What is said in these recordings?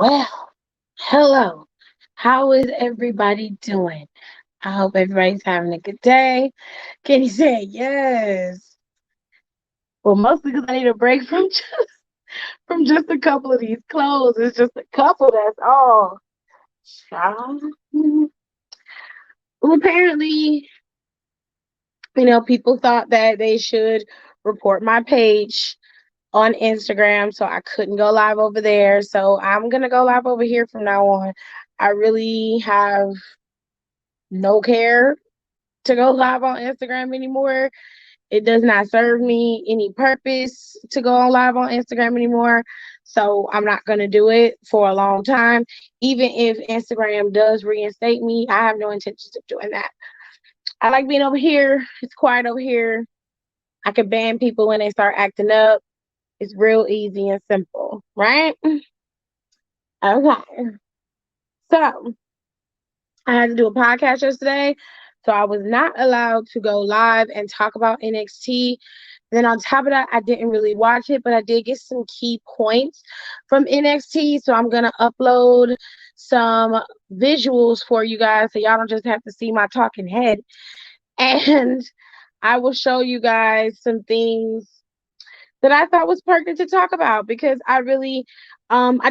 Well, hello. How is everybody doing? I hope everybody's having a good day. Can you say yes? Well, mostly because I need a break from just a couple of these clothes. It's just a couple. That's all. Child. Well, apparently, people thought that they should report my page on Instagram, so I couldn't go live over there. So I'm gonna go live over here from now on. I really have no care to go live on Instagram anymore. It does not serve me any purpose to go on live on Instagram anymore. So I'm not going to do it for a long time. Even if Instagram does reinstate me, I have no intentions of doing that. I like being over here. It's quiet over here. I can ban people when they start acting up. It's real easy and simple, right? Okay. So I had to do a podcast yesterday. So I was not allowed to go live and talk about NXT. Then on top of that, I didn't really watch it, but I did get some key points from NXT. So I'm gonna upload some visuals for you guys so y'all don't just have to see my talking head. And I will show you guys some things that I thought was pertinent to talk about because I did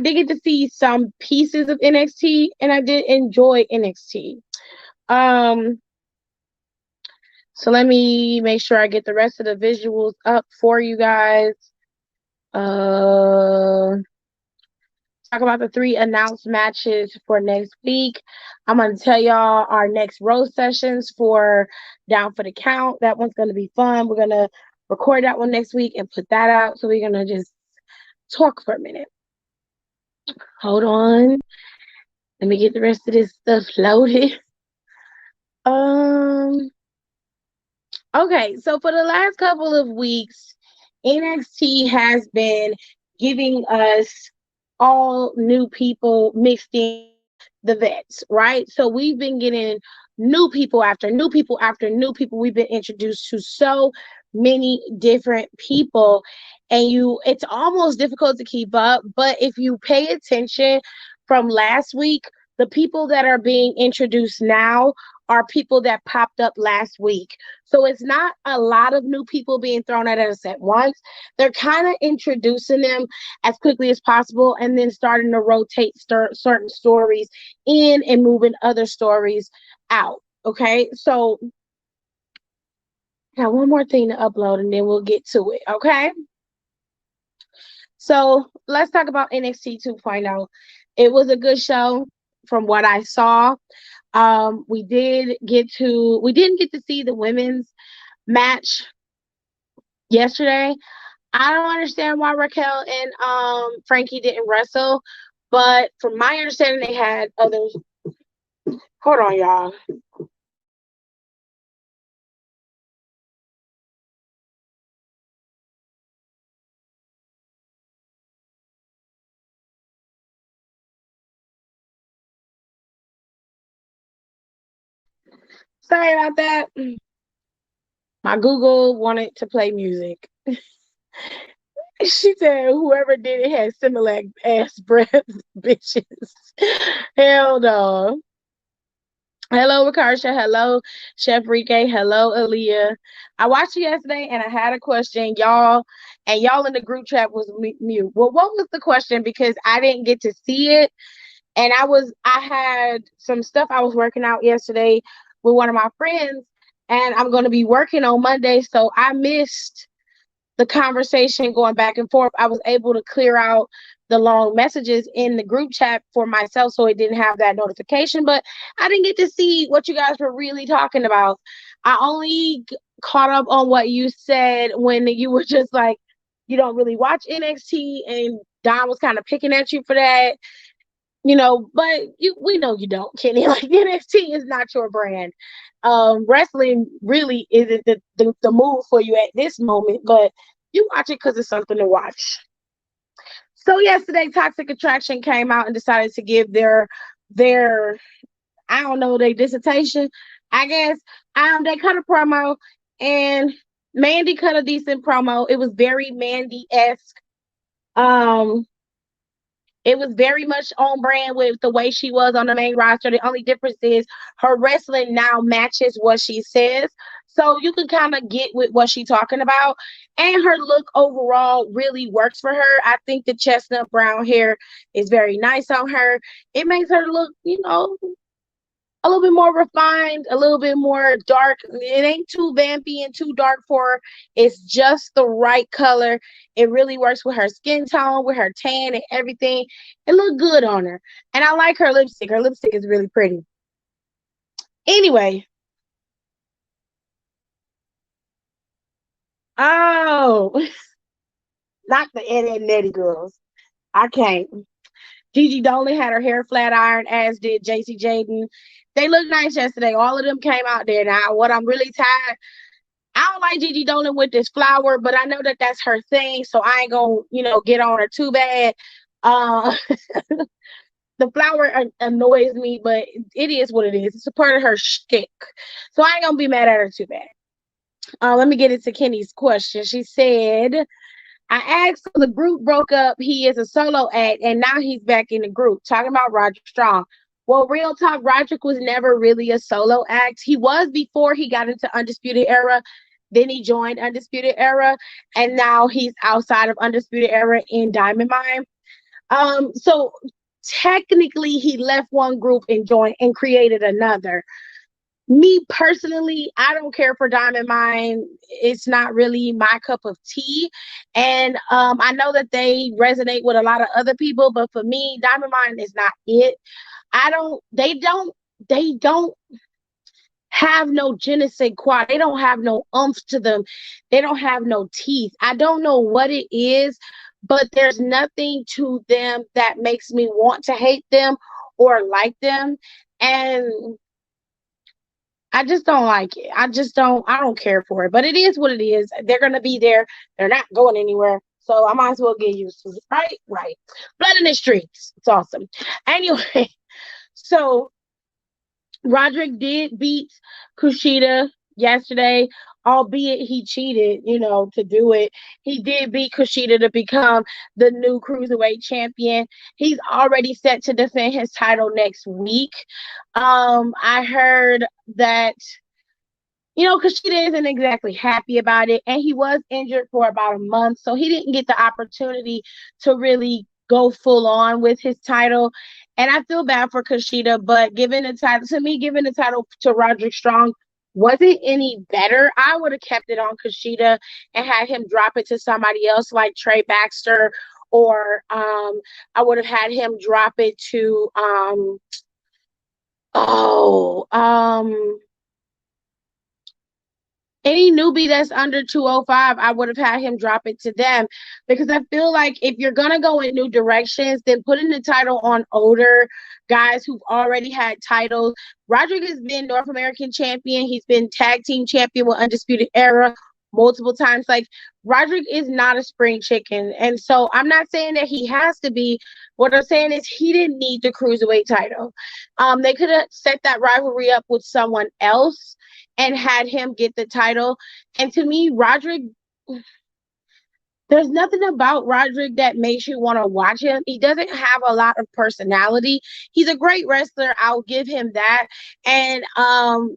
get to see some pieces of NXT and I did enjoy NXT. Um so let me make sure I get the rest of the visuals up for you guys. Uh, talk about the 3 announced matches for next week. I'm gonna tell y'all our next roast sessions for Down for the Count. That one's gonna be fun. We're gonna record that one next week and put that out. So we're gonna just talk for a minute. Hold on. Let me get the rest of this stuff loaded. Um. Okay, so for the last couple of weeks, NXT has been giving us all new people mixed in the vets, right? So we've been getting new people after new people after new people. We've been introduced to so many different people, and it's almost difficult to keep up. But if you pay attention from last week, the people that are being introduced now are people that popped up last week. So it's not a lot of new people being thrown at us at once. They're kind of introducing them as quickly as possible and then starting to rotate certain stories in and moving other stories out. Okay, so I got one more thing to upload and then we'll get to it. Okay, so let's talk about NXT 2.0. It was a good show from what I saw. We didn't get to see the women's match yesterday. I don't understand why Raquel and Frankie didn't wrestle, but from my understanding, they had others. Hold on, y'all. Sorry about that. My Google wanted to play music. She said whoever did it had similar ass breath, bitches. Hell no. Hello, Rikarsha. Hello, Chef Rike. Hello, Aaliyah. I watched it yesterday and I had a question, y'all, and y'all in the group chat was mute. Well, what was the question? Because I didn't get to see it, and I had some stuff I was working out yesterday with one of my friends, and I'm going to be working on Monday, so I missed the conversation going back and forth. I was able to clear out the long messages in the group chat for myself so it didn't have that notification, but I didn't get to see what you guys were really talking about. I only caught up on what you said when you were just like, you don't really watch NXT, and Don was kind of picking at you for that, but we know you don't, Kenny. Like, NXT is not your brand. Wrestling really isn't the move for you at this moment, but you watch it because it's something to watch. So yesterday, Toxic Attraction came out and decided to give their I don't know, their dissertation, I guess. They cut a promo, and Mandy cut a decent promo. It was very Mandy-esque. Um, It was very much on brand with the way she was on the main roster. The only difference is her wrestling now matches what she says. So you can kind of get with what she's talking about. And her look overall really works for her. I think the chestnut brown hair is very nice on her. It makes her look, a little bit more refined, a little bit more dark. It ain't too vampy and too dark for her. It's just the right color. It really works with her skin tone, with her tan and everything. It looked good on her. And I like her lipstick. Her lipstick is really pretty. Anyway. Oh, not the Eddie and Nettie girls. I can't. Gigi Dolan had her hair flat ironed, as did JC Jaden. They looked nice yesterday. All of them came out there. Now, what I'm really tired, I don't like Gigi Dolan with this flower, but I know that that's her thing, so I ain't gonna, get on her too bad. Uh, the flower annoys me, but it is what it is. It's a part of her shtick, so I ain't gonna be mad at her too bad. Let me get into Kenny's question. She said, I asked, so the group broke up. He is a solo act, and now he's back in the group. Talking about Roderick Strong. Well, real talk, Roderick was never really a solo act. He was before he got into Undisputed Era. Then he joined Undisputed Era, and now he's outside of Undisputed Era in Diamond Mine. So technically, he left one group and joined and created another. Me personally, I don't care for Diamond Mine. It's not really my cup of tea. And I know that they resonate with a lot of other people, but for me, Diamond Mine is not it. They don't have no je ne sais quoi. They don't have no umph to them. They don't have no teeth. I don't know what it is, but there's nothing to them that makes me want to hate them or like them. And I just don't like it. I don't care for it. But it is what it is. They're gonna be there. They're not going anywhere. So I might as well get used to it. Right? Right. Blood in the streets. It's awesome. Anyway, so Roderick did beat Kushida yesterday, albeit he cheated, to do it. He did beat Kushida to become the new cruiserweight champion. He's already set to defend his title next week. I heard that, Kushida isn't exactly happy about it, and he was injured for about a month, so he didn't get the opportunity to really go full on with his title. And I feel bad for Kushida, but giving the title to Roderick Strong wasn't any better. I would have kept it on Kushida and had him drop it to somebody else like Trey Baxter, or I would have had him drop it to any newbie that's under 205, I would have had him drop it to them, because I feel like if you're going to go in new directions, then putting the title on older guys who've already had titles. Roderick has been North American champion. He's been tag team champion with Undisputed Era multiple times. Like, Roderick is not a spring chicken. And so I'm not saying that he has to be. What I'm saying is he didn't need the cruiserweight title. They could have set that rivalry up with someone else and had him get the title. And to me, Roderick, there's nothing about Roderick that makes you want to watch him. He doesn't have a lot of personality. He's a great wrestler. I'll give him that. And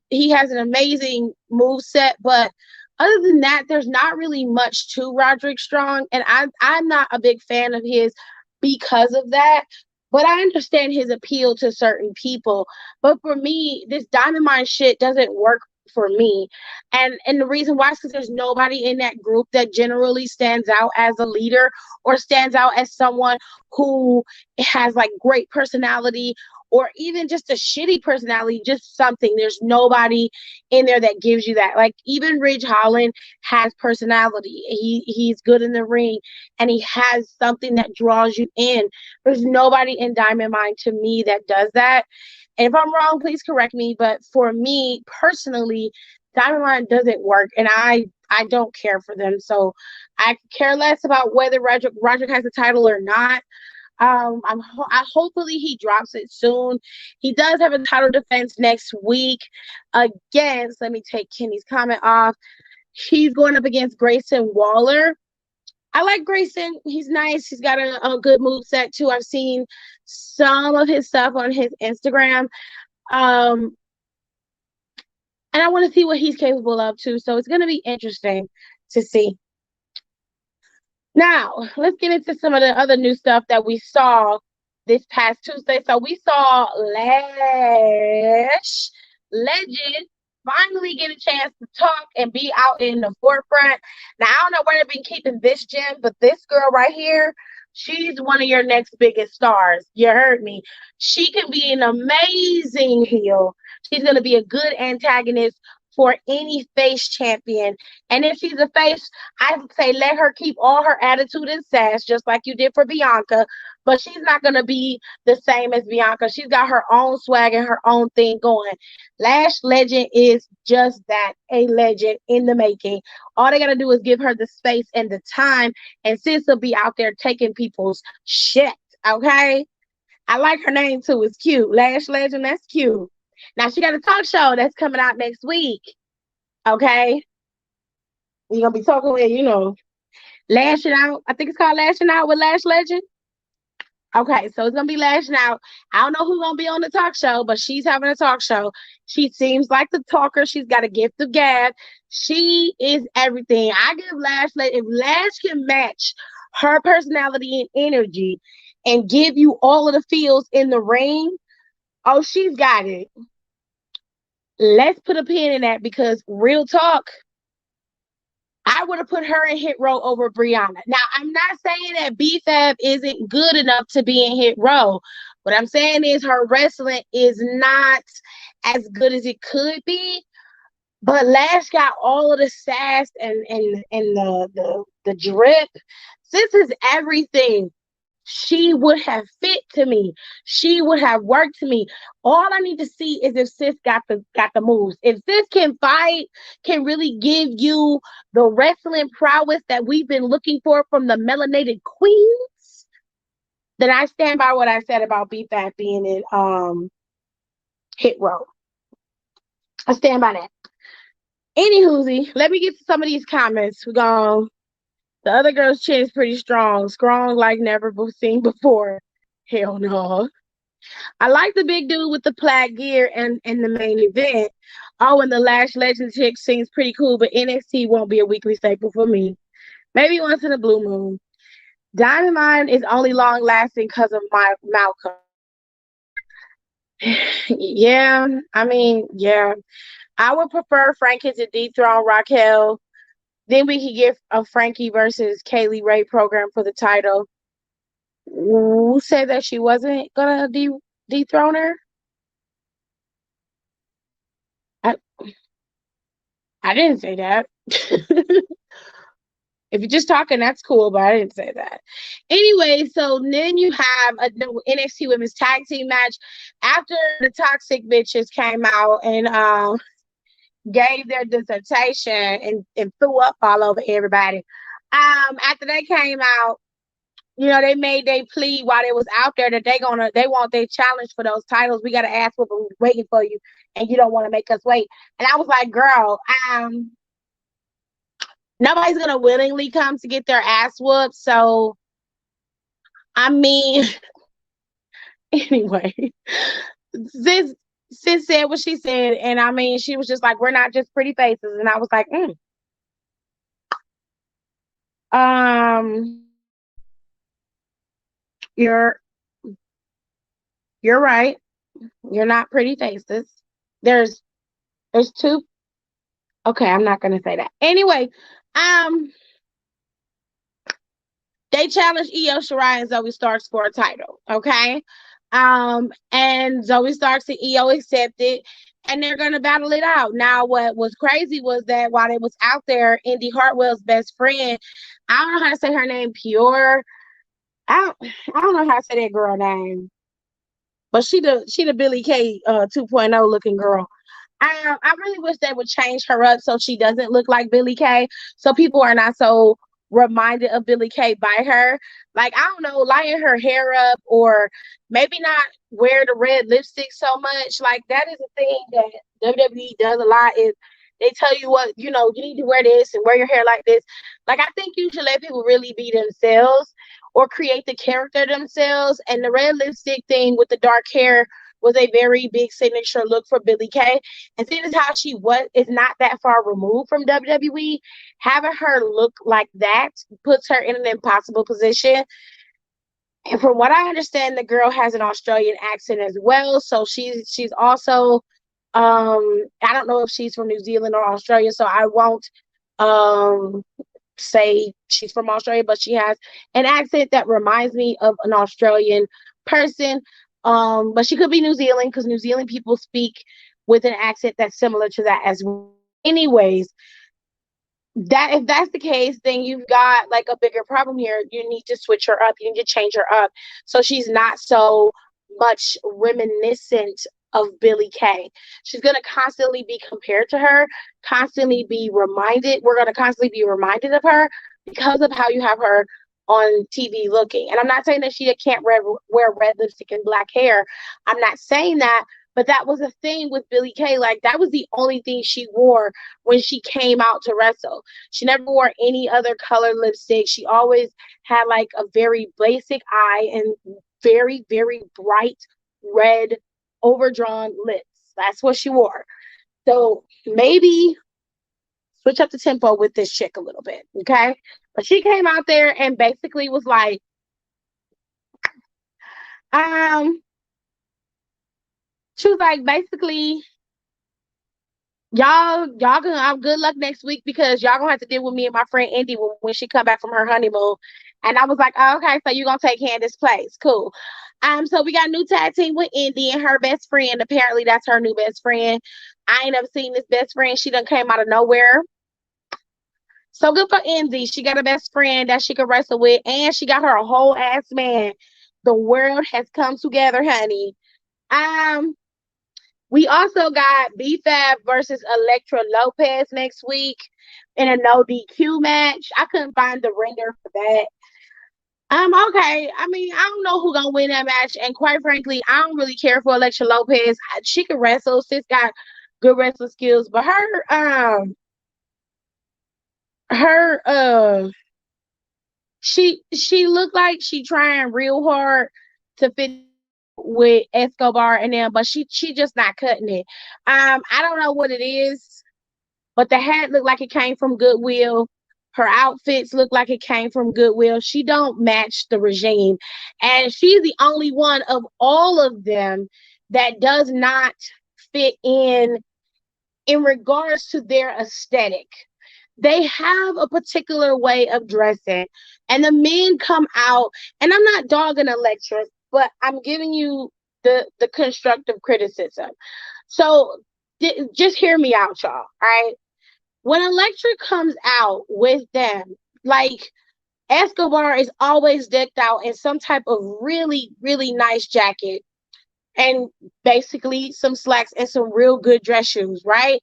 he has an amazing move set. But other than that, there's not really much to Roderick Strong. And I'm not a big fan of his because of that. But I understand his appeal to certain people. But for me, this Diamond Mine shit doesn't work for me. And the reason why is because there's nobody in that group that generally stands out as a leader or stands out as someone who has like great personality, or even just a shitty personality, just something. There's nobody in there that gives you that. Like, even Ridge Holland has personality. He's good in the ring, and he has something that draws you in. There's nobody in Diamond Mine to me that does that. And if I'm wrong, please correct me. But for me personally, Diamond Mine doesn't work, and I don't care for them. So I care less about whether Roderick has a title or not. Hopefully he drops it soon. He does have a title defense next week against. Let me take Kenny's comment off. He's going up against Grayson Waller. I like Grayson. He's nice. He's got a good move set too. I've seen some of his stuff on his Instagram. Um, and I want to see what he's capable of too. So it's gonna be interesting to see. Now, let's get into some of the other new stuff that we saw this past Tuesday. So we saw Lash Legend finally get a chance to talk and be out in the forefront. Now, I don't know where they've been keeping this gem, but this girl right here, she's one of your next biggest stars. You heard me. She can be an amazing heel. She's going to be a good antagonist for any face champion. And if she's a face, I would say let her keep all her attitude and sass, just like you did for Bianca. But she's not going to be the same as Bianca. She's got her own swag and her own thing going. Lash Legend is just that, a legend in the making. All they got to do is give her the space and the time, and sis will be out there taking people's shit. Okay? I like her name too. It's cute. Lash Legend, that's cute. Now she got a talk show that's coming out next week. Okay? You're gonna be talking with, lashing out. I think it's called Lashing Out with Lash Legend. Okay, so it's gonna be lashing out. I don't know who's gonna be on the talk show, but she's having a talk show. She seems like the talker. She's got a gift of gab. She is everything. I give Lash, if Lash can match her personality and energy and give you all of the feels in the ring, oh, she's got it. Let's put a pin in that, because real talk, I would have put her in Hit Row over Brianna. Now, I'm not saying that B-Fab isn't good enough to be in Hit Row. What I'm saying is her wrestling is not as good as it could be. But Lash got all of the sass and the drip. This is everything. She would have fit to me. She would have worked to me. All I need to see is if sis got the moves. If sis can fight, can really give you the wrestling prowess that we've been looking for from the melanated queens, then I stand by what I said about B-Fab being in Hit Row. I stand by that. Anywho, let me get to some of these comments. The other girl's chin is pretty strong like never seen before. Hell no. I like the big dude with the plaid gear and the main event. Oh, and the Lash Legend chick seems pretty cool, but NXT won't be a weekly staple for me. Maybe once in a blue moon. Diamond Mine is only long lasting because of my Malcolm. Yeah, I mean, yeah. I would prefer Frankie to dethrone Raquel. Then we could get a Frankie versus Kaylee Ray program for the title. Who said that she wasn't gonna dethrone her? I didn't say that. If you're just talking, that's cool, but I didn't say that. Anyway, so then you have a new NXT Women's Tag Team match after the Toxic Bitches came out and gave their dissertation and threw up all over everybody. After they came out, they made their plea while they was out there that they want their challenge for those titles. We got to ask what we're waiting for you, and you don't want to make us wait. And I was like, girl, nobody's gonna willingly come to get their ass whooped. So, I mean, anyway, this sis said what she said, and I mean, she was just like, we're not just pretty faces, and I was like, you're right. You're not pretty faces. There's two. Okay, I'm not gonna say that. Anyway, they challenged Io Shirai and Zoe Starks for a title. Okay. And Zoe Starks and Io accepted, and they're gonna battle it out. Now, what was crazy was that while they was out there, Indy Hartwell's best friend, I don't know how to say her name, Pure. I don't know how to say that girl name, but she the Billie Kay 2.0 looking girl. I really wish they would change her up so she doesn't look like Billie Kay, so people are not so reminded of Billie Kay by her. Like, I don't know, lighten her hair up, or maybe not wear the red lipstick so much. Like, that is a thing that WWE does a lot, is They tell you what, you need to wear this and wear your hair like this. Like, I think you should let people really be themselves or create the character themselves. And the red lipstick thing with the dark hair was a very big signature look for Billie Kay. And seeing as how she is not that far removed from WWE, having her look like that puts her in an impossible position. And from what I understand, the girl has an Australian accent as well. So she's also I don't know if she's from New Zealand or Australia, so I won't um say she's from Australia, but she has an accent that reminds me of an Australian person. But she could be New Zealand because New Zealand people speak with an accent that's similar to that as well. Anyways, that if that's the case, then you've got like a bigger problem here. You need to switch her up. You need to change her up so she's not so much reminiscent of Billie Kay. She's gonna constantly be compared to her, constantly be reminded. We're gonna constantly be reminded of her because of how you have her on TV looking. And I'm not saying that she can't wear red lipstick and black hair. I'm not saying that, but that was a thing with Billie Kay. Like, that was the only thing she wore when she came out to wrestle. She never wore any other color lipstick. She always had like a very basic eye and very, very bright red overdrawn lips. That's what she wore. So maybe switch up the tempo with this chick a little bit, okay? But she came out there and basically was like, she was like, basically, y'all gonna have good luck next week because y'all gonna have to deal with me and my friend Indy when she come back from her honeymoon. And I was like, oh, okay, so you gonna take Candice's place. Cool. So we got a new tag team with Indy and her best friend. Apparently that's her new best friend. I ain't never seen this best friend. She done came out of nowhere. So good for Indy. She got a best friend that she could wrestle with, and she got her a whole ass man. The world has come together, honey. We also got B-Fab versus Elektra Lopez next week in a no DQ match. I couldn't find the render for that. Okay. I mean, I don't know who's gonna win that match, and quite frankly, I don't really care for Elektra Lopez. She can wrestle. She's got good wrestling skills, but her she looked like she trying real hard to fit with Escobar and them, but she just not cutting it. I don't know what it is, but the hat looked like it came from Goodwill. Her outfits look like it came from Goodwill. She don't match the regime, and she's the only one of all of them that does not fit in regards to their aesthetic. They have a particular way of dressing, and the men come out, and I'm not dogging Elektra, but I'm giving you the constructive criticism. So just hear me out, y'all. All right. When Elektra comes out with them, like, Escobar is always decked out in some type of really, really nice jacket and basically some slacks and some real good dress shoes, right?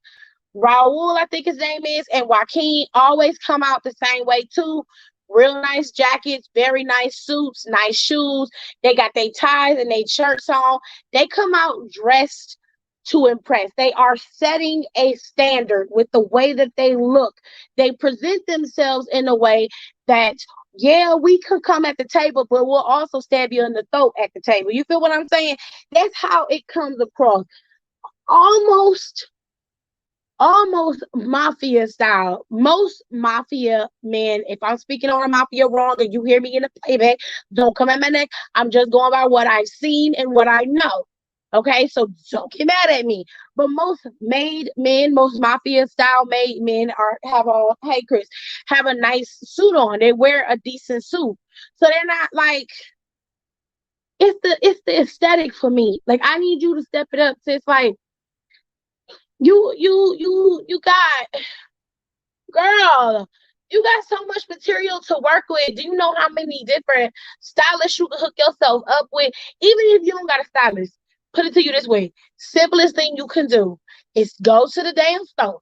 Raul, I think his name is, and Joaquin always come out the same way too. Real nice jackets, very nice suits, nice shoes. They got their ties and their shirts on. They come out dressed to impress. They are setting a standard with the way that they look. They present themselves in a way that, yeah, we could come at the table, but we'll also stab you in the throat at the table. You feel what I'm saying? That's how it comes across. Almost mafia style. Most mafia men, if I'm speaking on a mafia wrong and you hear me in the playback, don't come at my neck. I'm just going by what I've seen and what I know. Okay, so don't get mad at me. But most made men, most mafia style made men have a nice suit on. They wear a decent suit. So they're not like, it's the aesthetic for me. Like, I need you to step it up. So it's like, you got, girl, you got so much material to work with. Do you know how many different stylists you can hook yourself up with? Even if you don't got a stylist, put it to you this way. Simplest thing you can do is go to the damn store,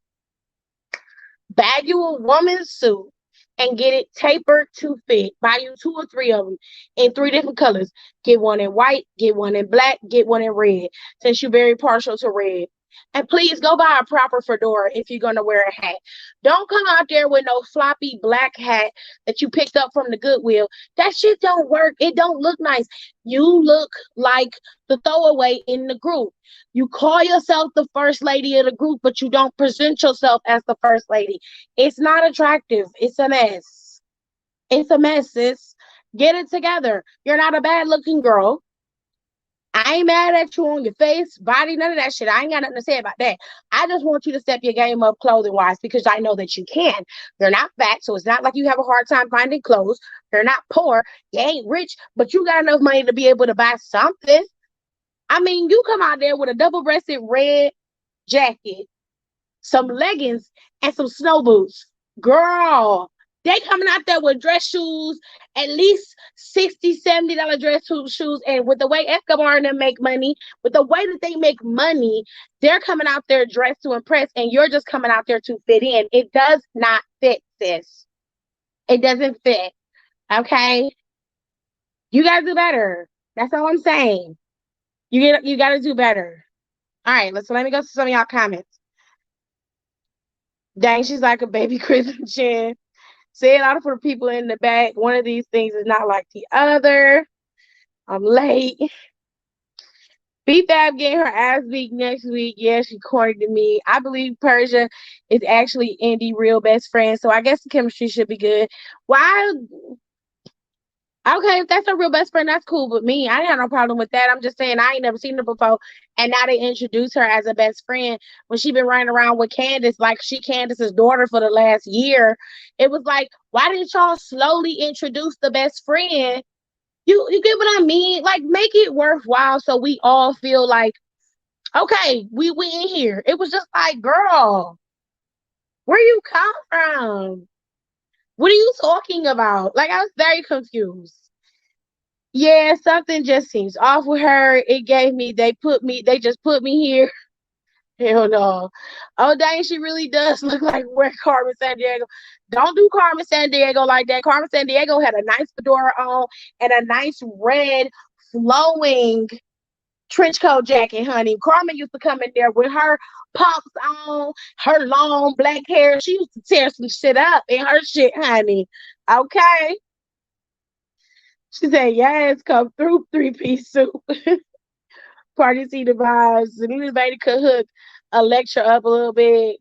bag you a woman's suit, and get it tapered to fit. Buy you 2 or 3 of them in 3 different colors. Get one in white, get one in black, get one in red, since you're very partial to red. And please go buy a proper fedora if you're gonna wear a hat. Don't come out there with no floppy black hat that you picked up from the Goodwill. That shit don't work. It don't look nice. You look like the throwaway in the group. You call yourself the first lady of the group, but you don't present yourself as the first lady. It's not attractive. It's a mess. It's a mess, sis. Get it together. You're not a bad looking girl. I ain't mad at you on your face, body, none of that shit. I ain't got nothing to say about that. I just want you to step your game up clothing wise because I know that you can. You're not fat, so it's not like you have a hard time finding clothes. You're not poor. You ain't rich, but you got enough money to be able to buy something. I mean, you come out there with a double-breasted red jacket, some leggings, and some snow boots. Girl, they coming out there with dress shoes, at least $60, $70 dress shoes. And with the way Escobar and them make money, with the way that they make money, they're coming out there dressed to impress, and you're just coming out there to fit in. It does not fit, sis. It doesn't fit. Okay? You gotta do better. That's all I'm saying. You gotta do better. All right, let me go to some of y'all comments. Dang, she's like a baby Christian. Say it out for the people in the back. One of these things is not like the other. I'm late. B-Fab getting her ass beat next week. Yeah, she corny to me. I believe Persia is actually Indy real best friend, so I guess the chemistry should be good. Why? Okay, if that's her real best friend, that's cool. But me, I didn't have no problem with that. I'm just saying I ain't never seen her before. And now they introduce her as a best friend when she been running around with Candace like she Candace's daughter for the last year. It was like, why didn't y'all slowly introduce the best friend? You get what I mean? Like, make it worthwhile so we all feel like, okay, we in here. It was just like, girl, where you come from? What are you talking about? Like, I was very confused. Yeah, something just seems off with her. They just put me here. Hell no. Oh, dang, she really does look like where Carmen Sandiego. Don't do Carmen Sandiego like that. Carmen Sandiego had a nice fedora on and a nice red flowing trench coat jacket, honey. Carmen used to come in there with her pumps on, her long black hair. She used to tear some shit up in her shit, honey. Okay. She said, yes, come through 3-piece suit. Party see the vibes. Zelina Bailey could hook a lecture up a little bit.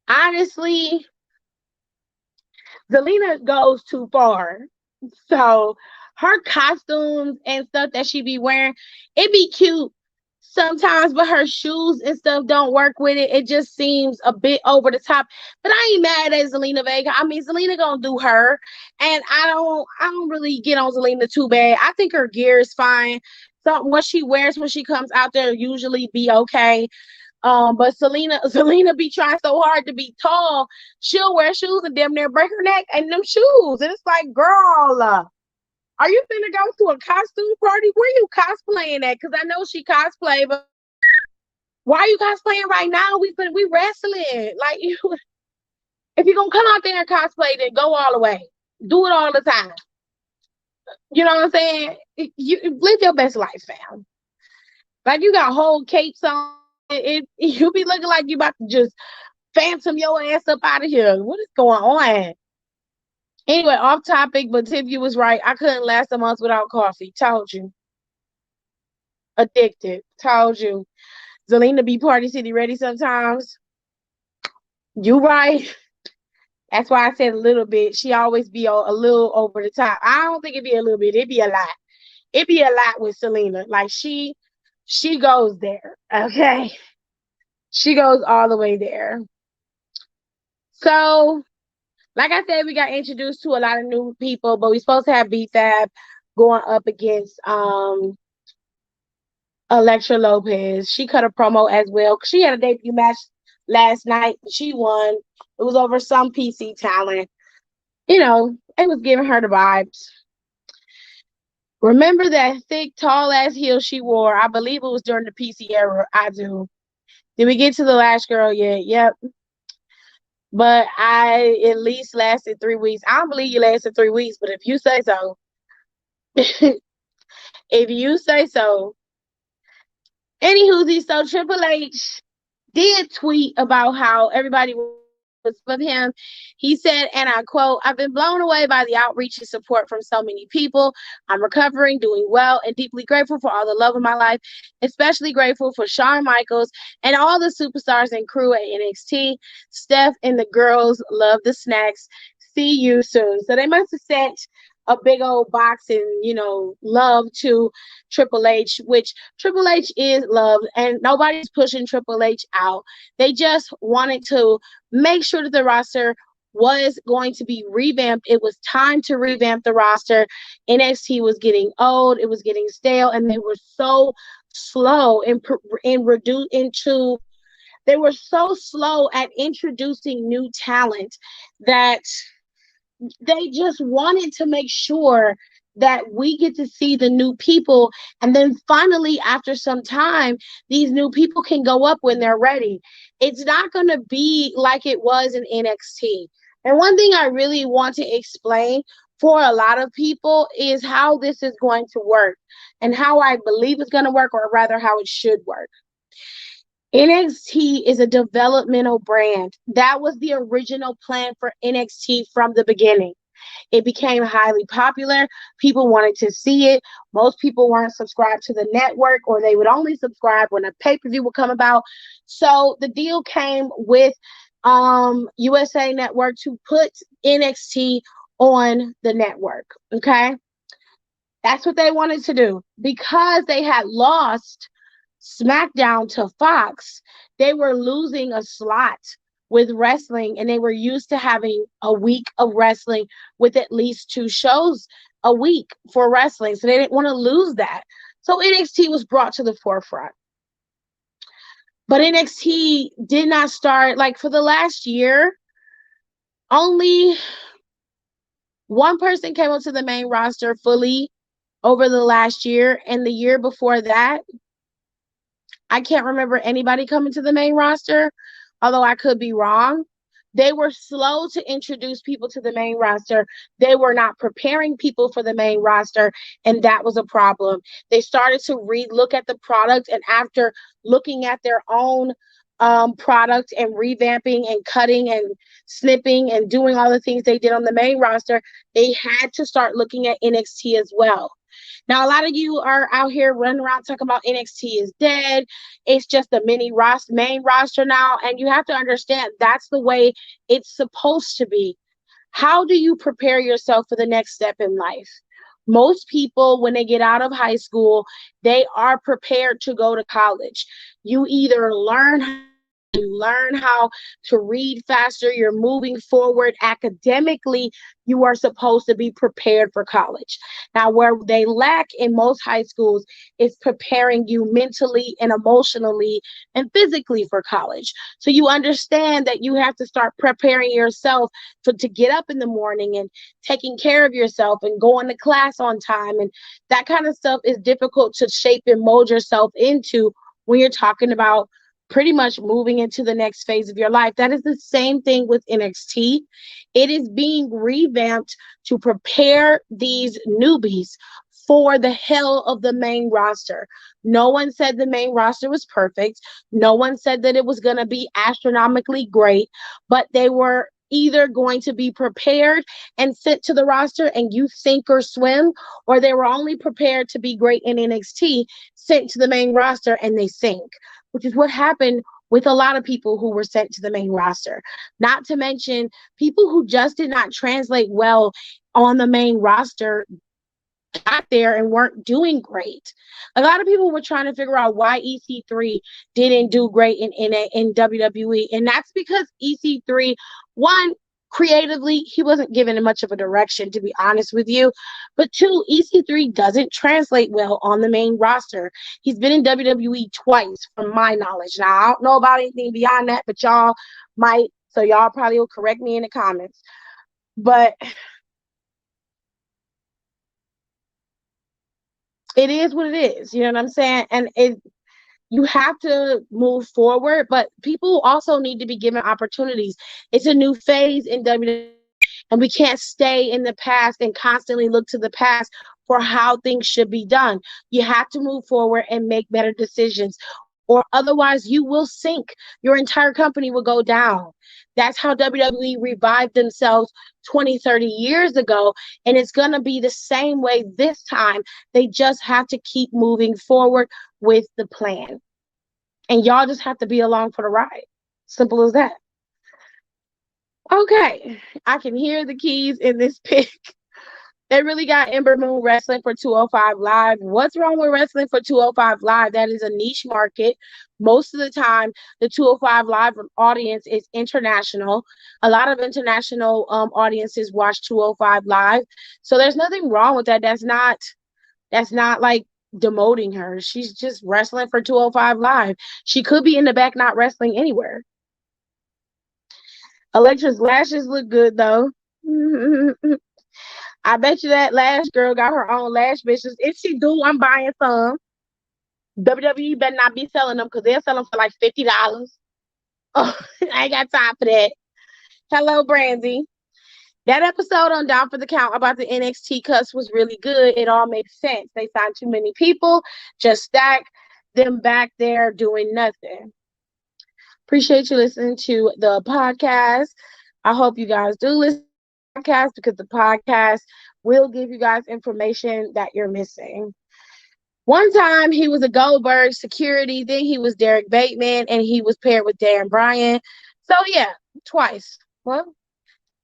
Honestly, Zelina goes too far. So her costumes and stuff that she be wearing, it be cute sometimes, but her shoes and stuff don't work with it. It just seems a bit over the top. But I ain't mad at Zelina Vega. I mean, Zelina gonna do her, and I don't really get on Zelina too bad. I think her gear is fine. So what she wears when she comes out there usually be okay. But Selena be trying so hard to be tall. She'll wear shoes and damn near break her neck in them shoes. And it's like, girl, are you finna go to a costume party? Where you cosplaying at? Because I know she cosplay, but why are you cosplaying right now? We wrestling. Like, you, if you're gonna come out there and cosplay, then go all the way. Do it all the time. You know what I'm saying? You live your best life, fam. Like, you got whole capes on. You be looking like you about to just phantom your ass up out of here. What is going on? Anyway, off topic, but Tiffy was right. I couldn't last a month without coffee. Told you. Addicted. Told you. Zelina be Party City ready sometimes. You right. That's why I said a little bit. She always be a little over the top. I don't think it'd be a little bit. It'd be a lot. It'd be a lot with Selena. Like, she goes there. Okay. She goes all the way there. So, like I said, we got introduced to a lot of new people, but we're supposed to have B-Fab going up against Elektra Lopez. She cut a promo as well. She had a debut match last night. She won. It was over some PC talent. You know, it was giving her the vibes. Remember that thick, tall ass heel she wore? I believe it was during the PC era. I do. Did we get to the last girl yet? Yep. But I at least lasted 3 weeks. I don't believe you lasted 3 weeks, but if you say so, if you say so. Anywho, so Triple H did tweet about how everybody was with him. He said, and I quote, "I've been blown away by the outreach and support from so many people. I'm recovering, doing well, and deeply grateful for all the love of my life, especially grateful for Shawn Michaels and all the superstars and crew at NXT. Steph and the girls love the snacks. See you soon." So they must have sent a big old box and, love to Triple H, which Triple H is loved, and nobody's pushing Triple H out. They just wanted to make sure that the roster was going to be revamped. It was time to revamp the roster. NXT was getting old, it was getting stale, and they were so slow they were so slow at introducing new talent that they just wanted to make sure that we get to see the new people, and then finally after some time these new people can go up when they're ready. It's not going to be like it was in NXT. And one thing I really want to explain for a lot of people is how this is going to work, and how I believe it's going to work, or rather how it should work. NXT is a developmental brand. That was the original plan for NXT from the beginning. It became highly popular. People wanted to see it. Most people weren't subscribed to the network, or they would only subscribe when a pay-per-view would come about. So the deal came with USA Network to put NXT on the network. Okay. That's what they wanted to do. Because they had lost SmackDown to Fox, they were losing a slot with wrestling, and they were used to having a week of wrestling with at least 2 shows a week for wrestling. So they didn't want to lose that. So NXT was brought to the forefront. But NXT did not start, like, for the last year, only one person came onto the main roster fully over the last year, and the year before that, I can't remember anybody coming to the main roster, although I could be wrong. They were slow to introduce people to the main roster. They were not preparing people for the main roster, and that was a problem. They started to look at the product, and after looking at their own product and revamping and cutting and snipping and doing all the things they did on the main roster, they had to start looking at NXT as well. Now, a lot of you are out here running around talking about NXT is dead. It's just a main roster now. And you have to understand that's the way it's supposed to be. How do you prepare yourself for the next step in life? Most people, when they get out of high school, they are prepared to go to college. You either learn how to read faster, you're moving forward academically, you are supposed to be prepared for college. Now, where they lack in most high schools is preparing you mentally and emotionally and physically for college. So you understand that you have to start preparing yourself to get up in the morning and taking care of yourself and going to class on time. And that kind of stuff is difficult to shape and mold yourself into when you're talking about pretty much moving into the next phase of your life. That is the same thing with NXT. It is being revamped to prepare these newbies for the hell of the main roster. No one said the main roster was perfect. No one said that it was going to be astronomically great, but they were either going to be prepared and sent to the roster and you sink or swim, or they were only prepared to be great in NXT, sent to the main roster, and they sink, which is what happened with a lot of people who were sent to the main roster. Not to mention people who just did not translate well on the main roster got there and weren't doing great. A lot of people were trying to figure out why EC3 didn't do great in WWE, and that's because EC3, one, creatively, he wasn't given much of a direction, to be honest with you. But two, EC3 doesn't translate well on the main roster. He's been in WWE twice, from my knowledge. Now, I don't know about anything beyond that, but y'all might, so y'all probably will correct me in the comments. But it is what it is. You know what I'm saying? And you have to move forward, but people also need to be given opportunities. It's a new phase in WWE. And we can't stay in the past and constantly look to the past for how things should be done. You have to move forward and make better decisions, or otherwise you will sink. Your entire company will go down. That's how WWE revived themselves 20, 30 years ago. And it's going to be the same way this time. They just have to keep moving forward with the plan. And y'all just have to be along for the ride. Simple as that. Okay, I can hear the keys in this pic. They really got Ember Moon wrestling for 205 Live. What's wrong with wrestling for 205 Live? That is a niche market. Most of the time, the 205 Live audience is international. A lot of international audiences watch 205 Live. So there's nothing wrong with that. That's not like demoting her. She's just wrestling for 205 Live. She could be in the back not wrestling anywhere. Electra's lashes look good though. I bet you that lash girl got her own lash business. If she do, I'm buying some. WWE better not be selling them because they'll sell them for like $50. Oh, I ain't got time for that. Hello, Brandy. That episode on Down for the Count about the NXT cuts was really good. It all makes sense. They signed too many people, just stack them back there doing nothing. Appreciate you listening to the podcast. I hope you guys do listen to the podcast because the podcast will give you guys information that you're missing. One time he was a Goldberg security, then he was Derek Bateman, and he was paired with Dan Bryan. So yeah, twice. Well,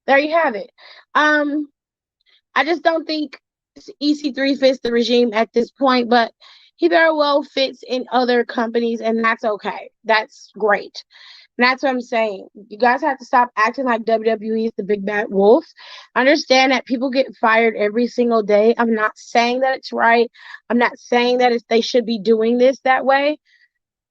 there you have it. I just don't think EC3 fits the regime at this point, but he very well fits in other companies, and that's okay. That's great. And that's what I'm saying. You guys have to stop acting like WWE is the big bad wolf. Understand that people get fired every single day. I'm not saying that it's right. I'm not saying that they should be doing this that way.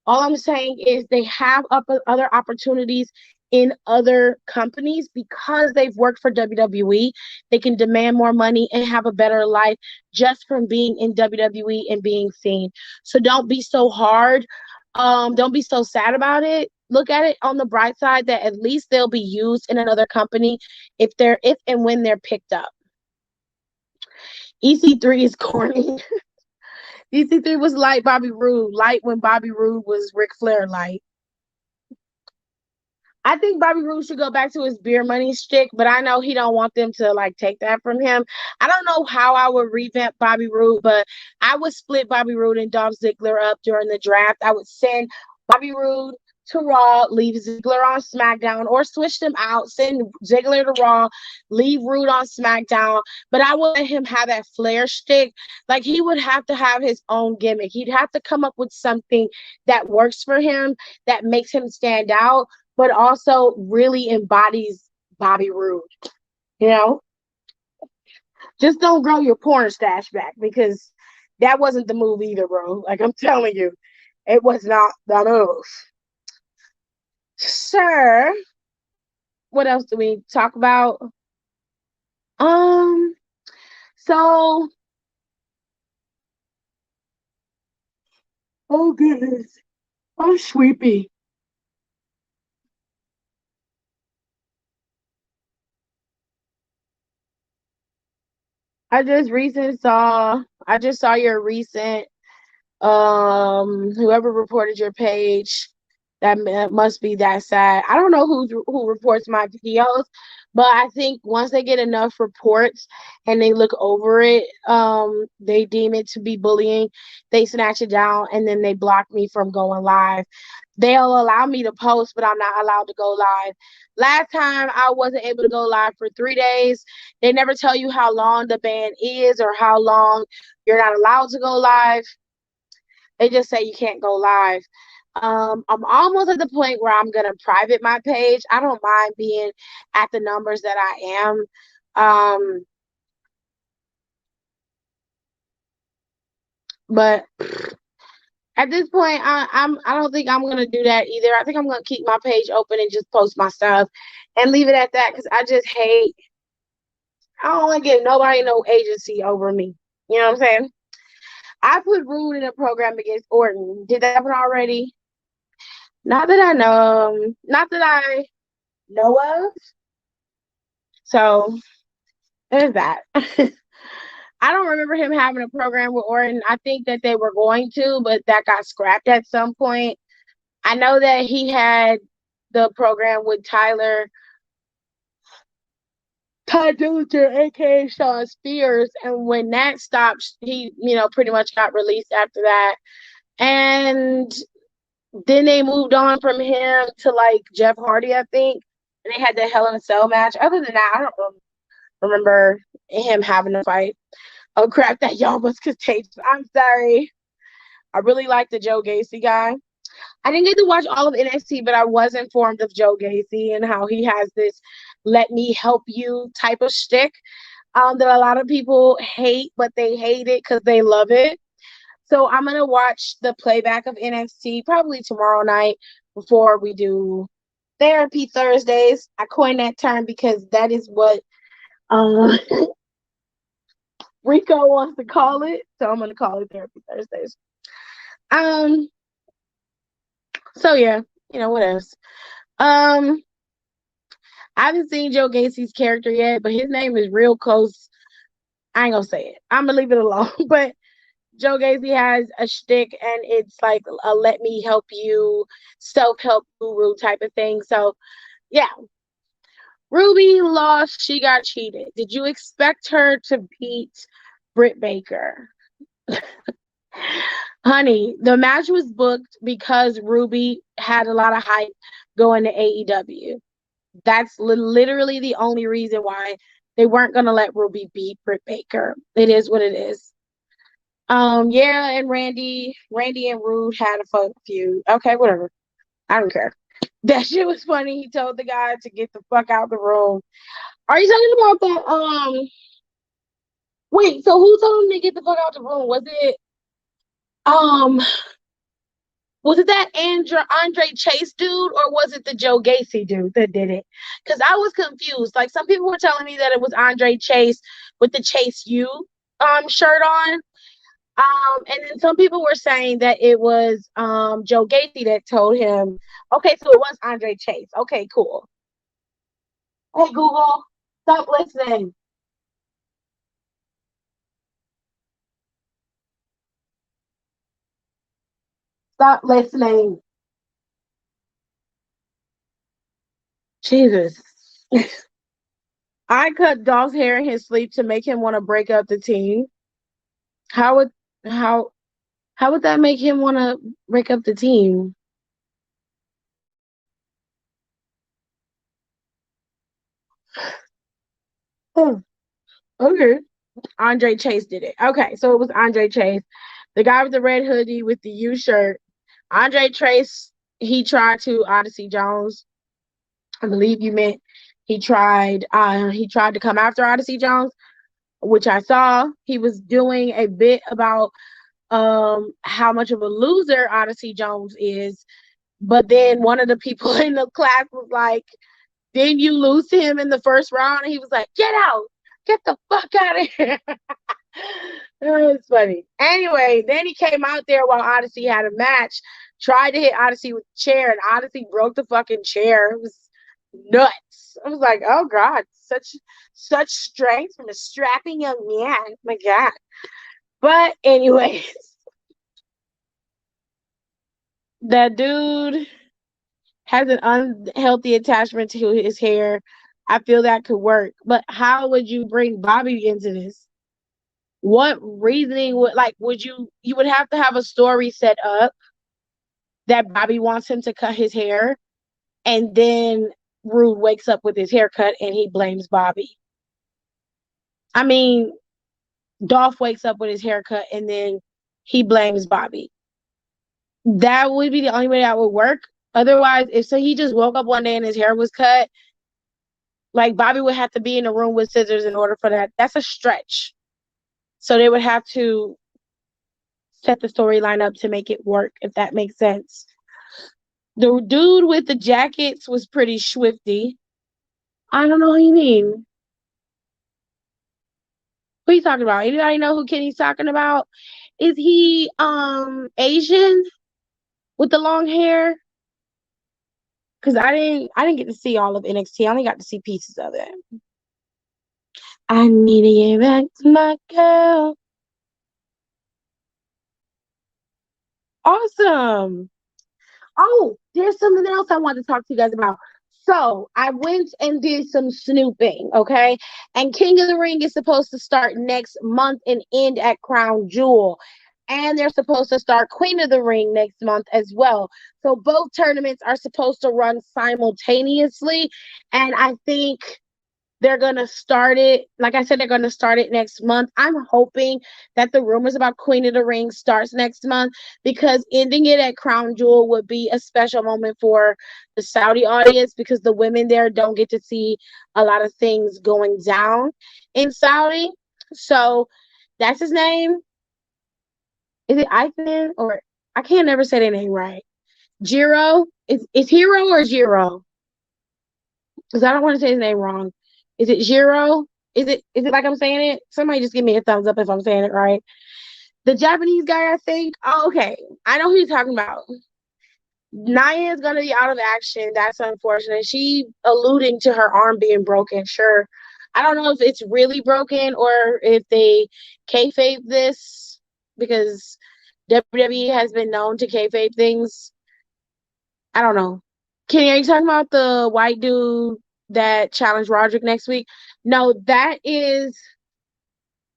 All I'm saying is they have other opportunities in other companies because they've worked for WWE. They can demand more money and have a better life just from being in WWE and being seen. So don't be so hard. Don't be so sad about it. Look at it on the bright side that at least they'll be used in another company if and when they're picked up. EC3 is corny. EC3 was like Bobby Roode, light when Bobby Roode was Ric Flair light. I think Bobby Roode should go back to his beer money shtick, but I know he don't want them to like take that from him. I don't know how I would revamp Bobby Roode, but I would split Bobby Roode and Dolph Ziggler up during the draft. I would send Bobby Roode to Raw, leave Ziggler on SmackDown, or switch them out, send Ziggler to Raw, leave Roode on SmackDown. But I would let him have that Flair shtick. Like he would have to have his own gimmick. He'd have to come up with something that works for him, that makes him stand out, but also really embodies Bobby Roode. You know? Just don't grow your porn stash back because that wasn't the move either, bro. Like I'm telling you, it was not the move. Sir, what else do we talk about? So oh goodness, I'm sleepy. I just saw your recent whoever reported your page. That must be that sad. I don't know who reports my videos, but I think once they get enough reports and they look over it, they deem it to be bullying, they snatch it down and then they block me from going live. They'll allow me to post, but I'm not allowed to go live. Last time I wasn't able to go live for 3 days. They never tell you how long the ban is or how long you're not allowed to go live. They just say you can't go live. I'm almost at the point where I'm gonna private my page. I don't mind being at the numbers that I am. But at this point, I don't think I'm gonna do that either. I think I'm gonna keep my page open and just post my stuff and leave it at that because I don't want to give nobody no agency over me. You know what I'm saying? I put Roode in a program against Orton. Did that happen already? Not that I know of. So there's that. I don't remember him having a program with Orton. I think that they were going to, but that got scrapped at some point. I know that he had the program with Ty Dillinger, aka Shawn Spears, and when that stopped, he, pretty much got released after that. And then they moved on from him to like Jeff Hardy, I think, and they had the Hell in a Cell match. Other than that, I don't remember him having a fight. Oh crap, that y'all was contagious. I'm sorry. I really like the Joe Gacy guy. I didn't get to watch all of NXT, but I was informed of Joe Gacy and how he has this "let me help you" type of shtick that a lot of people hate, but they hate it because they love it. So I'm gonna watch the playback of NXT probably tomorrow night before we do Therapy Thursdays. I coined that term because that is what uh, Rico wants to call it. So I'm gonna call it Therapy Thursdays. Um. So yeah, what else? Um. I haven't seen Joe Gacy's character yet, but his name is real close. I ain't gonna say it. I'm gonna leave it alone. But Joe Gacy has a shtick, and it's like a "let me help you" self-help guru type of thing. So yeah, Ruby lost. She got cheated. Did you expect her to beat Britt Baker? Honey, the match was booked because Ruby had a lot of hype going to AEW. That's literally the only reason why they weren't gonna let Ruby beat Britt Baker. It is what it is. Yeah, and Randy and Rude had a fun feud. Okay, whatever. I don't care. That shit was funny. He told the guy to get the fuck out the room. Are you talking about that? Wait. So who told him to get the fuck out the room? Um was it that Andre Chase dude, or was it the Joe Gacy dude that did it? Because I was confused. Like, some people were telling me that it was Andre Chase with the Chase U shirt on. And then some people were saying that it was Joe Gacy that told him. Okay, so it was Andre Chase. Okay, cool. Hey Google, stop listening. Stop listening. Jesus. I cut Dolph's hair in his sleep to make him want to break up the team. How would how how would that make him want to break up the team? Oh, okay. Andre Chase did it. Okay, so it was Andre Chase, the guy with the red hoodie with the U shirt. Andre Chase, he tried to Odyssey Jones. I believe you meant he tried to come after Odyssey Jones, which I saw. He was doing a bit about how much of a loser Odyssey Jones is. But then one of the people in the class was like, "Didn't you lose to him in the first round?" And he was like, "Get out. Get the fuck out of here." It was funny. Anyway, then he came out there while Odyssey had a match, tried to hit Odyssey with a chair, and Odyssey broke the fucking chair. It was nuts. I was like, oh God, such strength from a strapping young man. My God. But anyways, that dude has an unhealthy attachment to his hair. I feel that could work. But how would you bring Bobby into this? What reasoning would you would have to have a story set up that Bobby wants him to cut his hair, and then Rude wakes up with his haircut and he blames Bobby. I mean, Dolph wakes up with his haircut and then he blames Bobby. That would be the only way that would work. Otherwise, if so he just woke up one day and his hair was cut, like Bobby would have to be in a room with scissors in order for that. That's a stretch. So they would have to set the storyline up to make it work, if that makes sense. The dude with the jackets was pretty swifty. I don't know what you mean. Who are you talking about? Anybody know who Kenny's talking about? Is he Asian with the long hair? Because I didn't get to see all of NXT. I only got to see pieces of it. I need to get back to my girl. Awesome. Oh, there's something else I want to talk to you guys about. So I went and did some snooping, okay? And King of the Ring is supposed to start next month and end at Crown Jewel. And they're supposed to start Queen of the Ring next month as well. So both tournaments are supposed to run simultaneously. And I think they're going to start it. Like I said, they're going to start it next month. I'm hoping that the rumors about Queen of the Ring starts next month because ending it at Crown Jewel would be a special moment for the Saudi audience because the women there don't get to see a lot of things going down in Saudi. So that's his name. Is it Ethan or I can't never say their name right. Jiro? Is Hero or Jiro? Because I don't want to say his name wrong. Is it Jiro? Is it like I'm saying it? Somebody just give me a thumbs up if I'm saying it right. The Japanese guy, I think. Oh, okay. I know who you're talking about. Naya is gonna be out of action. That's unfortunate. She alluding to her arm being broken. Sure. I don't know if it's really broken or if they kayfabe this because WWE has been known to kayfabe things. I don't know. Kenny, are you talking about the white dude that challenged Roderick next week? No, that is.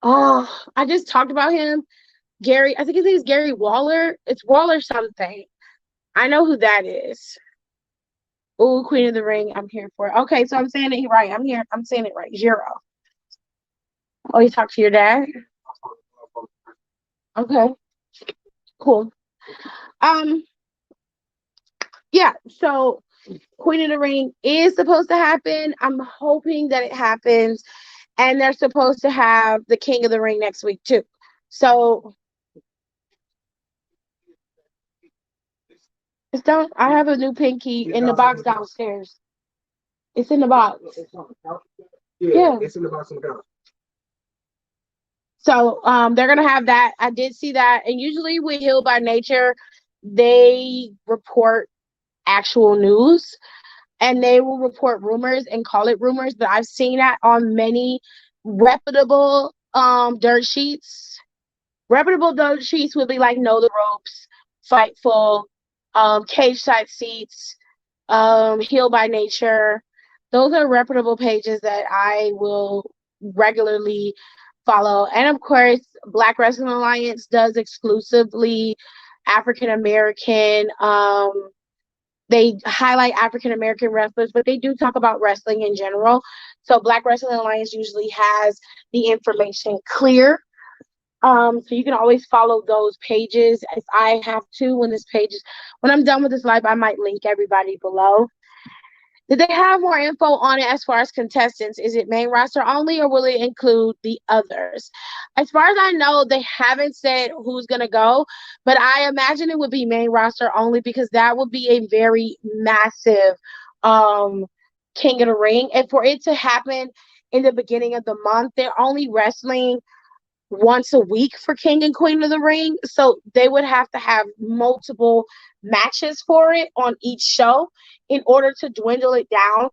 Oh, I just talked about him. Gary, I think his name is Gary Waller. It's Waller something. I know who that is. Oh, Queen of the Ring. I'm here for it. Okay, so I'm saying it right. I'm here. I'm saying it right. Zero. Oh, you talked to your dad? Okay, cool. Um, yeah. So Queen of the Ring is supposed to happen. I'm hoping that it happens. And they're supposed to have the King of the Ring next week too. So it's down. I have a new pinky in the box downstairs. It's in the box. Yeah. It's in the box on the couch. So they're gonna have that. I did see that. And usually with Heal by Nature, they report actual news and they will report rumors and call it rumors, but I've seen that on many reputable dirt sheets. Reputable dirt sheets would be like Know the Ropes, Fightful, Cage Side Seats, Heal by Nature. Those are reputable pages that I will regularly follow. And of course, Black Wrestling Alliance does exclusively African American. They highlight African American wrestlers, but they do talk about wrestling in general. So Black Wrestling Alliance usually has the information clear, so you can always follow those pages if I have to when I'm done with this live, I might link everybody below. Did they have more info on it as far as contestants? Is it main roster only or will it include the others? As far as I know, they haven't said who's gonna go, but I imagine it would be main roster only because that would be a very massive um King of the Ring. And for it to happen in the beginning of the month, they're only wrestling once a week for King and Queen of the Ring. So they would have to have multiple matches for it on each show in order to dwindle it down,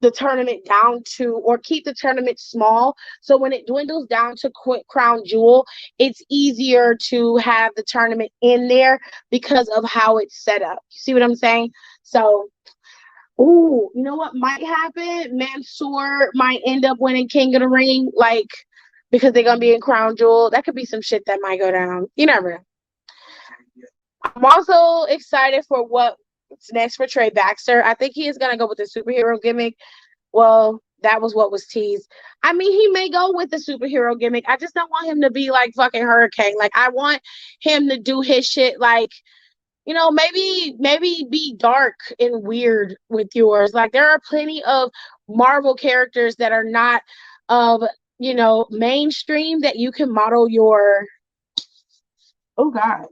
the tournament down to, or keep the tournament small. So when it dwindles down to Crown Jewel, it's easier to have the tournament in there because of how it's set up. You see what I'm saying? So, ooh, you know what might happen? Mansoor might end up winning King of the Ring, like because they're gonna be in Crown Jewel. That could be some shit that might go down. You never know. I'm also excited for what's next for Trey Baxter. I think he is gonna go with the superhero gimmick. Well, that was what was teased. I mean, he may go with the superhero gimmick. I just don't want him to be like fucking Hurricane. Like I want him to do his shit like, maybe be dark and weird with yours. Like there are plenty of Marvel characters that are not of, mainstream that you can model your oh god,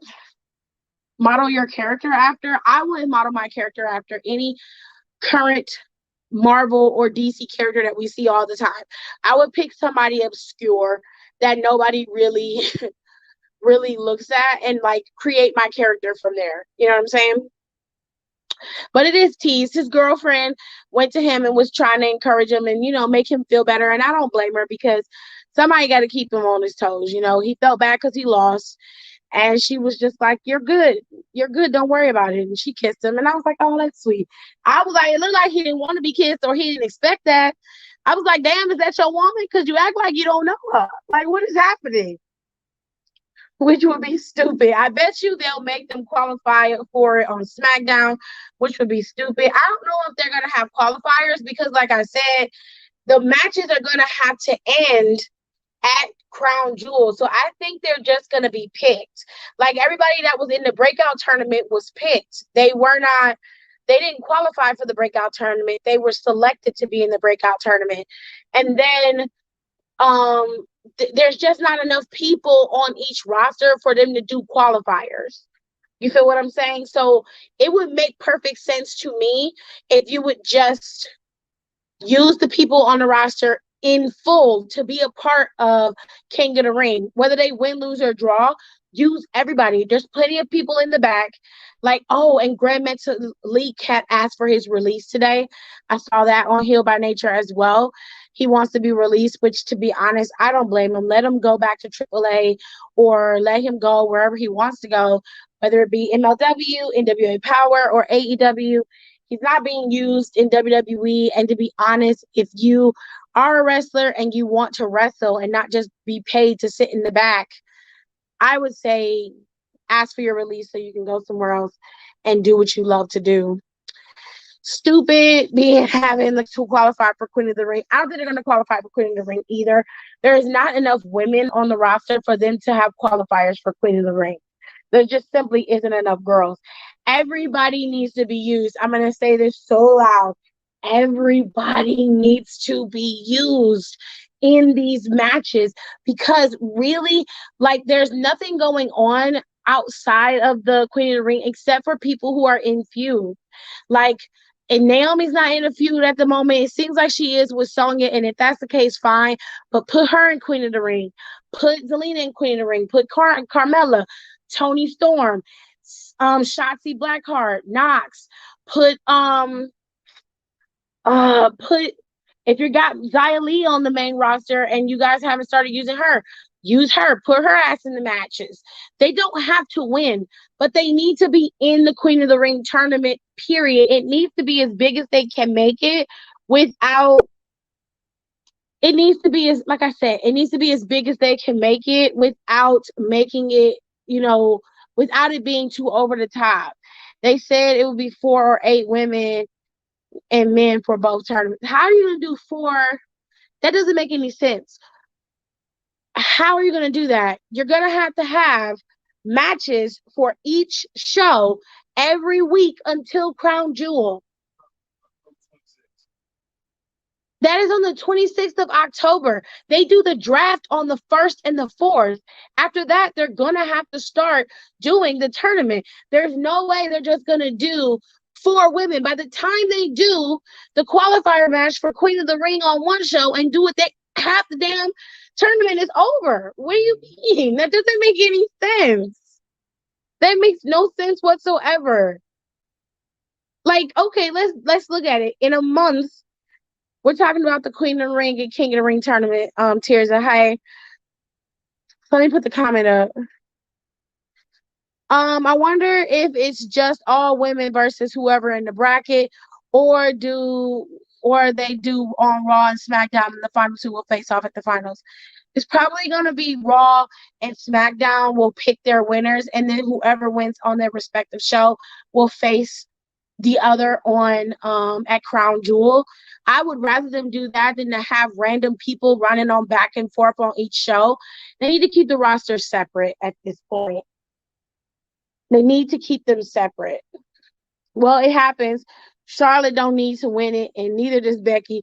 model your character after. I wouldn't model my character after any current Marvel or DC character that we see all the time. I would pick somebody obscure that nobody really really looks at and like create my character from there. You know what I'm saying? But it is teased. His girlfriend went to him and was trying to encourage him and, make him feel better. And I don't blame her because somebody got to keep him on his toes. He felt bad because he lost. And she was just like, "You're good. You're good. Don't worry about it." And she kissed him. And I was like, "Oh, that's sweet." I was like, it looked like he didn't want to be kissed or he didn't expect that. I was like, "Damn, is that your woman? Because you act like you don't know her. Like, what is happening?" Which would be stupid. I bet you they'll make them qualify for it on SmackDown, which would be stupid. I don't know if they're going to have qualifiers because, like I said, the matches are going to have to end at Crown Jewel. So I think they're just going to be picked. Like everybody that was in the breakout tournament was picked. They didn't qualify for the breakout tournament. They were selected to be in the breakout tournament. And then there's just not enough people on each roster for them to do qualifiers. You feel what I'm saying? So it would make perfect sense to me if you would just use the people on the roster in full to be a part of King of the Ring. Whether they win, lose, or draw, use everybody. There's plenty of people in the back. Like, oh, and Grand Metalik had asked for his release today. I saw that on Heal by Nature as well. He wants to be released, which, to be honest, I don't blame him. Let him go back to AAA or let him go wherever he wants to go, whether it be MLW, NWA Power, or AEW. He's not being used in WWE. And to be honest, if you are a wrestler and you want to wrestle and not just be paid to sit in the back, I would say ask for your release so you can go somewhere else and do what you love to do. Stupid being having to qualify for Queen of the Ring. I don't think they're going to qualify for Queen of the Ring either. There is not enough women on the roster for them to have qualifiers for Queen of the Ring. There just simply isn't enough girls. Everybody needs to be used. I'm going to say this so loud. Everybody needs to be used in these matches because really, like, there's nothing going on outside of the Queen of the Ring except for people who are in feud. Like, and Naomi's not in a feud at the moment. It seems like she is with Sonya, and if that's the case, fine. But put her in Queen of the Ring. Put Zelina in Queen of the Ring. Put Carmella, Toni Storm, Shotzi Blackheart, Knox. Put if you got Xia Li on the main roster and you guys haven't started using her, use her. Put her ass in the matches. They don't have to win, but they need to be in the Queen of the Ring tournament, period. It needs to be as big as they can make it without it needs to be as, like I said, it needs to be as big as they can make it without making it, without it being too over the top. They said it would be 4 or 8 women and men for both tournaments. How are you going to do 4? That doesn't make any sense. How are you going to do that? You're going to have matches for each show every week until Crown Jewel. That is on the 26th of October. They do the draft on the 1st and the 4th. After that, they're going to have to start doing the tournament. There's no way they're just going to do 4 women. By the time they do the qualifier match for Queen of the Ring on one show and do it, half the damn tournament is over. What do you mean? That doesn't make any sense. That makes no sense whatsoever. Like, okay, let's look at it. In a month, we're talking about the Queen of the Ring and King of the Ring tournament. Tirza, hi. Let me put the comment up. I wonder if it's just all women versus whoever in the bracket, or they do on Raw and SmackDown, and the finals who will face off at the finals. It's probably going to be Raw and SmackDown will pick their winners, and then whoever wins on their respective show will face the other on at Crown Jewel. I would rather them do that than to have random people running on back and forth on each show. They need to keep the roster separate at this point. They need to keep them separate. Well, it happens. Charlotte don't need to win it, and neither does Becky.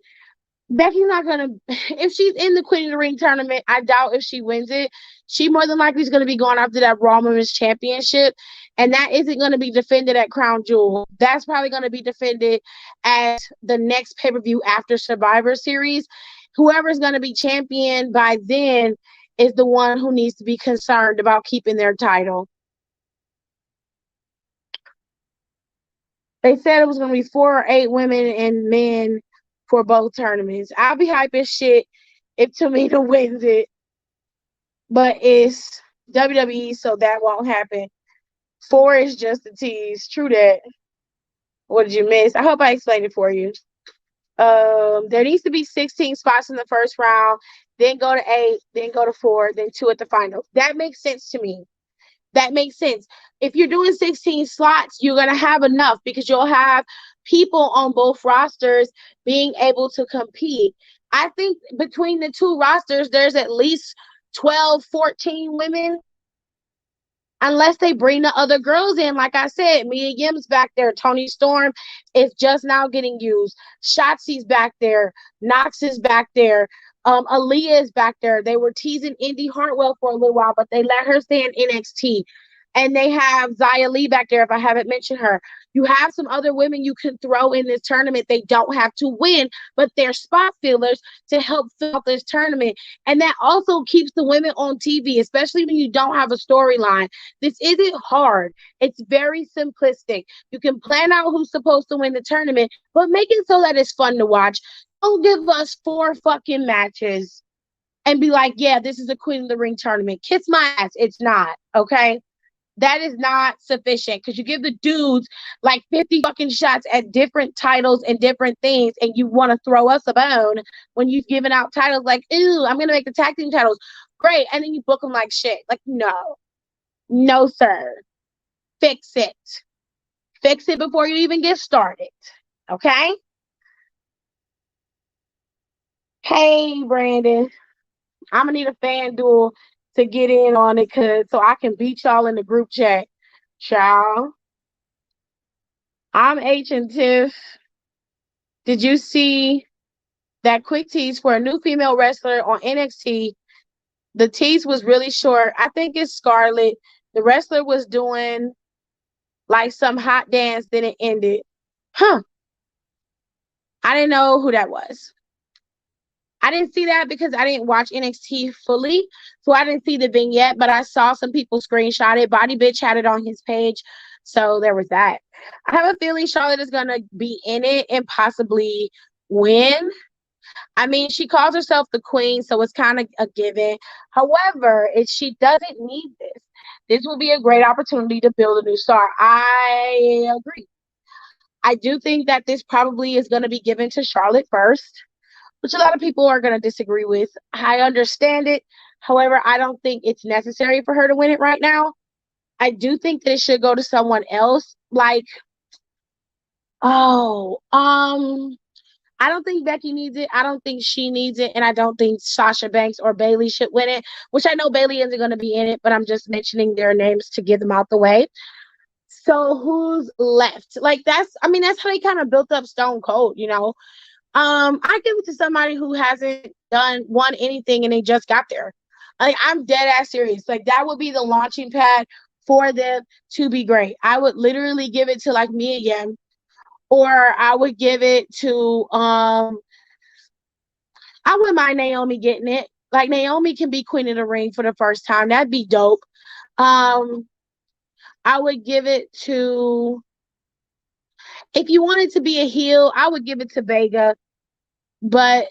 Becky's not going to, if she's in the Queen of the Ring tournament, I doubt if she wins it. She more than likely is going to be going after that Raw Women's Championship, and that isn't going to be defended at Crown Jewel. That's probably going to be defended at the next pay-per-view after Survivor Series. Whoever's going to be champion by then is the one who needs to be concerned about keeping their title. They said it was gonna be 4 or 8 women and men for both tournaments. I'll be hype as shit if Tamina wins it, but it's WWE, so that won't happen. 4 is just a tease. True that. What did you miss? I hope I explained it for you. There needs to be 16 spots in the first round, then go to 8, then go to 4, then 2 at the final. That makes sense to me. That makes sense. If you're doing 16 slots, you're going to have enough because you'll have people on both rosters being able to compete. I think between the 2 rosters, there's at least 12, 14 women, unless they bring the other girls in. Like I said, Mia Yim's back there. Toni Storm is just now getting used. Shotzi's back there. Nox is back there. Aaliyah is back there. They were teasing Indy Hartwell for a little while, but they let her stay in NXT. And they have Xia Li back there, if I haven't mentioned her. You have some other women you can throw in this tournament. They don't have to win, but they're spot fillers to help fill out this tournament. And that also keeps the women on TV, especially when you don't have a storyline. This isn't hard. It's very simplistic. You can plan out who's supposed to win the tournament, but make it so that it's fun to watch. Don't give us 4 fucking matches and be like, yeah, this is a Queen of the Ring tournament. Kiss my ass. It's not, okay? That is not sufficient because you give the dudes like 50 fucking shots at different titles and different things, and you want to throw us a bone when you've given out titles like, ooh, I'm going to make the tag team titles. Great. And then you book them like shit. Like, no, sir. Fix it. Fix it before you even get started. Okay? Hey, Brandon. I'm going to need a FanDuel to get in on it so I can beat y'all in the group chat. Ciao. I'm H and Tiff. Did you see that quick tease for a new female wrestler on NXT? The tease was really short. I think it's Scarlett. The wrestler was doing like some hot dance, then it ended. Huh. I didn't know who that was. I didn't see that because I didn't watch NXT fully. So I didn't see the vignette, but I saw some people screenshot it. Body Bitch had it on his page. So there was that. I have a feeling Charlotte is going to be in it and possibly win. I mean, she calls herself the queen, so it's kind of a given. However, she doesn't need this. This will be a great opportunity to build a new star. I agree. I do think that this probably is going to be given to Charlotte first, which a lot of people are going to disagree with. I understand it. However, I don't think it's necessary for her to win it right now. I do think that it should go to someone else. Like, I don't think Becky needs it. I don't think she needs it. And I don't think Sasha Banks or Bayley should win it, which I know Bayley isn't going to be in it, but I'm just mentioning their names to get them out the way. So who's left? Like, that's how they kind of built up Stone Cold, I give it to somebody who hasn't won anything and they just got there. Like, I'm dead ass serious. Like, that would be the launching pad for them to be great. I would literally give it to like Mia Yim, or I would give it to I wouldn't mind Naomi getting it. Like, Naomi can be Queen of the Ring for the first time. That'd be dope. I would give it to, if you wanted to be a heel, I would give it to Vega, or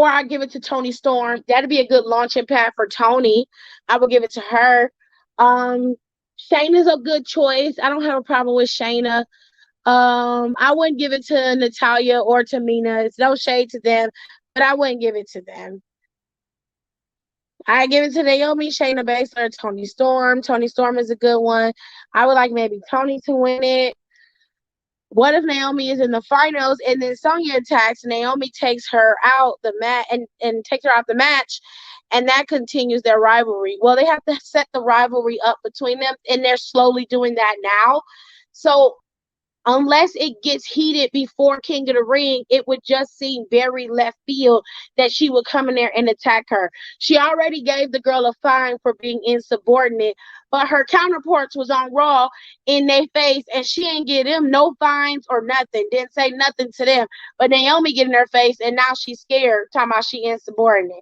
I give it to Toni Storm. That'd be a good launching pad for Toni. I would give it to her. Shayna's a good choice. I don't have a problem with Shayna. I wouldn't give it to Natalya or Tamina. It's no shade to them, but I wouldn't give it to them. I give it to Naomi, Shayna Baszler, Toni Storm. Toni Storm is a good one. I would like maybe Toni to win it. What if Naomi is in the finals and then Sonya attacks? Naomi takes her out the mat and takes her out the match, and that continues their rivalry. Well, they have to set the rivalry up between them, and they're slowly doing that now. So unless it gets heated before King of the Ring, it would just seem very left field that she would come in there and attack her. She already gave the girl a fine for being insubordinate, but her counterparts was on Raw in their face, and she ain't give them no fines or nothing. Didn't say nothing to them. But Naomi get in her face, and now she's scared, talking about she insubordinate.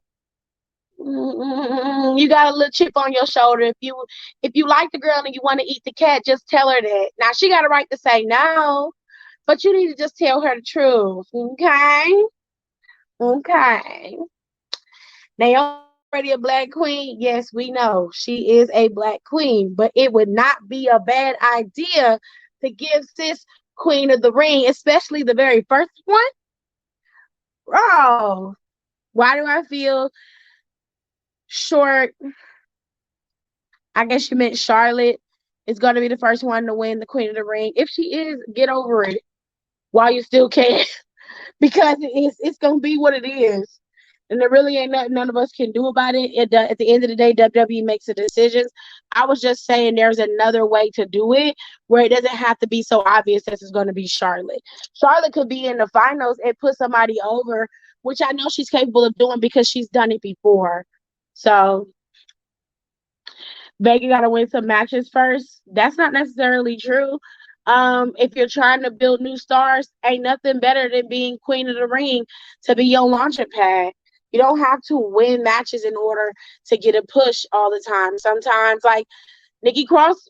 You got a little chip on your shoulder. If you like the girl and you want to eat the cat, just tell her that. Now she got a right to say no, but you need to just tell her the truth. Okay? Okay. Naomi already a black queen. Yes, we know she is a black queen, but it would not be a bad idea to give sis Queen of the Ring, especially the very first one. Oh, why do I feel short? I guess you meant Charlotte is going to be the first one to win the Queen of the Ring. If she is, get over it while you still can, because it's going to be what it is. And there really ain't nothing none of us can do about it. At the end of the day, WWE makes the decisions. I was just saying there's another way to do it where it doesn't have to be so obvious that it's going to be Charlotte. Charlotte could be in the finals and put somebody over, which I know she's capable of doing because she's done it before. So Vega got to win some matches first. That's not necessarily true. If you're trying to build new stars, ain't nothing better than being Queen of the Ring to be your launching pad. You don't have to win matches in order to get a push all the time. Sometimes, like Nikki Cross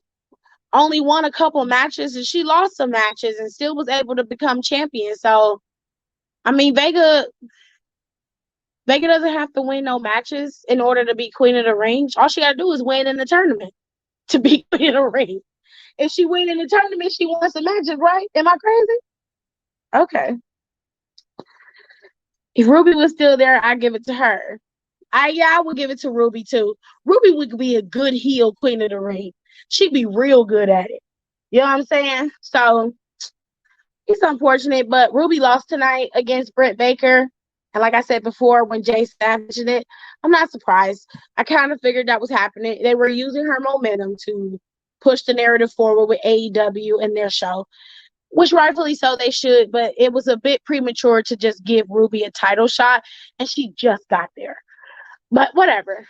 only won a couple matches and she lost some matches and still was able to become champion. So, I mean, Vega doesn't have to win no matches in order to be Queen of the Ring. All she got to do is win in the tournament to be Queen of the Ring. If she win in the tournament, she wants the matches, right? Am I crazy? Okay. If Ruby was still there, I'd give it to her. I would give it to Ruby too. Ruby would be a good heel Queen of the Ring. She'd be real good at it. You know what I'm saying? So it's unfortunate, but Ruby lost tonight against Britt Baker. And like I said before, when Jay mentioned it, I'm not surprised. I kind of figured that was happening. They were using her momentum to push the narrative forward with AEW and their show, which rightfully so they should, but it was a bit premature to just give Ruby a title shot, and she just got there. But whatever.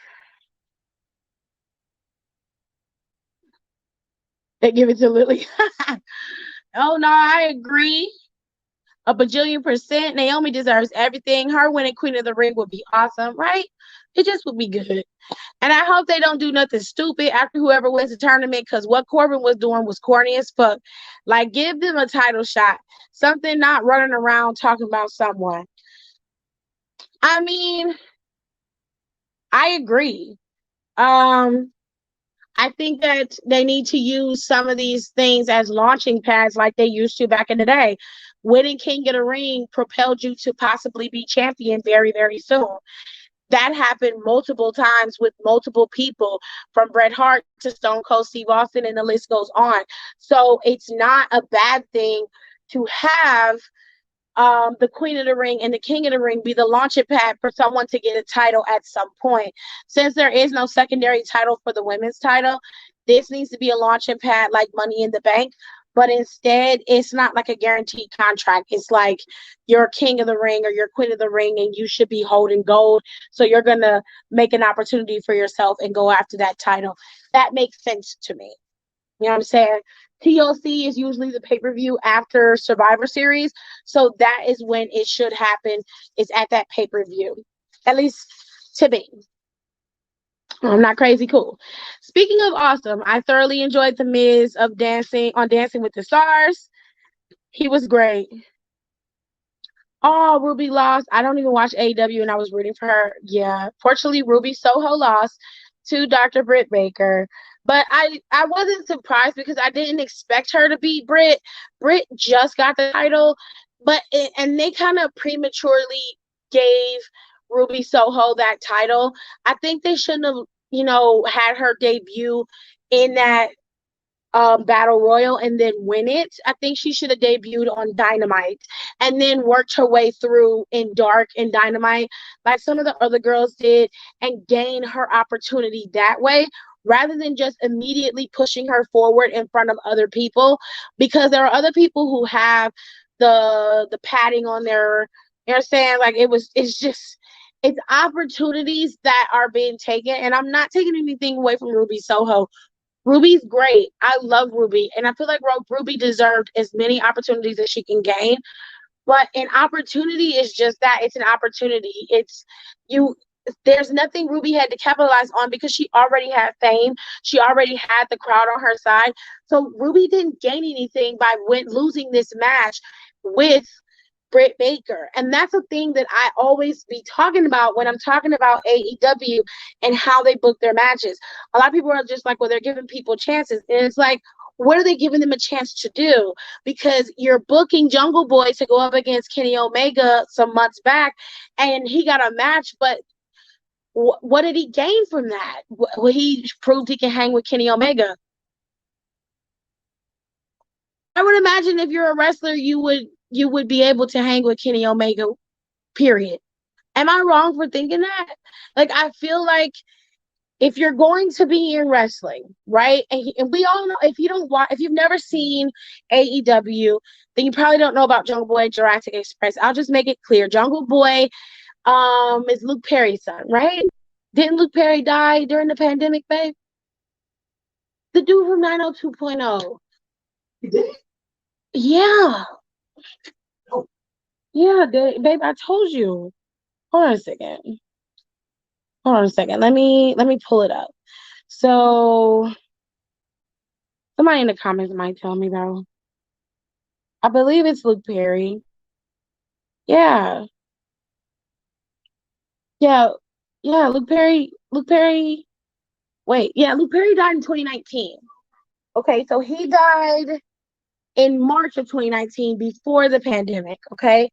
They give it to Lily. Oh no, I agree. A bajillion percent. Naomi deserves everything. Her winning Queen of the Ring would be awesome, right? It just would be good. And I hope they don't do nothing stupid after whoever wins the tournament, because what Corbin was doing was corny as fuck. Like, give them a title shot. Something, not running around talking about someone. I mean, I agree. I think that they need to use some of these things as launching pads like they used to back in the day. Winning King of the Ring propelled you to possibly be champion very, very soon. That happened multiple times with multiple people, from Bret Hart to Stone Cold Steve Austin, and the list goes on. So it's not a bad thing to have the Queen of the Ring and the King of the Ring be the launching pad for someone to get a title at some point. Since there is no secondary title for the women's title, this needs to be a launching pad like Money in the Bank. But instead, it's not like a guaranteed contract. It's like you're King of the Ring or you're Queen of the Ring, and you should be holding gold. So you're going to make an opportunity for yourself and go after that title. That makes sense to me. You know what I'm saying? TLC is usually the pay-per-view after Survivor Series. So that is when it should happen. It's at that pay-per-view. At least to me. I'm not crazy cool. Speaking of awesome, I thoroughly enjoyed The Miz of Dancing with the Stars. He was great. Oh, Ruby lost. I don't even watch AEW, and I was rooting for her. Yeah. Fortunately, Ruby Soho lost to Dr. Britt Baker. But I wasn't surprised because I didn't expect her to beat Britt. Britt just got the title, and they kind of prematurely gave Ruby Soho that title. I think they shouldn't have, had her debut in that battle royal and then win it. I think she should have debuted on Dynamite and then worked her way through in Dark and Dynamite like some of the other girls did, and gain her opportunity that way, rather than just immediately pushing her forward in front of other people, because there are other people who have the padding on their, you know what I'm saying? Like, it's opportunities that are being taken. And I'm not taking anything away from Ruby Soho. Ruby's great. I love Ruby. And I feel like Ruby deserved as many opportunities as she can gain. But an opportunity is just that. It's an opportunity. It's you. there's nothing Ruby had to capitalize on because she already had fame. She already had the crowd on her side. So Ruby didn't gain anything by losing this match with Britt Baker. And that's a thing that I always be talking about when I'm talking about AEW and how they book their matches. A lot of people are just like, well, they're giving people chances. And it's like, what are they giving them a chance to do? Because you're booking Jungle Boy to go up against Kenny Omega some months back, and he got a match, but what did he gain from that? Well, he proved he can hang with Kenny Omega. I would imagine if you're a wrestler, you would be able to hang with Kenny Omega, period. Am I wrong for thinking that? Like, I feel like if you're going to be in wrestling, right? And we all know, if you don't watch, if you've never seen AEW, then you probably don't know about Jungle Boy and Jurassic Express. I'll just make it clear. Jungle Boy is Luke Perry's son, right? Didn't Luke Perry die during the pandemic, babe? The dude from 902.0. He did? Yeah. Oh. Yeah, babe, I told you. Hold on a second. Hold on a second. Let me pull it up. So somebody in the comments might tell me though. I believe it's Luke Perry. Yeah. Yeah. Yeah, Luke Perry. Luke Perry. Wait, yeah, Luke Perry died in 2019. Okay, so he died in March of 2019 before the pandemic. Okay.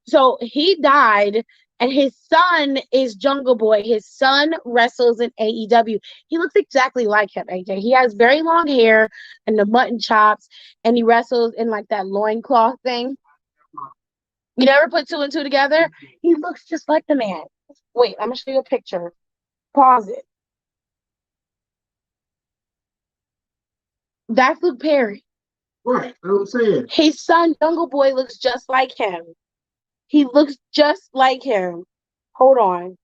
So he died, and his son is Jungle Boy. His son wrestles in AEW. He looks exactly like him, AJ. He has very long hair and the mutton chops, and he wrestles in like that loincloth thing. You never put two and two together? He looks just like the man. Wait, I'm gonna show you a picture. Pause it. That's Luke Perry. Right, that's what I'm saying. His son, Jungle Boy, looks just like him. He looks just like him. Hold on.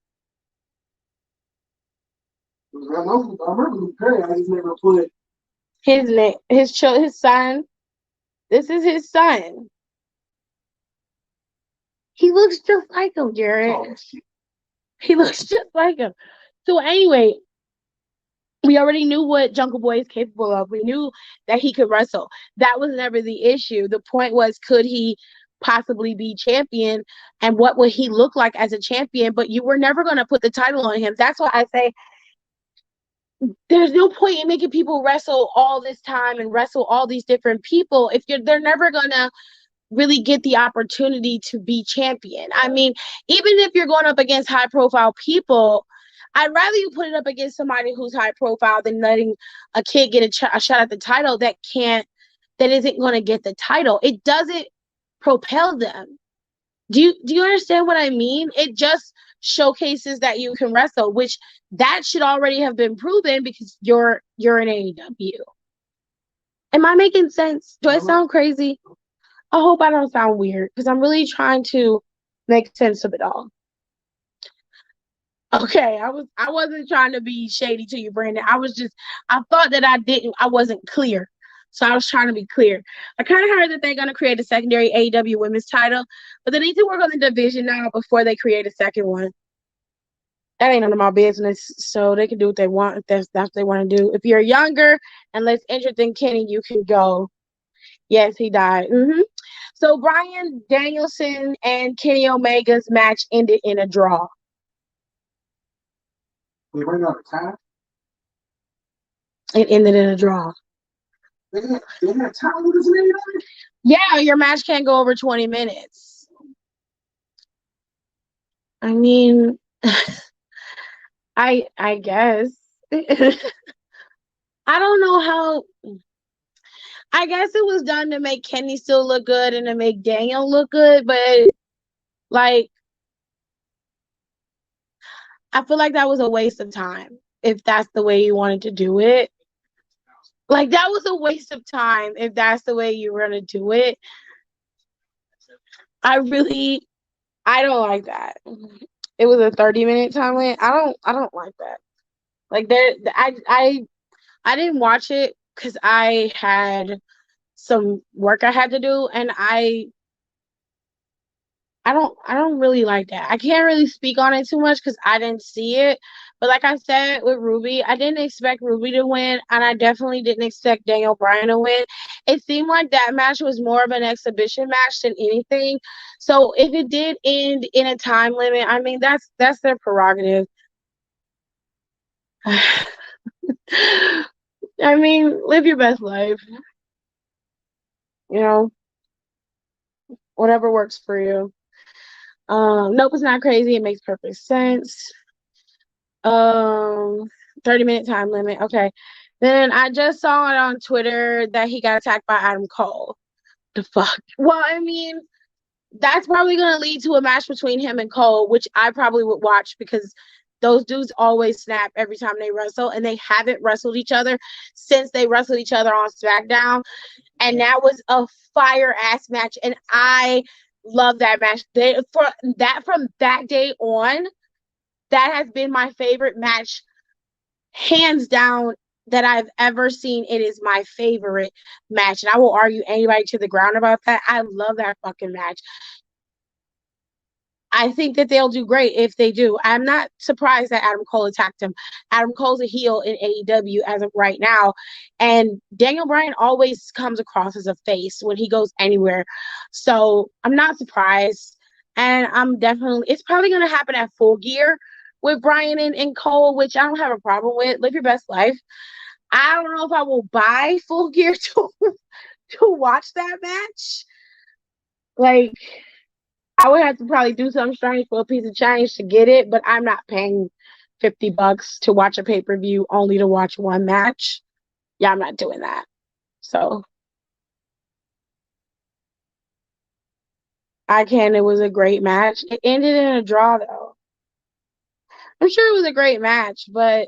I remember Luke Perry. I just never put his name, his son. This is his son. He looks just like him, Jared. Oh, he looks just like him. So anyway, we already knew what Jungle Boy is capable of. We knew that he could wrestle. That was never the issue. The point was, could he possibly be champion, and what would he look like as a champion? But you were never going to put the title on him. That's why I say there's no point in making people wrestle all this time and wrestle all these different people if they're never going to really get the opportunity to be champion. I mean, even if you're going up against high profile people, I'd rather you put it up against somebody who's high profile than letting a kid get a shot at the title that isn't going to get the title. It doesn't propel them. Do you understand what I mean? It just showcases that you can wrestle, which that should already have been proven because you're in AEW. Am I making sense? Do I sound crazy? I hope I don't sound weird because I'm really trying to make sense of it all. Okay, I wasn't trying to be shady to you, Brandon. I thought that I wasn't clear. So I was trying to be clear. I kind of heard that they're going to create a secondary AEW women's title, but they need to work on the division now before they create a second one. That ain't none of my business, so they can do what they want if that's what they want to do. If you're younger and less interested in Kenny, you can go. Yes, he died. So Bryan Danielson and Kenny Omega's match ended in a draw. They ran out of time? It ended in a draw. They had time with this man? Yeah, your match can't go over 20 minutes. I mean, I guess. I don't know how. I guess it was done to make Kenny still look good and to make Daniel look good, but like, I feel like that was a waste of time if that's the way you wanted to do it. Like, that was a waste of time if that's the way you were gonna do it. I don't like that. It was a 30-minute time limit. I don't like that. Like, I didn't watch it because I had some work I had to do, and I I don't really like that. I can't really speak on it too much because I didn't see it. But like I said with Ruby, I didn't expect Ruby to win, and I definitely didn't expect Daniel Bryan to win. It seemed like that match was more of an exhibition match than anything. So if it did end in a time limit, I mean that's their prerogative. I mean, live your best life. You know, whatever works for you. Nope, it's not crazy. It makes perfect sense. Um, 30-minute time limit. Okay. Then I just saw it on Twitter that he got attacked by Adam Cole. The fuck? Well, I mean, that's probably gonna lead to a match between him and Cole, which I probably would watch because those dudes always snap every time they wrestle, and they haven't wrestled each other since they wrestled each other on SmackDown. And that was a fire ass match. And I love that match. From that day on, that has been my favorite match, hands down, that I've ever seen. It is my favorite match, and I will argue anybody to the ground about that. I love that fucking match. I think that they'll do great if they do. I'm not surprised that Adam Cole attacked him. Adam Cole's a heel in AEW as of right now. And Daniel Bryan always comes across as a face when he goes anywhere. So I'm not surprised. And it's probably going to happen at Full Gear with Bryan and Cole, which I don't have a problem with. Live your best life. I don't know if I will buy Full Gear to watch that match. Like, I would have to probably do something strange for a piece of change to get it, but I'm not paying $50 to watch a pay-per-view only to watch one match. Yeah, I'm not doing that. So it was a great match. It ended in a draw though. I'm sure it was a great match, but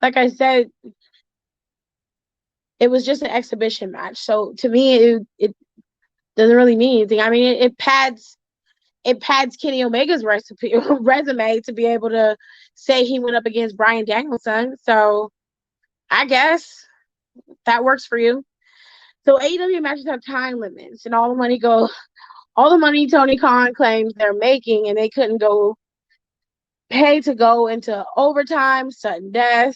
like I said, it was just an exhibition match. So to me, it doesn't really mean anything. I mean, it pads Kenny Omega's resume to be able to say he went up against Bryan Danielson. So I guess that works for you. So AEW matches have time limits, and all the money Tony Khan claims they're making, and they couldn't go pay to go into overtime, sudden death.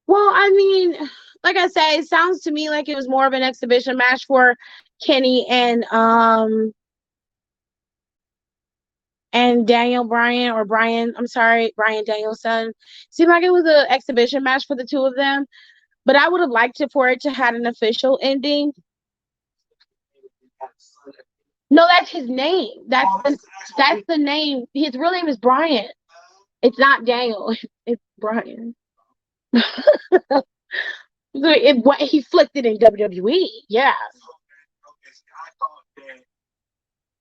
Well, I mean, like I say, it sounds to me like it was more of an exhibition match for Kenny and Daniel Bryan, or Bryan, I'm sorry, Bryan Danielson. Seemed like it was an exhibition match for the two of them, but I would have liked it for it to had an official ending. No, that's his name. That's the name. His real name is Bryan. It's not Daniel. It's Bryan. He flipped it in WWE. Yeah.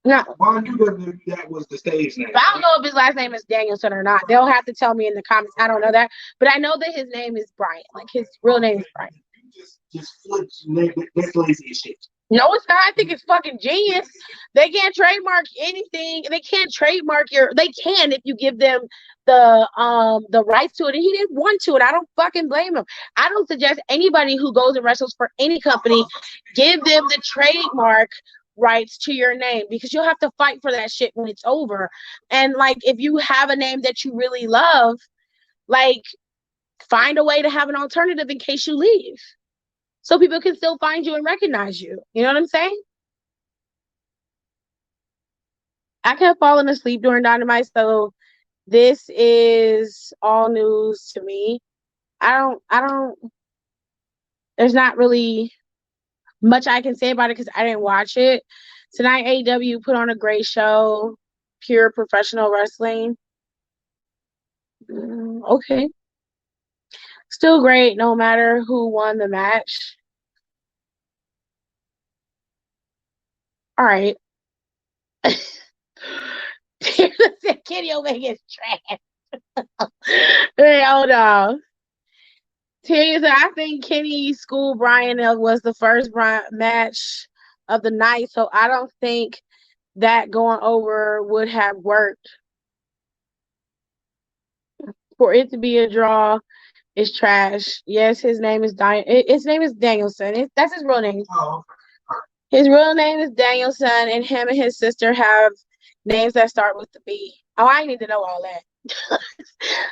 No. Well, I knew that was the stage name. But I don't know if his last name is Danielson or not. They'll have to tell me in the comments. I don't know that. But I know that his name is Bryan. Like, his real name is Bryan. You just flipped your name. That's lazy as shit. No, it's not. I think it's fucking genius. They can't trademark anything. They can't trademark they can if you give them the rights to it. And he didn't want to, and I don't fucking blame him. I don't suggest anybody who goes and wrestles for any company give them the trademark rights to your name, because you'll have to fight for that shit when it's over. And like, if you have a name that you really love, like, find a way to have an alternative in case you leave, so people can still find you and recognize you. You know what I'm saying? I kept falling asleep during Dynamite, so this is all news to me. There's not really much I can say about it because I didn't watch it. Tonight, AEW put on a great show, pure professional wrestling. Okay. Still great, no matter who won the match. All right. Kenny Omega's trash. Hey, hold on. I think Kenny School Bryan was the first match of the night, so I don't think that going over would have worked. For it to be a draw is trash. Yes, his name is Danielson. That's his real name. Oh, His real name is Danielson, and him and his sister have names that start with the B. Oh, I need to know all that.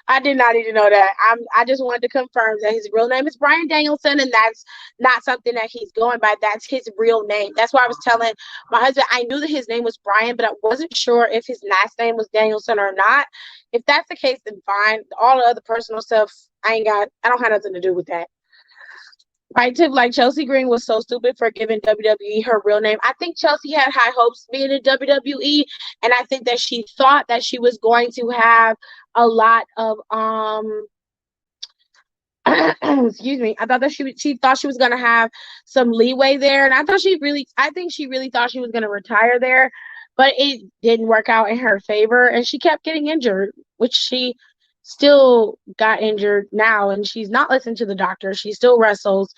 I did not need to know that. I just wanted to confirm that his real name is Brian Danielson, and that's not something that he's going by. That's his real name. That's why I was telling my husband I knew that his name was Brian, but I wasn't sure if his last name was Danielson or not. If that's the case, then fine. All the other personal stuff, I don't have nothing to do with that. Right, Tip, like Chelsea Green was so stupid for giving WWE her real name. I think Chelsea had high hopes being in WWE, and I think that she thought that she was going to have a lot of excuse me. I thought that she thought she was gonna have some leeway there, and I think she really thought she was gonna retire there, but it didn't work out in her favor, and she kept getting injured, which she still got injured now, and she's not listening to the doctor. She still wrestles,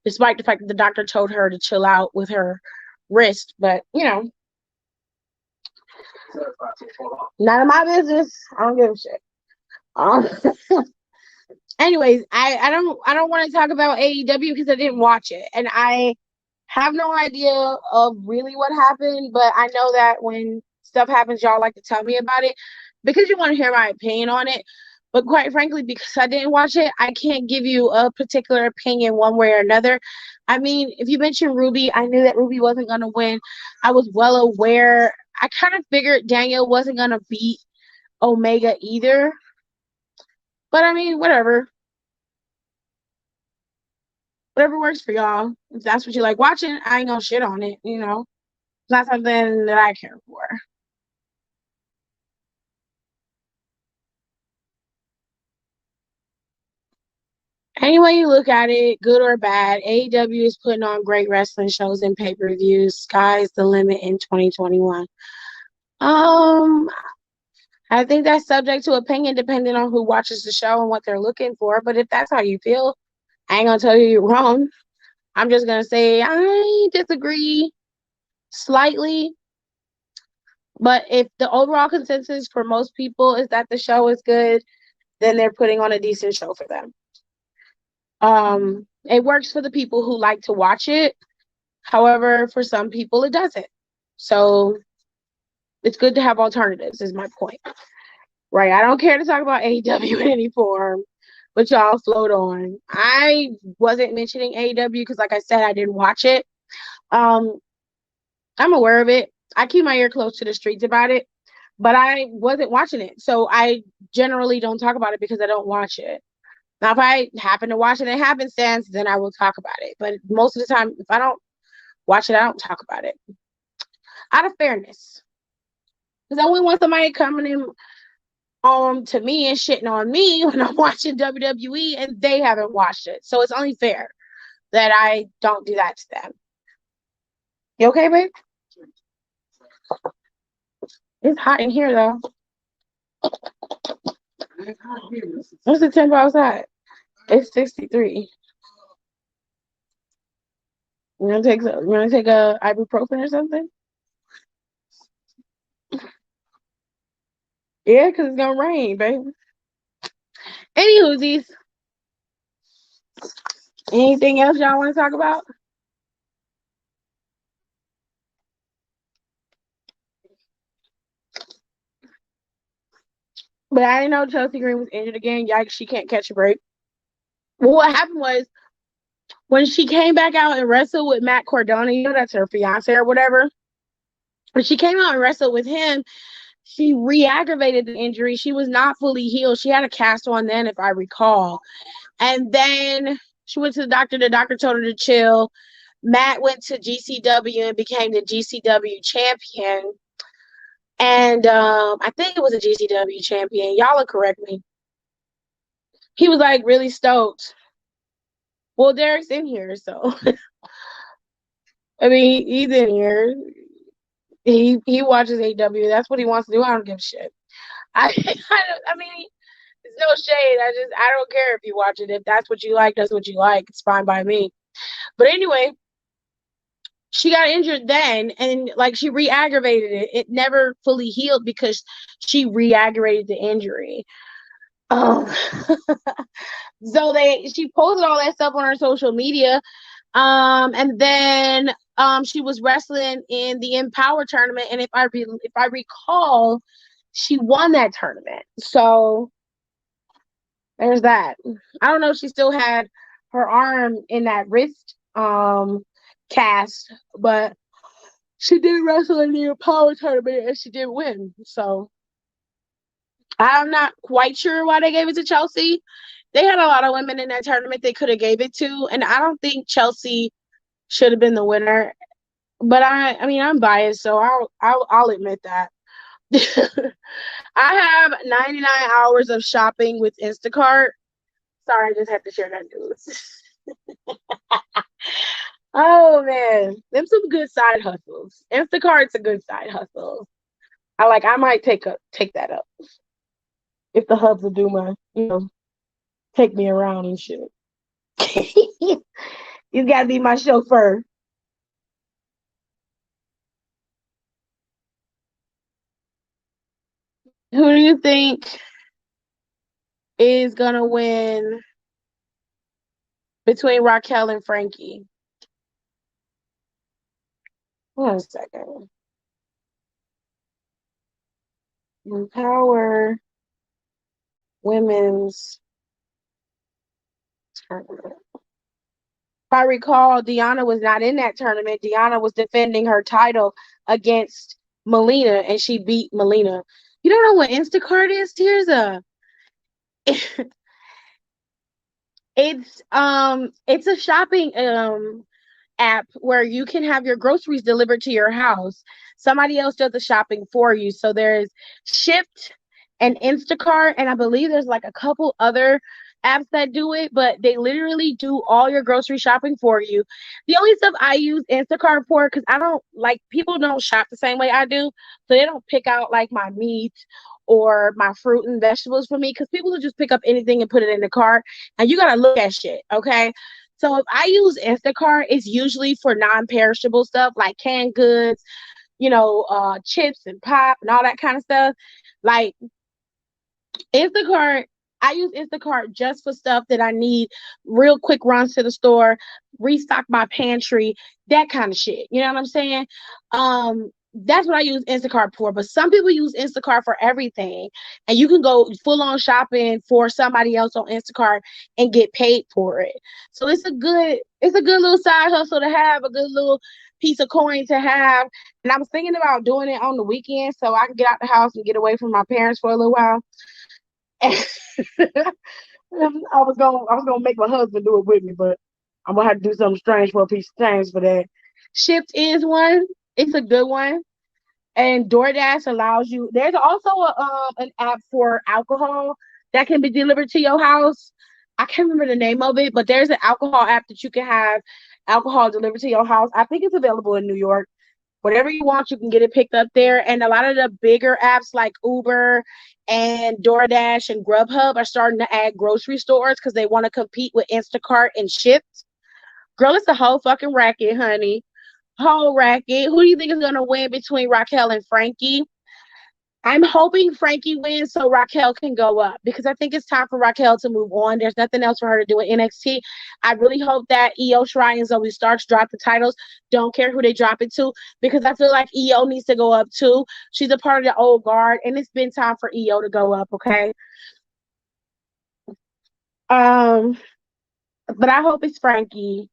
despite the fact that the doctor told her to chill out with her wrist. But none of my business. I don't give a shit. Anyways, I don't want to talk about AEW because I didn't watch it, and I have no idea of really what happened. But I know that when stuff happens, y'all like to tell me about it because you want to hear my opinion on it. But quite frankly, because I didn't watch it, I can't give you a particular opinion one way or another. I mean, if you mentioned Ruby, I knew that Ruby wasn't gonna win. I was well aware. I kind of figured Daniel wasn't gonna beat Omega either. But I mean, whatever. Whatever works for y'all. If that's what you like watching, I ain't gonna shit on it, It's not something that I care for. Any way you look at it, good or bad, AEW is putting on great wrestling shows and pay-per-views. Sky's the limit in 2021. I think that's subject to opinion depending on who watches the show and what they're looking for. But if that's how you feel, I ain't gonna tell you you're wrong. I'm just gonna say I disagree slightly. But if the overall consensus for most people is that the show is good, then they're putting on a decent show for them. It works for the people who like to watch it. However, for some people it doesn't. So it's good to have alternatives, is my point. Right. I don't care to talk about AEW in any form, but y'all float on. I wasn't mentioning AEW because, like I said, I didn't watch it. I'm aware of it. I keep my ear close to the streets about it, but I wasn't watching it. So I generally don't talk about it because I don't watch it. Now, if I happen to watch it in happenstance, then I will talk about it. But most of the time, if I don't watch it, I don't talk about it. Out of fairness. Because I wouldn't want somebody coming in to me and shitting on me when I'm watching WWE and they haven't watched it. So it's only fair that I don't do that to them. You okay, babe? It's hot in here though. What's the temp outside? It's 63. You wanna take a ibuprofen or something? Yeah, because it's gonna rain, baby. Anywhoosies. Anything else y'all want to talk about? But I didn't know Chelsea Green was injured again. Yikes, she can't catch a break. Well, what happened was when she came back out and wrestled with Matt Cardona, that's her fiance or whatever. When she came out and wrestled with him, she re-aggravated the injury. She was not fully healed. She had a cast on then, if I recall. And then she went to the doctor. The doctor told her to chill. Matt went to GCW and became the GCW champion. And I think it was a GCW champion. Y'all will correct me. He was like really stoked. Well, Derek's in here, so I mean he's in here. He watches AEW. That's what he wants to do. I don't give a shit. I mean, it's no shade. I don't care if you watch it. If that's what you like, that's what you like. It's fine by me. But anyway, she got injured then, and like she re-aggravated it. It never fully healed because she re-aggravated the injury. So she posted all that stuff on her social media. And then She was wrestling in the Empower tournament, and if I recall, she won that tournament. So there's that. I don't know if she still had her arm in that wrist cast, but she did wrestle in the Empower tournament and she did win. So I'm not quite sure why they gave it to Chelsea. They had a lot of women in that tournament they could have gave it to, and I don't think Chelsea should have been the winner. But I mean, I'm biased, so I'll admit that. I have 99 hours of shopping with Instacart. Sorry, I just had to share that news. Oh man, them some good side hustles. Instacart's a good side hustle. I might take that up if the hubs will do my, take me around and shit. You gotta be my chauffeur. Who do you think is gonna win between Raquel and Frankie? 1 second. Empower Women's Tournament. If I recall, Deonna was not in that tournament. Deonna was defending her title against Melina, and she beat Melina. You don't know what Instacart is, Tirza? It's a shopping app where you can have your groceries delivered to your house. Somebody else does the shopping for you. So there's Shipt and Instacart, and I believe there's like a couple other apps that do it, but they literally do all your grocery shopping for you. The only stuff I use Instacart for, because I don't like, people don't shop the same way I do, so they don't pick out like my meat or my fruit and vegetables for me, because people will just pick up anything and put it in the cart, and you gotta look at shit, okay? So if I use Instacart, it's usually for non-perishable stuff like canned goods, chips and pop and all that kind of stuff. Like Instacart, I use Instacart just for stuff that I need, real quick runs to the store, restock my pantry, that kind of shit. You know what I'm saying? That's what I use Instacart for. But some people use Instacart for everything, and you can go full on shopping for somebody else on Instacart and get paid for it. So it's a good little side hustle to have, a good little piece of coin to have. And I was thinking about doing it on the weekend so I can get out the house and get away from my parents for a little while. I was gonna make my husband do it with me, but I'm gonna have to do something strange for a piece of change for that. Shipt is one. It's a good one. And DoorDash allows you. There's also an app for alcohol that can be delivered to your house. I can't remember the name of it, but there's an alcohol app that you can have alcohol delivered to your house. I think it's available in New York. Whatever you want, you can get it picked up there. And a lot of the bigger apps like Uber and DoorDash and Grubhub are starting to add grocery stores because they want to compete with Instacart and Shipt. Girl, it's a whole fucking racket, honey. Whole racket. Who do you think is going to win between Raquel and Frankie? I'm hoping Frankie wins so Raquel can go up, because I think it's time for Raquel to move on. There's nothing else for her to do in NXT. I really hope that Io Shirai and Zoe Starks drop the titles. Don't care who they drop it to, because I feel like Io needs to go up too. She's a part of the old guard, and it's been time for Io to go up, okay? But I hope it's Frankie.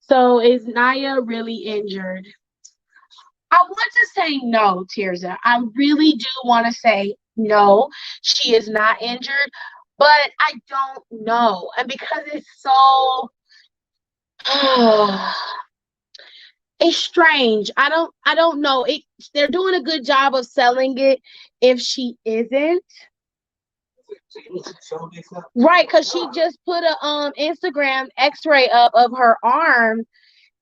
So is Nia really injured? I want to say no, Tirza. I really do want to say no, she is not injured, but I don't know. And because it's so it's strange. I don't know. They're doing a good job of selling it if she isn't. Right, because she just put a Instagram x-ray up of her arm,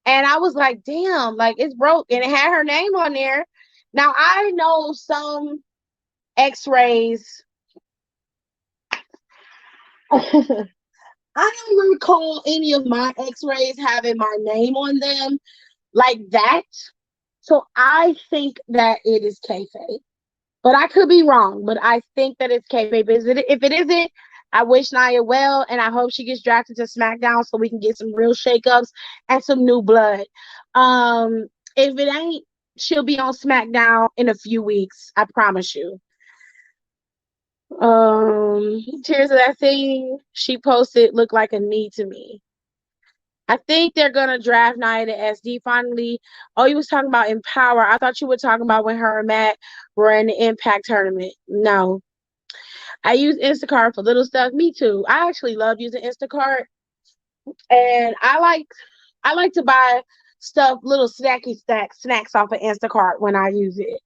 and I was like, damn, like it's broke, and it had her name on there. Now I know some x-rays. I don't recall any of my x-rays having my name on them like that. So I think that it is kayfabe. But I could be wrong. But I think that it's kayfabe. If it isn't, I wish Nia well, and I hope she gets drafted to SmackDown so we can get some real shakeups and some new blood. If it ain't, she'll be on SmackDown in a few weeks. I promise you. Tears of that thing she posted looked like a need to me. I think they're gonna draft Nia to SD finally. Oh, you was talking about Empower. I thought you were talking about when her and Matt were in the Impact tournament. No. I use Instacart for little stuff. Me too. I actually love using Instacart. And I like to buy stuff, little snacks off of Instacart when I use it.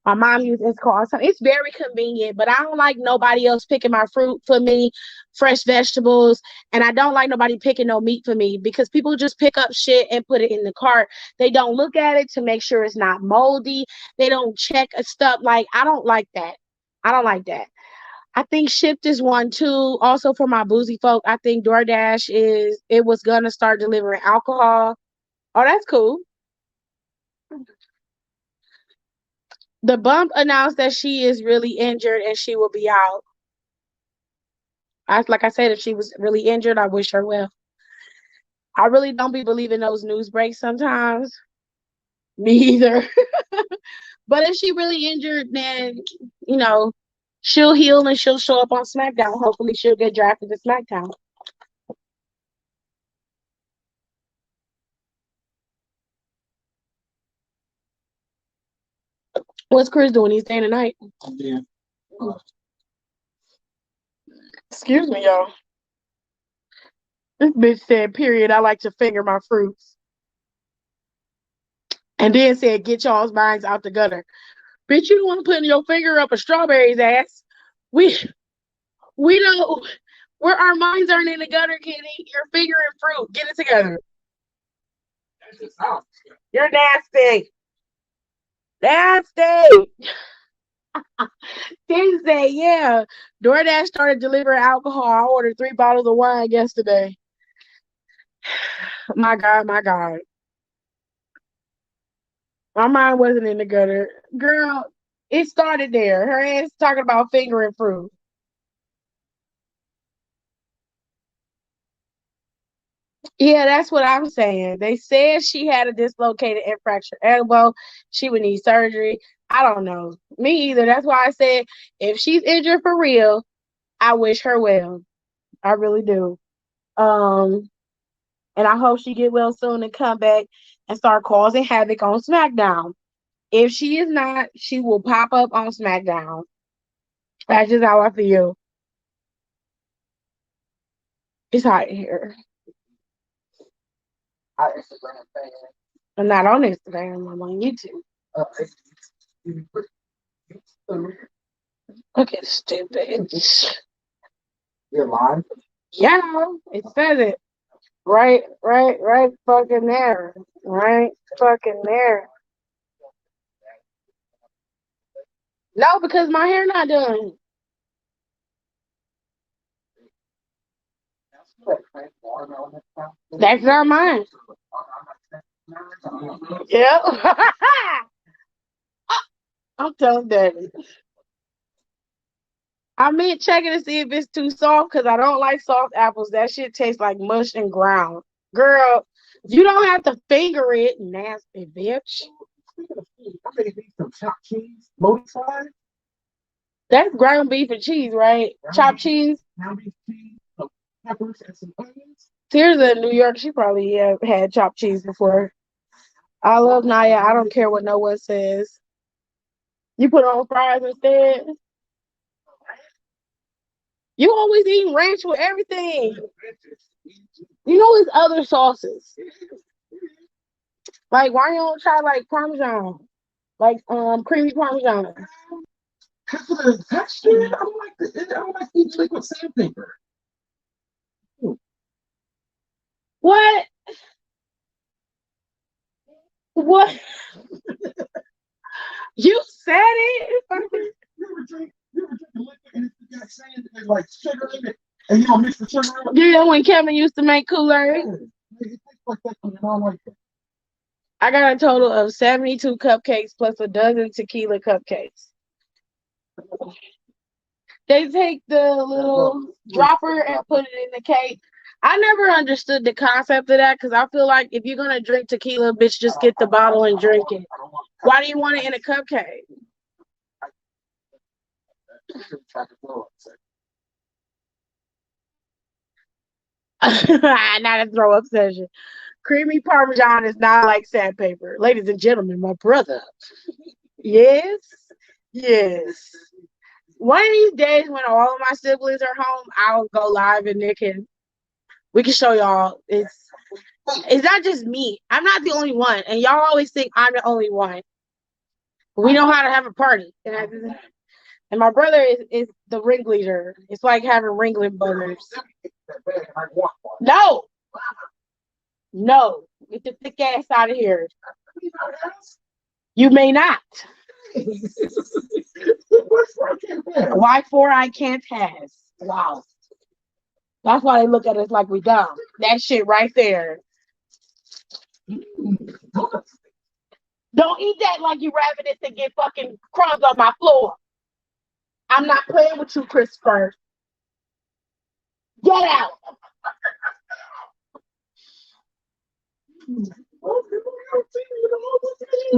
My mom uses Instacart all the time. It's very convenient, but I don't like nobody else picking my fruit for me, fresh vegetables, and I don't like nobody picking no meat for me because people just pick up shit and put it in the cart. They don't look at it to make sure it's not moldy. They don't check stuff. Like, I don't like that. I don't like that. I think Shipt is one too. Also for my boozy folk, I think DoorDash it was gonna start delivering alcohol. Oh, that's cool. The Bump announced that she is really injured and she will be out. Like I said, if she was really injured, I wish her well. I really don't be believing those news breaks sometimes. Me either. But if she really injured, then you know, she'll heal and she'll show up on SmackDown. Hopefully she'll get drafted to SmackDown. What's Chris doing? He's staying tonight. Yeah. Excuse me, y'all. This bitch said, period, I like to finger my fruits. And then said, get y'all's minds out the gutter. Bitch, you don't want to put your finger up a strawberry's ass. We we don't where our minds aren't in the gutter, Kitty. You're fingering fruit. Get it together. That's just how. You're nasty. Nasty. Then say, yeah. DoorDash started delivering alcohol. I ordered 3 bottles of wine yesterday. My God, my God. My mind wasn't in the gutter. Girl, it started there. Her ass talking about fingering fruit. Yeah, that's what I'm saying. They said she had a dislocated and fractured elbow. She would need surgery. I don't know. Me either. That's why I said if she's injured for real, I wish her well. I really do. Um, and I hope she get well soon and come back and start causing havoc on SmackDown. If she is not, she will pop up on SmackDown. That's just how I feel. It's hot in here. I Instagram fan. I'm not on Instagram. I'm on YouTube. Look at stupid. You're live. Yeah, it says it. Right fucking there. Right fucking there. No, because my hair not done. That's not mine. Yeah. I'm telling Daddy. I meant checking to see if it's too soft because I don't like soft apples. That shit tastes like mush and ground. Girl, you don't have to finger it, nasty bitch. I'm ready to eat some chopped cheese, modified, That's ground beef and cheese, right? Chopped cheese. ground beef cheese, some peppers, and some onions. Here's in New York. She probably had chopped cheese before. I love Naya. I don't care what no one says. You put on fries instead. You always eat ranch with everything. You know it's other sauces. Like why you don't try like Parmesan? Like creamy Parmesan. Because of the texture, I don't like I don't like eating liquid sandpaper. What? What? You said it. You ever drink a liquid and it's got sand and like sugar in it, and you don't mix the sugar in it? Yeah, when Kevin used to make Kool-Aid. Yeah, it tastes like that, and I don't like that. I got a total of 72 cupcakes plus a dozen tequila cupcakes. They take the little dropper and put it in the cake. I never understood the concept of that because I feel like if you're gonna drink tequila, bitch, just get the bottle and drink it. Why do you want it in a cupcake? Not a throw up session. Creamy Parmesan is not like sandpaper. Ladies and gentlemen, my brother. Yes. Yes. One of these days when all of my siblings are home, I'll go live and we can show y'all. It's not just me. I'm not the only one. And y'all always think I'm the only one. We know how to have a party. And my brother is the ringleader. It's like having ringling brothers. No, no. Get the thick ass out of here. You may not. Why four I can't has? Wow. That's why they look at us like we dumb. That shit right there. Don't eat that like you ravenous and get fucking crumbs on my floor. I'm not playing with you, Christopher. Get out.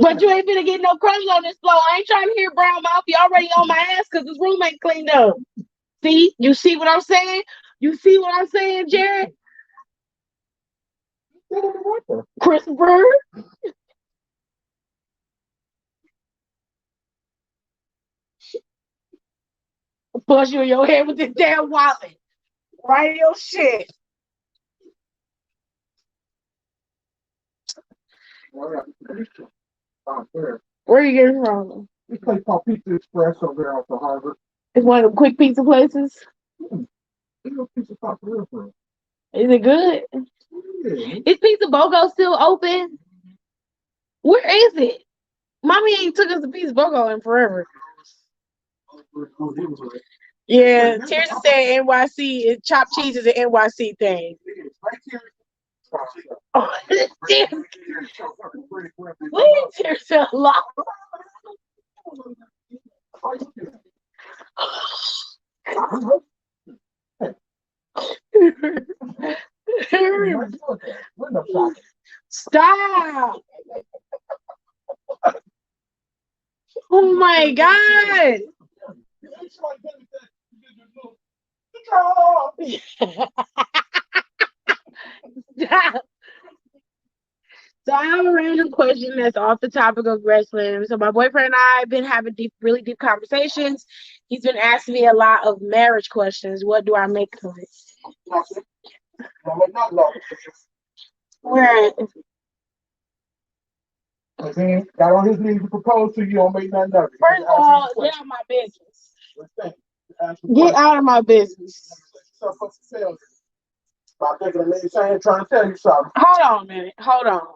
But you ain't gonna get no crumbs on this floor. I ain't trying to hear brown mouth. You already on my ass because this room ain't cleaned up. See? You see what I'm saying? You see what I'm saying, Jared? Christopher? Push you in your head with this damn wallet. Right in your shit. Where are you getting from? This place called Pizza Express over there off of Harvard. It's one of the quick pizza places. Pizza Pop for real. Is it good? Yeah. Is Pizza BOGO still open? Where is it? Mommy ain't took us to Pizza BOGO in forever. Yeah, Teresa said NYC is chopped cheese is an NYC thing. Oh, Wait, Teresa lost. Stop. Oh my God. Stop. So I have a random question that's off the topic of wrestling. So my boyfriend and I have been having really deep conversations. He's been asking me a lot of marriage questions. What do I make of it? Where? Got on his knees to propose to you, don't make nothing of it. First of all, get out of my business. Get out of my business. Stop thinking of me saying, trying to tell you something. Hold on a minute. Hold on.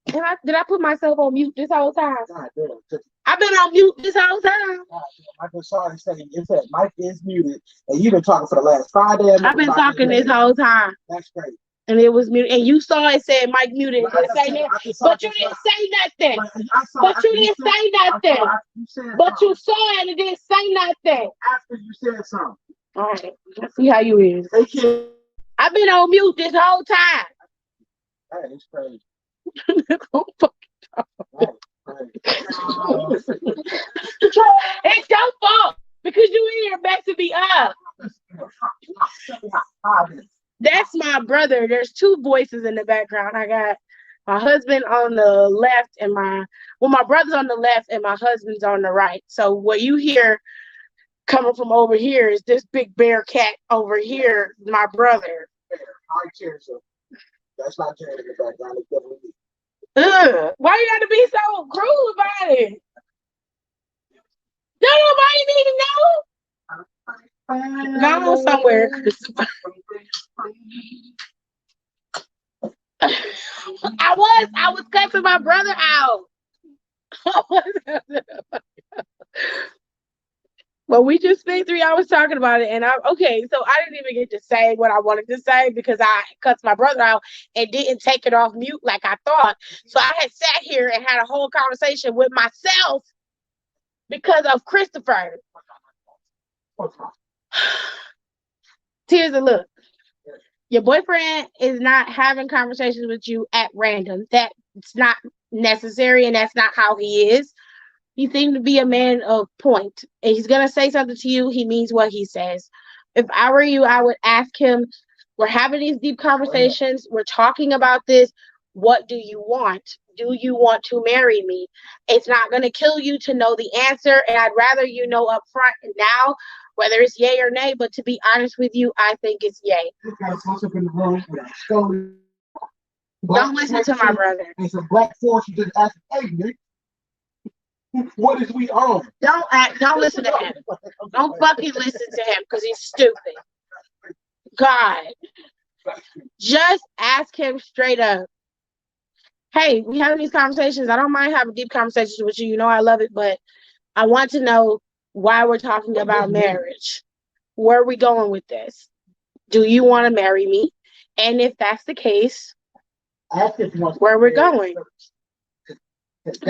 Did I put myself on mute this whole time? God damn. I've been on mute this whole time. God damn. I just saw it saying it said Mike is muted, and you've been talking for the last 5 damn minutes. I've been talking this whole time. That's crazy. And it was muted. And you saw it said Mike muted. But you didn't say nothing. But you didn't say nothing. But you saw it and it didn't say nothing. After you said something. All right. Let's see how you is. I've been on mute this whole time. That is crazy. It's your fault because you in here messing me up. That's my brother. There's two voices in the background. I got my husband on the left and my brother's on the left and my husband's on the right. So what you hear coming from over here is this big bear cat over here, my brother. That's not Jerry in the background. It's definitely me. Why you gotta be so cruel about it? Don't nobody need to know. Go somewhere. I was cussing my brother out. Well, we just spent 3 hours talking about it, and okay, so I didn't even get to say what I wanted to say because I cussed my brother out and didn't take it off mute like I thought. So I had sat here and had a whole conversation with myself because of Christopher. Tears of look. Your boyfriend is not having conversations with you at random. That's not necessary, and that's not how he is. He seems to be a man of point. And he's going to say something to you, he means what he says. If I were you, I would ask him, we're having these deep conversations. We're talking about this. What do you want? Do you want to marry me? It's not going to kill you to know the answer. And I'd rather you know up front now, whether it's yay or nay. But to be honest with you, I think it's yay. Don't listen to my brother. It's a black force. You just ask, hey, Nick. What is we on? Don't listen to him. Don't fucking listen to him because he's stupid. God. Just ask him straight up. Hey, we having these conversations. I don't mind having deep conversations with you. You know I love it, but I want to know why we're talking about marriage. Where are we going with this? Do you want to marry me? And if that's the case, where we're going?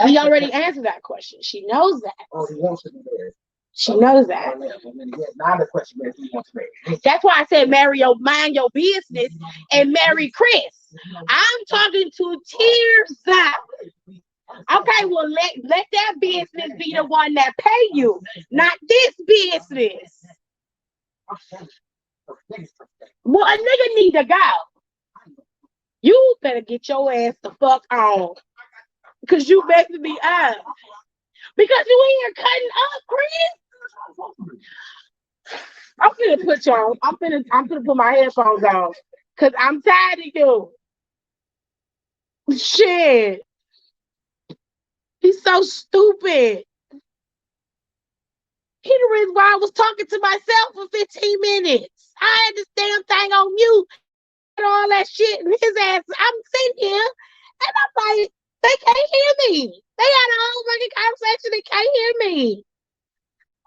He already answered that question. She knows that. Oh, he wants to be married. She knows that. Now the question is, he wants to marry. That's why I said marry your mind your business and marry Chris. I'm talking to Tears out. Okay, well let that business be the one that pay you, not this business. Well, a nigga need to go. You better get your ass the fuck on. Because you messing me up. Because you ain't here cutting up, Chris. I'm gonna put you on. I'm gonna put my headphones on. Because I'm tired of you. Shit. He's so stupid. He the reason why I was talking to myself for 15 minutes. I had this damn thing on mute and all that shit. And his ass, I'm sitting here and I'm like, they can't hear me. They had a whole fucking conversation. They can't hear me.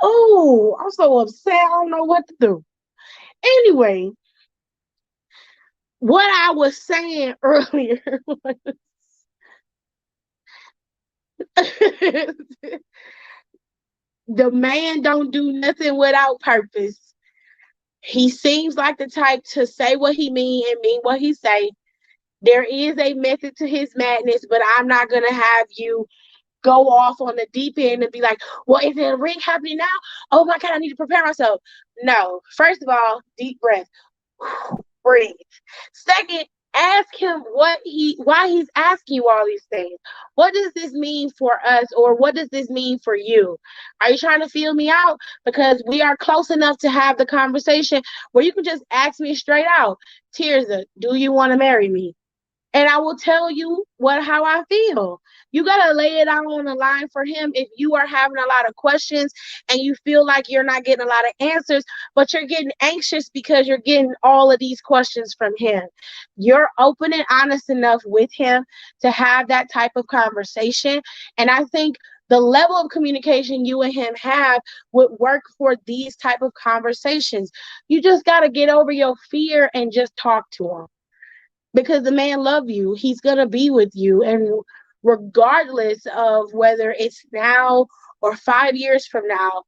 Oh, I'm so upset. I don't know what to do. Anyway, what I was saying earlier was the man don't do nothing without purpose. He seems like the type to say what he mean and mean what he say. There is a method to his madness, but I'm not going to have you go off on the deep end and be like, well, is there a ring happening now? Oh my God, I need to prepare myself. No. First of all, deep breath. Breathe. Second, ask him why he's asking you all these things. What does this mean for us, or what does this mean for you? Are you trying to feel me out? Because we are close enough to have the conversation where you can just ask me straight out, Tirza, do you want to marry me? And I will tell you how I feel. You gotta lay it out on the line for him if you are having a lot of questions and you feel like you're not getting a lot of answers, but you're getting anxious because you're getting all of these questions from him. You're open and honest enough with him to have that type of conversation. And I think the level of communication you and him have would work for these type of conversations. You just got to get over your fear and just talk to him, because the man love you. He's going to be with you. And regardless of whether it's now or 5 years from now,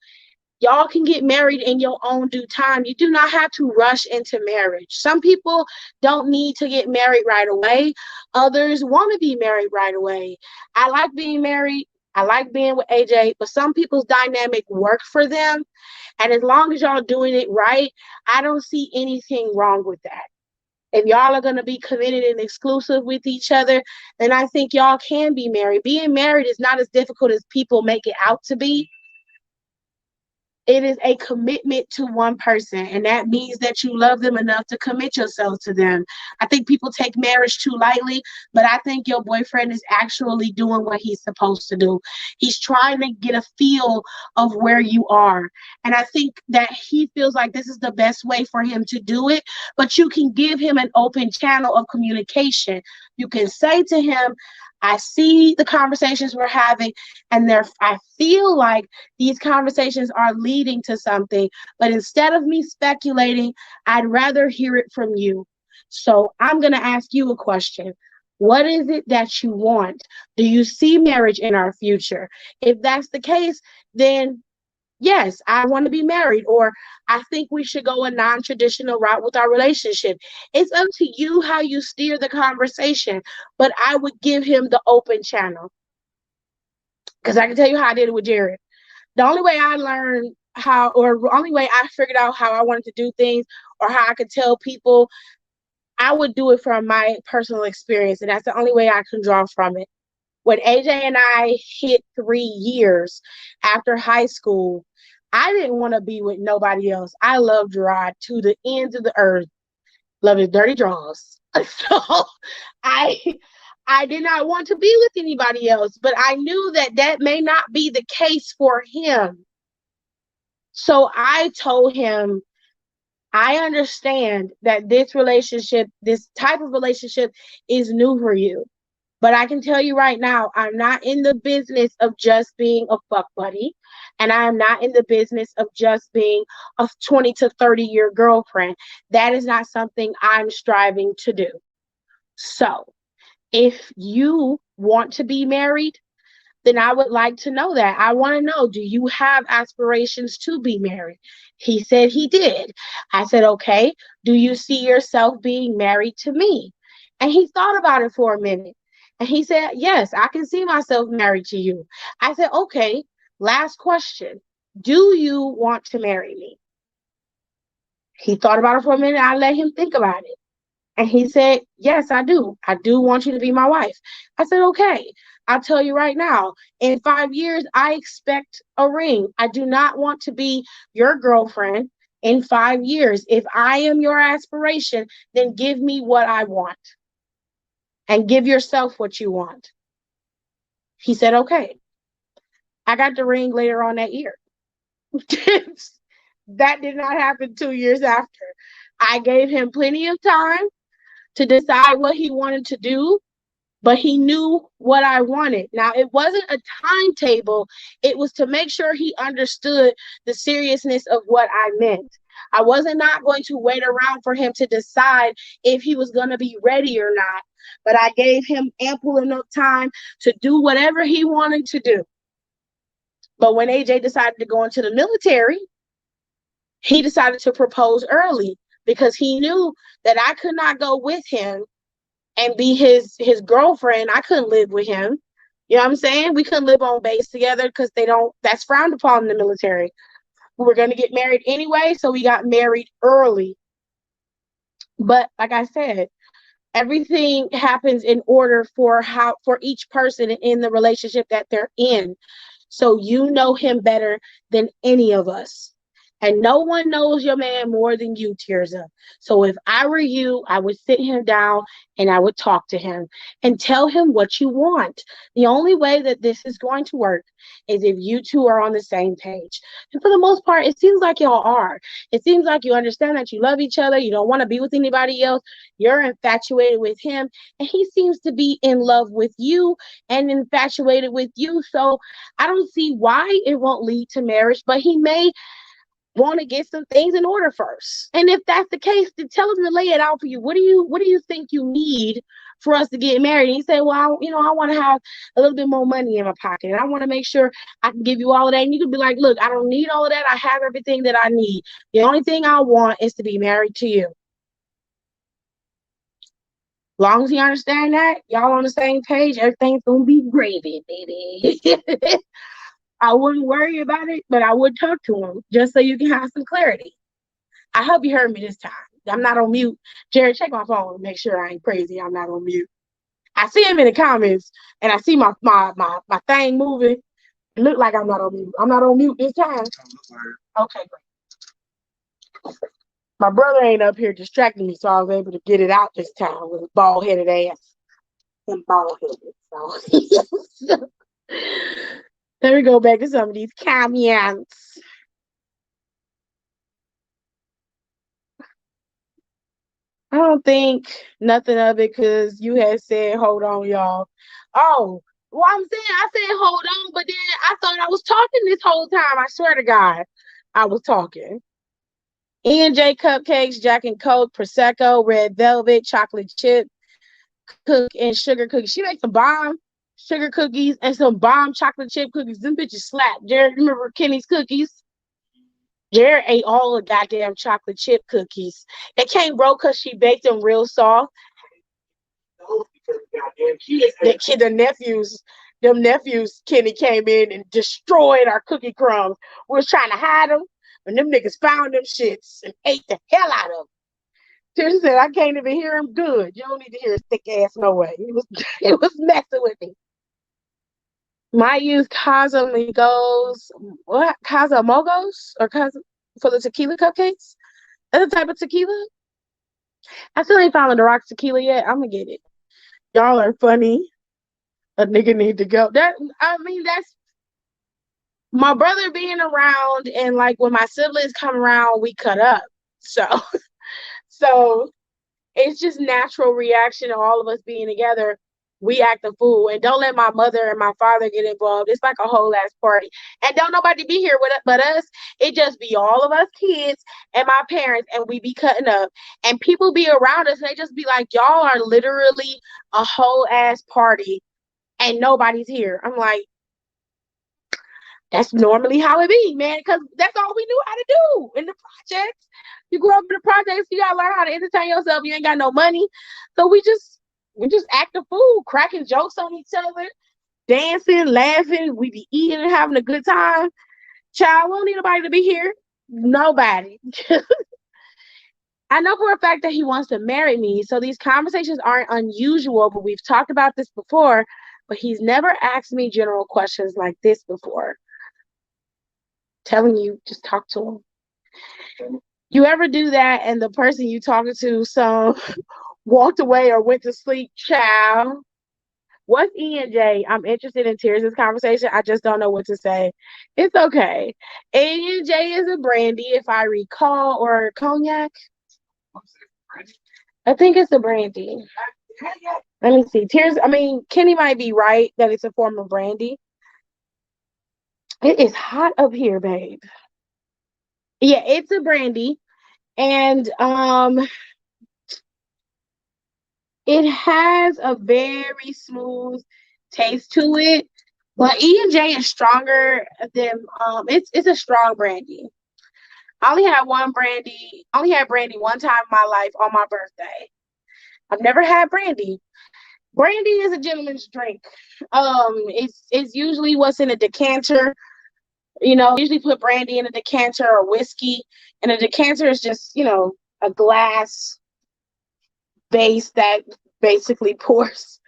y'all can get married in your own due time. You do not have to rush into marriage. Some people don't need to get married right away. Others want to be married right away. I like being married. I like being with AJ, but some people's dynamic work for them. And as long as y'all doing it right, I don't see anything wrong with that. If y'all are going to be committed and exclusive with each other, then I think y'all can be married. Being married is not as difficult as people make it out to be. It is a commitment to one person, and that means that you love them enough to commit yourself to them. I think people take marriage too lightly, but I think your boyfriend is actually doing what he's supposed to do. He's trying to get a feel of where you are, and I think that he feels like this is the best way for him to do it, but you can give him an open channel of communication. You can say to him, I see the conversations we're having, and I feel like these conversations are leading to something, but instead of me speculating, I'd rather hear it from you. So I'm going to ask you a question. What is it that you want? Do you see marriage in our future? If that's the case, then yes, I want to be married, or I think we should go a non-traditional route with our relationship. It's up to you how you steer the conversation, but I would give him the open channel. Because I can tell you how I did it with Jared. The only way I learned how, or the only way I figured out how I wanted to do things, or how I could tell people, I would do it from my personal experience, and that's the only way I can draw from it. When AJ and I hit 3 years after high school, I didn't want to be with nobody else. I loved Gerard to the ends of the earth. Love his dirty draws. So I did not want to be with anybody else, but I knew that may not be the case for him. So I told him, I understand that this relationship, this type of relationship, is new for you. But I can tell you right now, I'm not in the business of just being a fuck buddy. And I am not in the business of just being a 20 to 30-year girlfriend. That is not something I'm striving to do. So if you want to be married, then I would like to know that. I want to know, do you have aspirations to be married? He said he did. I said, okay, do you see yourself being married to me? And he thought about it for a minute. And he said, yes, I can see myself married to you. I said, okay, last question. Do you want to marry me? He thought about it for a minute. I let him think about it. And he said, yes, I do. I do want you to be my wife. I said, okay, I'll tell you right now, in 5 years, I expect a ring. I do not want to be your girlfriend in 5 years. If I am your aspiration, then give me what I want. And give yourself what you want. He said, okay. I got the ring later on that year. That did not happen 2 years after. I gave him plenty of time to decide what he wanted to do, but he knew what I wanted. Now, it wasn't a timetable. It was to make sure he understood the seriousness of what I meant. I wasn't not going to wait around for him to decide if he was going to be ready or not, but I gave him ample enough time to do whatever he wanted to do. But when AJ decided to go into the military, he decided to propose early because he knew that I could not go with him and be his girlfriend. I couldn't live with him. You know what I'm saying? We couldn't live on base together because that's frowned upon in the military. We were going to get married anyway, so we got married early. But like I said, everything happens in order for each person in the relationship that they're in. So you know him better than any of us. And no one knows your man more than you, Tirza. So if I were you, I would sit him down and I would talk to him and tell him what you want. The only way that this is going to work is if you two are on the same page. And for the most part, it seems like y'all are. It seems like you understand that you love each other. You don't want to be with anybody else. You're infatuated with him. And he seems to be in love with you and infatuated with you. So I don't see why it won't lead to marriage, but he may want to get some things in order first. And if that's the case, then tell him to lay it out for you. What do you think you need for us to get married? And he said, well, I want to have a little bit more money in my pocket. And I want to make sure I can give you all of that. And you could be like, look, I don't need all of that. I have everything that I need. The only thing I want is to be married to you. Long as you understand that, y'all on the same page, everything's gonna be gravy, baby. I wouldn't worry about it, but I would talk to him just so you can have some clarity. I hope you heard me this time. I'm not on mute. Jared, check my phone and make sure I ain't crazy. I'm not on mute. I see him in the comments and I see my thing moving. It look like I'm not on mute. I'm not on mute this time. Okay, great. My brother ain't up here distracting me, so I was able to get it out this time with a bald-headed ass. And bald-headed. So let me go back to some of these comments. I don't think nothing of it because you had said, hold on, y'all. Oh, well, I'm saying I said hold on, but then I thought I was talking this whole time. I swear to God, I was talking. E&J cupcakes, Jack and Coke, Prosecco, red velvet, chocolate chip, cook and sugar cookies. She makes some bomb sugar cookies and some bomb chocolate chip cookies. Them bitches slap. Jared, remember Kenny's cookies? Jared ate all the goddamn chocolate chip cookies. They came broke because she baked them real soft. Them nephews, Kenny came in and destroyed our cookie crumbs. We was trying to hide them, and them niggas found them shits and ate the hell out of them. Teresa said, I can't even hear him good. You don't need to hear his thick ass no way. It was messing with me. Might use Casamigos, what? Casamogos or for the tequila cupcakes? That's a type of tequila. I still ain't found the rock tequila yet. I'm gonna get it. Y'all are funny. A nigga need to go. That's my brother being around, and like when my siblings come around, we cut up. So so it's just natural reaction of all of us being together. We act a fool, and don't let my mother and my father get involved. It's like a whole ass party, and don't nobody be here with us but us. It just be all of us kids and my parents, and we be cutting up, and people be around us, and they just be like, y'all are literally a whole ass party, and nobody's here. I'm like, that's normally how it be, man, because that's all we knew how to do in the projects. You grew up in the projects, you gotta learn how to entertain yourself. You ain't got no money, so we just act a fool, cracking jokes on each other, dancing, laughing. We be eating and having a good time. Child, we don't need nobody to be here. Nobody. I know for a fact that he wants to marry me, so these conversations aren't unusual, but we've talked about this before, but he's never asked me general questions like this before. Telling you, just talk to him. You ever do that and the person you talking to walked away or went to sleep? Child, what's E&J? I'm interested in Tears' conversation. I just don't know what to say. It's okay. E&J is a brandy, if I recall, or cognac. I think it's a brandy. Let me see. Kenny might be right that it's a form of brandy. It is hot up here, babe. Yeah, it's a brandy. And it has a very smooth taste to it. But E&J is stronger than it's a strong brandy. I only had brandy one time in my life on my birthday. I've never had brandy. Brandy is a gentleman's drink. It's usually what's in a decanter. Usually put brandy in a decanter or whiskey. And a decanter is just, a glass base that basically pours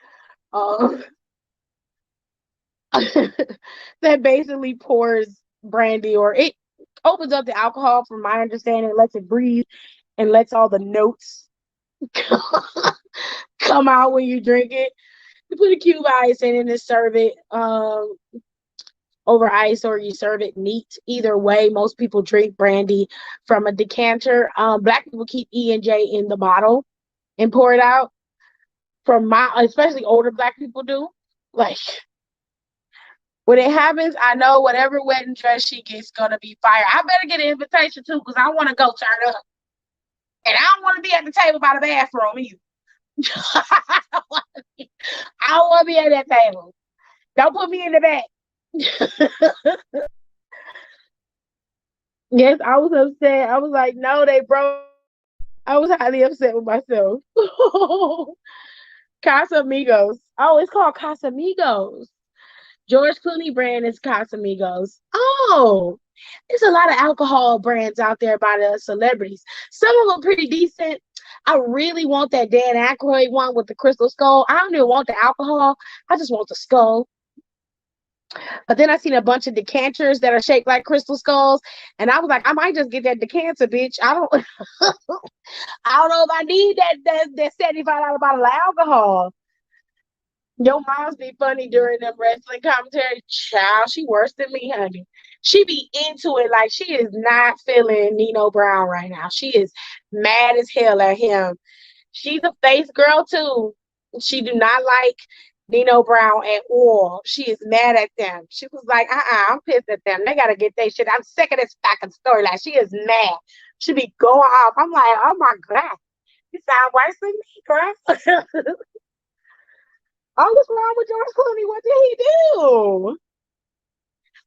that basically pours brandy, or it opens up the alcohol, from my understanding, lets it breathe and lets all the notes come out when you drink it. You put a cube ice in it and serve it over ice, or you serve it neat. Either way, most people drink brandy from a decanter. Black people keep E&J in the bottle and pour it out. Especially older Black people do. Like, when it happens, I know whatever wedding dress she gets gonna be fire. I better get an invitation too, because I want to go turn up, and I don't want to be at the table by the bathroom either. I don't want to be at that table. Don't put me in the back. Yes, I was upset. I was like, no, they broke. I was highly upset with myself. Casamigos. Oh, it's called Casamigos. George Clooney brand is Casamigos. Oh, there's a lot of alcohol brands out there by the celebrities. Some of them pretty decent. I really want that Dan Aykroyd one with the crystal skull. I don't even want the alcohol. I just want the skull. But then I seen a bunch of decanters that are shaped like crystal skulls, and I was like, I might just get that decanter, bitch. I don't know if I need that $75 bottle of alcohol. Your moms be funny during them wrestling commentary. Child, she worse than me, honey. She be into it like she is not feeling Nino Brown right now. She is mad as hell at him. She's a face girl too. She do not like Nino Brown at all. She is mad at them. She was like, I'm pissed at them. They gotta get their shit. I'm sick of this fucking storyline. She is mad. She be going off. I'm like, oh my God. You sound worse than me, girl. Oh, what's wrong with George Clooney? What did he do?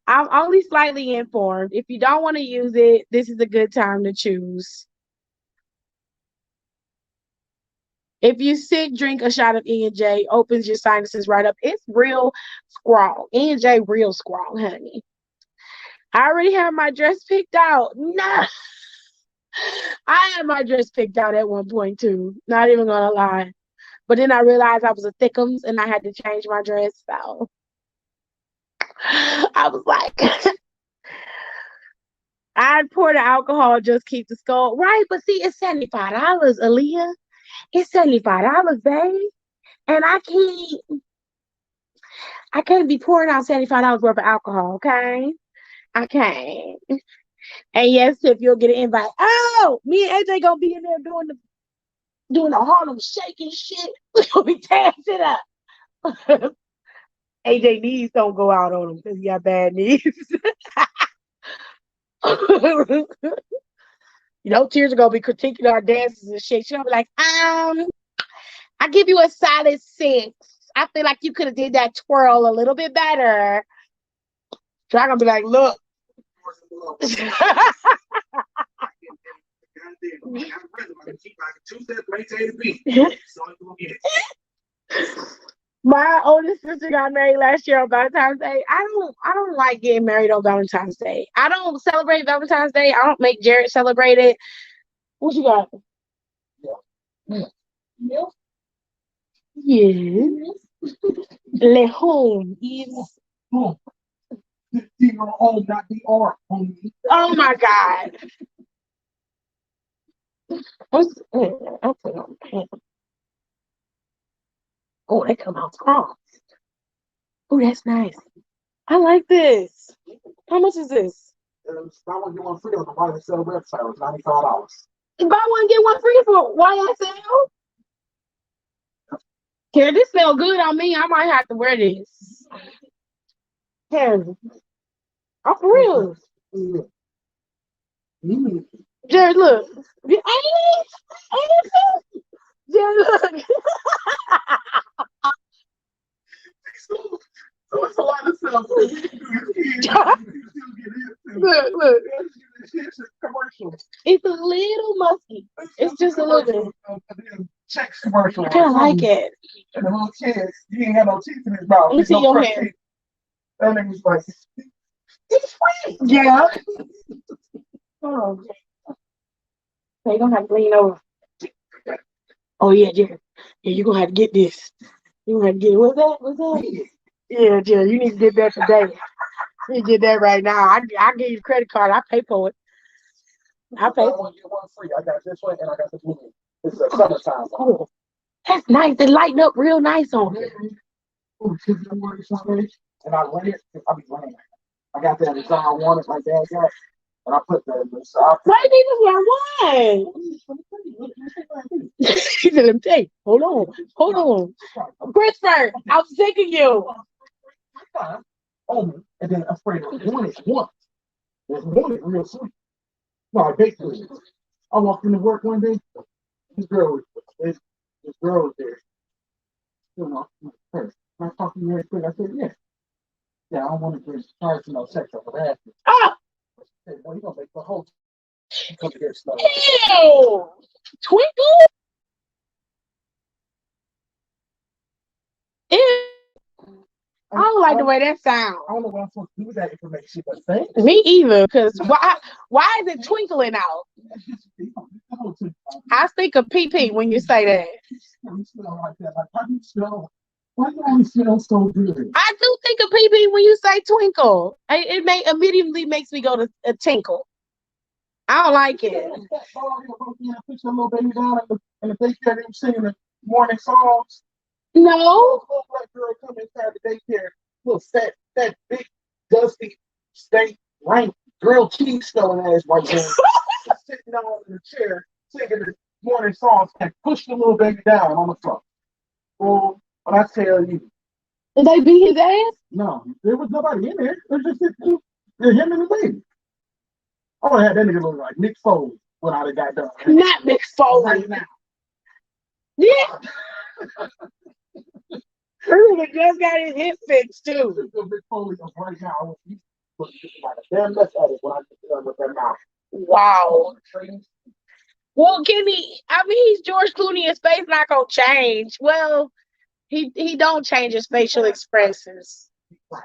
I'm only slightly informed. If you don't want to use it, this is a good time to choose. If you sick, drink a shot of E&J, opens your sinuses right up. It's real strong. E&J real strong, honey. I already have my dress picked out. Nah. I had my dress picked out at one point too. Not even gonna lie. But then I realized I was a thickums and I had to change my dress. So I was like, I'd pour the alcohol, just keep the skull. Right, but see, it's $75, Aaliyah. It's $75, babe. And I can't be pouring out $75 worth of alcohol, okay? I can't. And yes, if you'll get an invite. Oh, me and AJ gonna be in there doing the Harlem shaking shit. We're gonna be tearing shit up. AJ knees don't go out on him because he got bad knees. Tears are gonna be critiquing our dances and shit. She'll be like, I give you a solid 6. I feel like you could have did that twirl a little bit better. So I'm gonna be like, look. My oldest sister got married last year on Valentine's Day. I don't like getting married on Valentine's Day. I don't celebrate Valentine's Day. I don't make Jared celebrate it. What you got? Milk. Yes. Le home is home. Home, not the R, homie. Oh my God. Oh, they come out strong. Oh, that's nice. I like this. How much is this? Buy one get one free on the YSL website. It's $95. Buy one get one free for YSL. Can this smell good on me? I might have to wear this. Can I'm for real. Jared, look. Jared, look. So it's a lot of stuff. Look. It's a little musky. It's just a little bit. Check commercial. I kind of like it. And the little kids, you ain't got no teeth in his mouth. Let me see your hair. That nigga was like, it's free. Yeah. Oh. So you're going to have to lean over. Oh, yeah, Jared. Yeah, you're going to have to get this. You're going to have to get it. What's that? Yeah, Jared, you need to get that today. You get that right now. I give you a credit card. I pay for it. I I pay. want to get one free. I got this one and I got the blue one. This is a summertime one. Oh, that's nice. They lighten up real nice on it. Oh, and I run it. I be running. I got that design I wanted, like that got, and I put that in the shop. Why did you wear one? He said, "Let me tell you. Hold on. Christopher, I'm sick of you." Oh, and then I'm afraid of one it once. There's one it real sweet. No, I baked it. I walked into work one day. This girl was there. You know, hey, can I talk to you real quick? I said, yeah. Yeah, I don't want to get charged for no sexual harassment. Ah, I said, well, you gonna make the whole come here slow. ew. Twinkle? Ew. I don't like the way that sounds. I don't know what I'm supposed to do with that information, but thanks. Me either, because why is it twinkling out? I think of PP when you say that. You smell like that. Like, how do you smell? Why do you always smell so good? I do think of PP when you say twinkle. It immediately makes me go to a tinkle. I don't like it. That ball here, push your little baby down in the daycare, they were singing the morning songs. No. Little black girl come inside the daycare, little fat, big, dusty, steak, rank, grilled cheese smelling ass white girl sitting down in the chair singing the morning songs and push the little baby down on the floor. Well, when I tell you, Did they beat his ass? no, there was nobody in there. It was just him and the baby. Oh, I had that nigga look like Nick Foley when I got done. Not Mick Foley. Right now. Yeah. Ruben just got his hip fixed too. Nick Foley was right now. He's looking like a damn mess at it when I get done with that mouth. Wow. Well, Kenny, I mean, he's George Clooney. His face not gonna change. Well, he don't change his facial expressions. I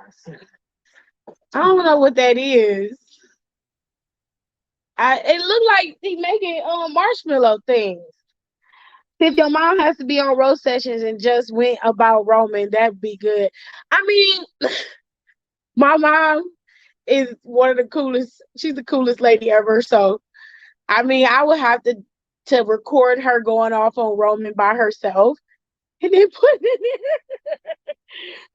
don't know what that is. It looked like he making marshmallow things. If your mom has to be on roast sessions and just went about Roman, that'd be good. I mean, my mom is one of the coolest. She's the coolest lady ever. So, I mean, I would have to record her going off on Roman by herself and then put it in there.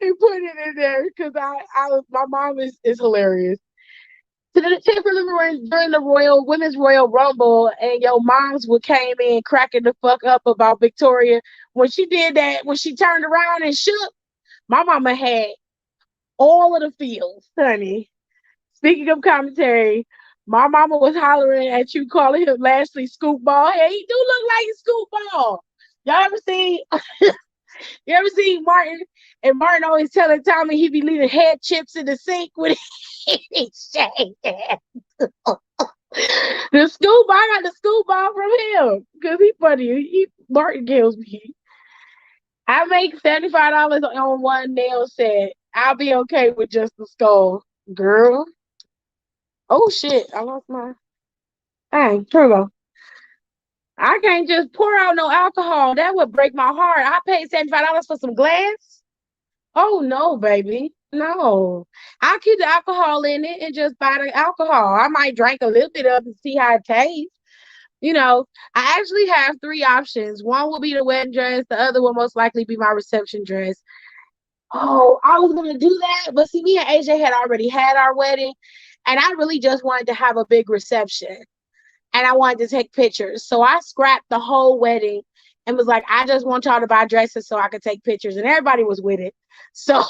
And put it in there because my mom is hilarious. So the tip remember during the Women's Royal Rumble and your moms would came in cracking the fuck up about Victoria. When she did that, when she turned around and shook, my mama had all of the feels, honey. Speaking of commentary, my mama was hollering at you, calling him Lashley Scoop Ball. Hey, he do look like a Scoop Ball. Y'all ever seen you ever seen Martin? And Martin always telling Tommy he be leaving head chips in the sink when he shaved it. The scoop, I got the scoop ball from him because he funny. Martin kills me. I make $75 on one nail set. I'll be okay with just the skull, girl. Oh shit! I lost my. Dang, here we go. I can't just pour out no alcohol. That would break my heart. I paid $75 for some glass. Oh no, baby. No. I'll keep the alcohol in it and just buy the alcohol. I might drink a little bit of it and see how it tastes. You know, I actually have three options. One will be the wedding dress, the other will most likely be my reception dress. Oh, I was gonna do that, but see, me and AJ had already had our wedding, and I really just wanted to have a big reception and I wanted to take pictures. So I scrapped the whole wedding and was like, I just want y'all to buy dresses so I could take pictures. And everybody was with it. So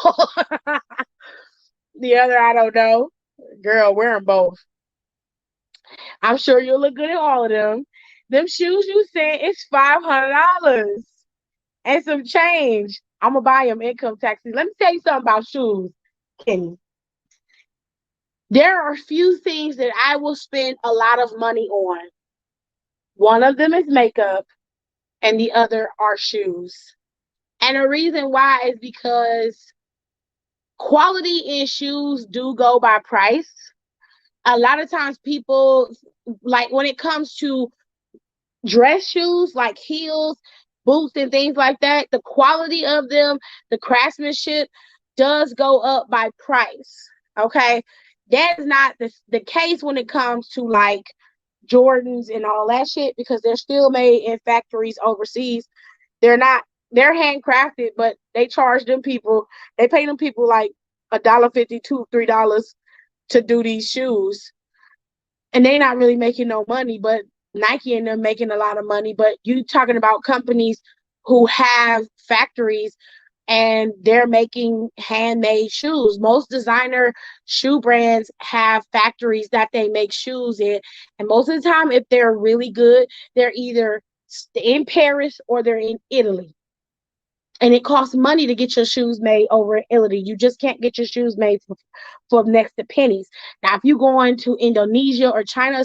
the other, I don't know. Girl, wear them both. I'm sure you'll look good in all of them. Them shoes you sent, it's $500 and some change. I'm going to buy them income taxes. Let me tell you something about shoes, Kenny. There are few things that I will spend a lot of money on. One of them is makeup, and the other are shoes. And the reason why is because quality in shoes do go by price. A lot of times people, like when it comes to dress shoes, like heels, boots, and things like that, the quality of them, the craftsmanship does go up by price. Okay. That is not the case when it comes to like Jordans and all that shit because they're still made in factories overseas. They're not, they're handcrafted, but they charge them people, they pay them people like $1.50, $2, $3 to do these shoes. And they're not really making no money, but Nike and them making a lot of money. But you talking about companies who have factories and they're making handmade shoes. Most designer shoe brands have factories that they make shoes in. And most of the time, if they're really good, they're either in Paris or they're in Italy. And it costs money to get your shoes made over in Italy. You just can't get your shoes made for next to pennies. Now, if you go into Indonesia or China,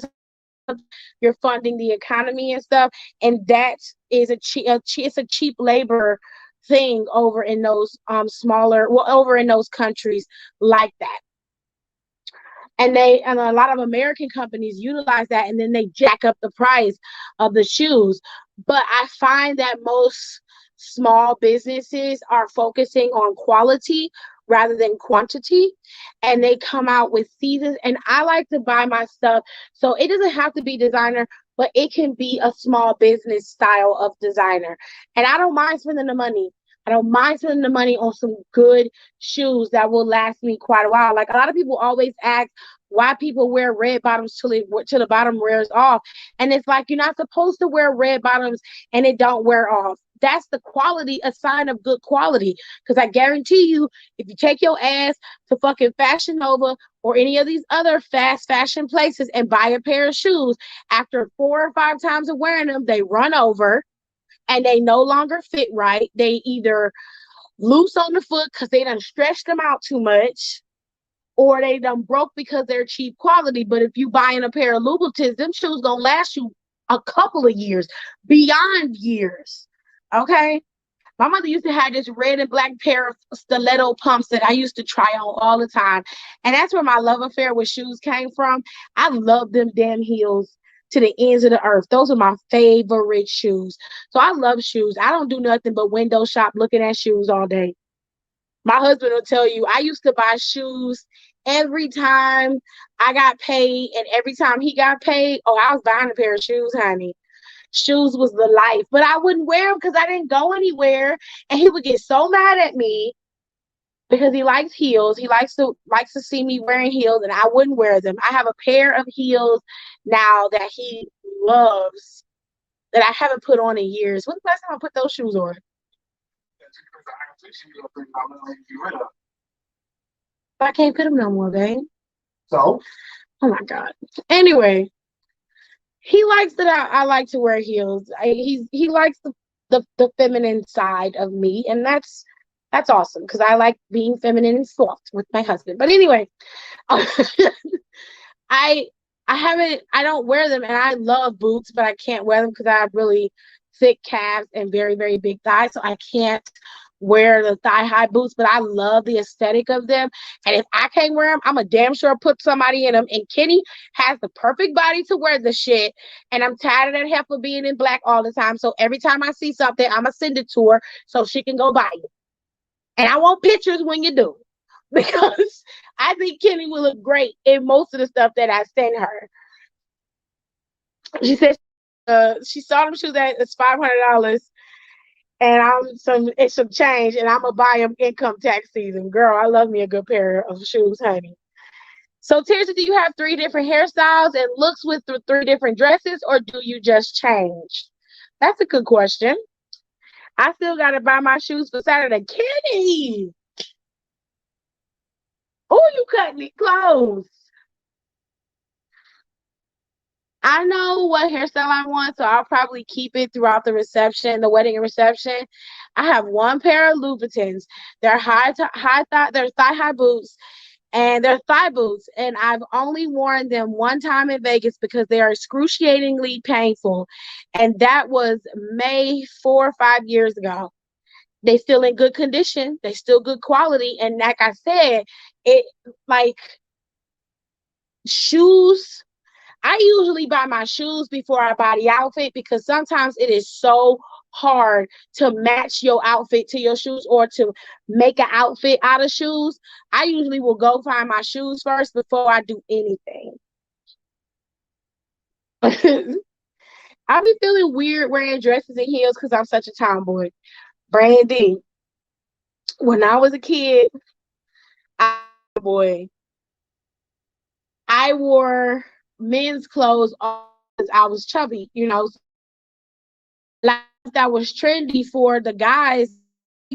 you're funding the economy and stuff, and that is it's a cheap labor thing over in those smaller, well, over in those countries like that. And a lot of American companies utilize that, and then they jack up the price of the shoes. But I find that most small businesses are focusing on quality rather than quantity, and they come out with seasons. And I like to buy my stuff, so it doesn't have to be designer, but it can be a small business style of designer. And I don't mind spending the money. I don't mind spending the money on some good shoes that will last me quite a while. Like a lot of people always ask why people wear red bottoms till the bottom wears off. And it's like you're not supposed to wear red bottoms and it don't wear off. That's the quality, a sign of good quality. Because I guarantee you, if you take your ass to fucking Fashion Nova or any of these other fast fashion places and buy a pair of shoes, after 4 or 5 times of wearing them, they run over and they no longer fit right. They either loose on the foot because they done stretched them out too much, or they done broke because they're cheap quality. But if you buying a pair of Louboutins, them shoes gonna last you a couple of years, beyond years. Okay. My mother used to have this red and black pair of stiletto pumps that I used to try on all the time. And that's where my love affair with shoes came from. I love them damn heels to the ends of the earth. Those are my favorite shoes. So I love shoes. I don't do nothing but window shop looking at shoes all day. My husband will tell you I used to buy shoes every time I got paid, and every time he got paid, oh, I was buying a pair of shoes, honey. Shoes was the life, but I wouldn't wear them because I didn't go anywhere, and he would get so mad at me because he likes heels. He likes to see me wearing heels, and I wouldn't wear them. I have a pair of heels now that he loves that I haven't put on in years. When's the last time I put those shoes on? I can't put them no more, babe. So, Oh my God. Anyway, he likes that I like to wear heels. He likes the feminine side of me, and that's awesome because I like being feminine and soft with my husband. But anyway, I I don't wear them, and I love boots, but I can't wear them because I have really thick calves and very, very big thighs, so I can't wear the thigh high boots. But I love the aesthetic of them, and if I can't wear them, I'm a damn sure put somebody in them. And Kenny has the perfect body to wear the shit, and I'm tired of that heifer being in black all the time. So every time I see something, I'ma send it to her so she can go buy it. And I want pictures when you do, because I think Kenny will look great in most of the stuff that I send her. She said she saw them shoes at it's $500, and it's some change, and I'm gonna buy them income tax season. Girl, I love me a good pair of shoes, honey. So, Teresa, do you have 3 different hairstyles and looks with 3 different dresses, or do you just change? That's a good question. I still gotta buy my shoes for Saturday. Kenny, who you cutting these clothes? I know what hairstyle I want, so I'll probably keep it throughout the reception, the wedding and reception. I have one pair of Louboutins. They're they're thigh high boots, and they're thigh boots. And I've only worn them one time in Vegas because they are excruciatingly painful. And that was May 4 or 5 years ago. They still in good condition. They still good quality. And like I said, it like shoes. I usually buy my shoes before I buy the outfit because sometimes it is so hard to match your outfit to your shoes or to make an outfit out of shoes, I usually will go find my shoes first before I do anything. I be feeling weird wearing dresses and heels because I'm such a tomboy. Brandy, when I was a kid, boy, I wore men's clothes because I was chubby, like that was trendy for the guys,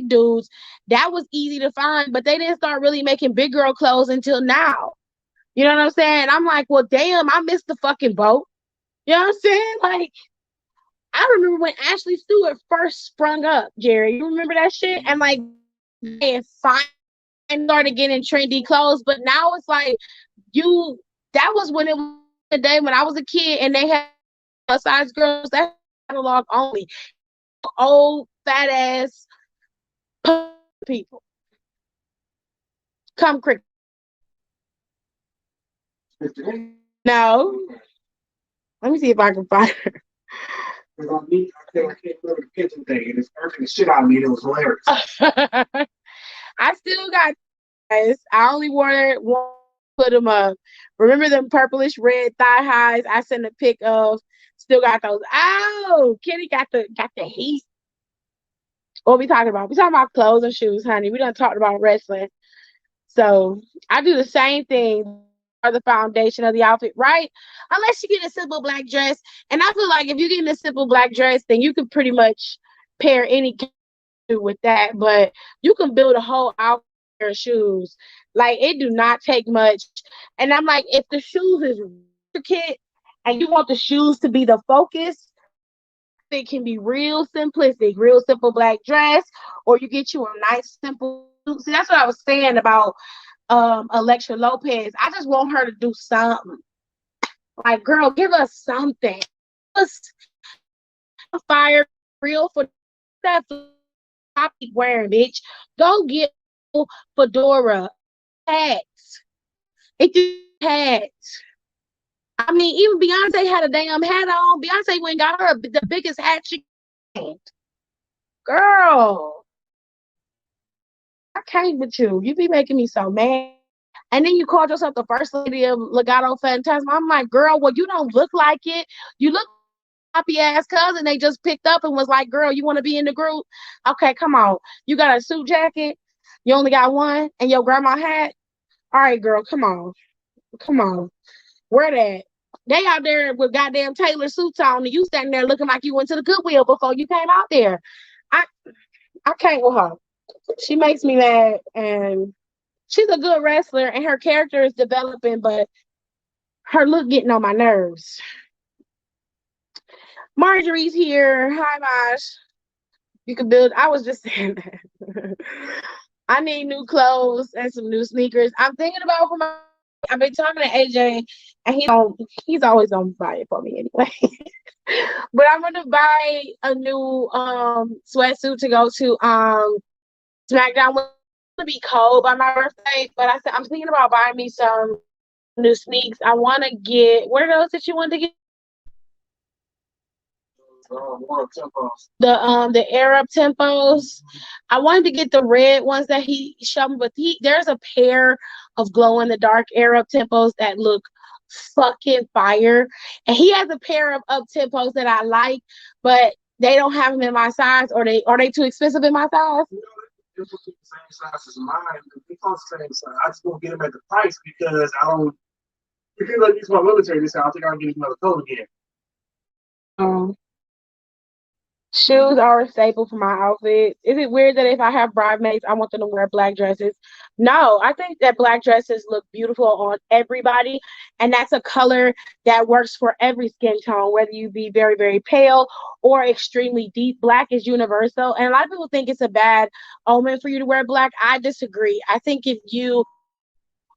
dudes. That was easy to find, but they didn't start really making big girl clothes until now. You know what I'm saying? I'm like, well, damn, I missed the fucking boat. You know what I'm saying? Like, I remember when Ashley Stewart first sprung up, Jerry. You remember that shit? And like, and fine started getting trendy clothes, but now it's like that was when it was the day when I was a kid and they had plus size girls that catalog only. Old fat ass people. Come cricket. No. Let me see if I can find her. Because I can't go to the kitchen thing and it's irking the shit out of me and it was hilarious. I still got guys. I only wore one, put them up. Remember them purplish red thigh highs I sent a pic of? Still got those. Oh, Kitty got the heat. What we talking about? We talking about clothes and shoes, honey. We done talked about wrestling. So I do the same thing for the foundation of the outfit, right? Unless you get a simple black dress. And I feel like if you're getting a simple black dress, then you can pretty much pair any with that. But you can build a whole outfit of shoes. Like it do not take much. And I'm like, if the shoes is intricate and you want the shoes to be the focus, it can be real simplistic, real simple black dress, or you get you a nice simple. See, that's what I was saying about Electra Lopez. I just want her to do something. Like, girl, give us something. Give us fire real for that I keep wearing, bitch. Go get fedora hats. It hats. I mean, even Beyonce had a damn hat on. Beyonce went and got her the biggest hat she had. Girl, I can't with you. You be making me so mad. And then you called yourself the first lady of Legato Fantasma. I'm like, girl, well, you don't look like it. You look happy ass cousin they just picked up and was like, girl, you want to be in the group? Okay, come on. You got a suit jacket? You only got one? And your grandma hat? All right, girl, come on. Come on. Wear that. They out there with goddamn Taylor suits on, and you standing there looking like you went to the Goodwill before you came out there. I can't with her. She makes me mad, and she's a good wrestler, and her character is developing, but her look getting on my nerves. Marjorie's here. Hi, Marge. You can build. I was just saying that. I need new clothes and some new sneakers. I'm thinking about for my. I've been talking to AJ, and he's always gonna buy it for me anyway. But I'm gonna buy a new sweatsuit to go to SmackDown. It's gonna be cold by my birthday, but I said I'm thinking about buying me some new sneaks. I want to get. What are those that you want to get? The Arab tempos. I wanted to get the red ones that he showed me, but there's a pair of glow in the dark Arab tempos that look fucking fire, and he has a pair of up tempos that I like, but they don't have them in my size, or are they too expensive in my size? It's the same size as mine. It's all the same size. I just won't get them at the price because I don't. Because I use my military discount, I think I'll get another coat again. Shoes are a staple for my outfit. Is it weird that if I have bridesmaids, I want them to wear black dresses? No, I think that black dresses look beautiful on everybody. And that's a color that works for every skin tone, whether you be very, very pale or extremely deep. Black is universal. And a lot of people think it's a bad omen for you to wear black. I disagree. I think if you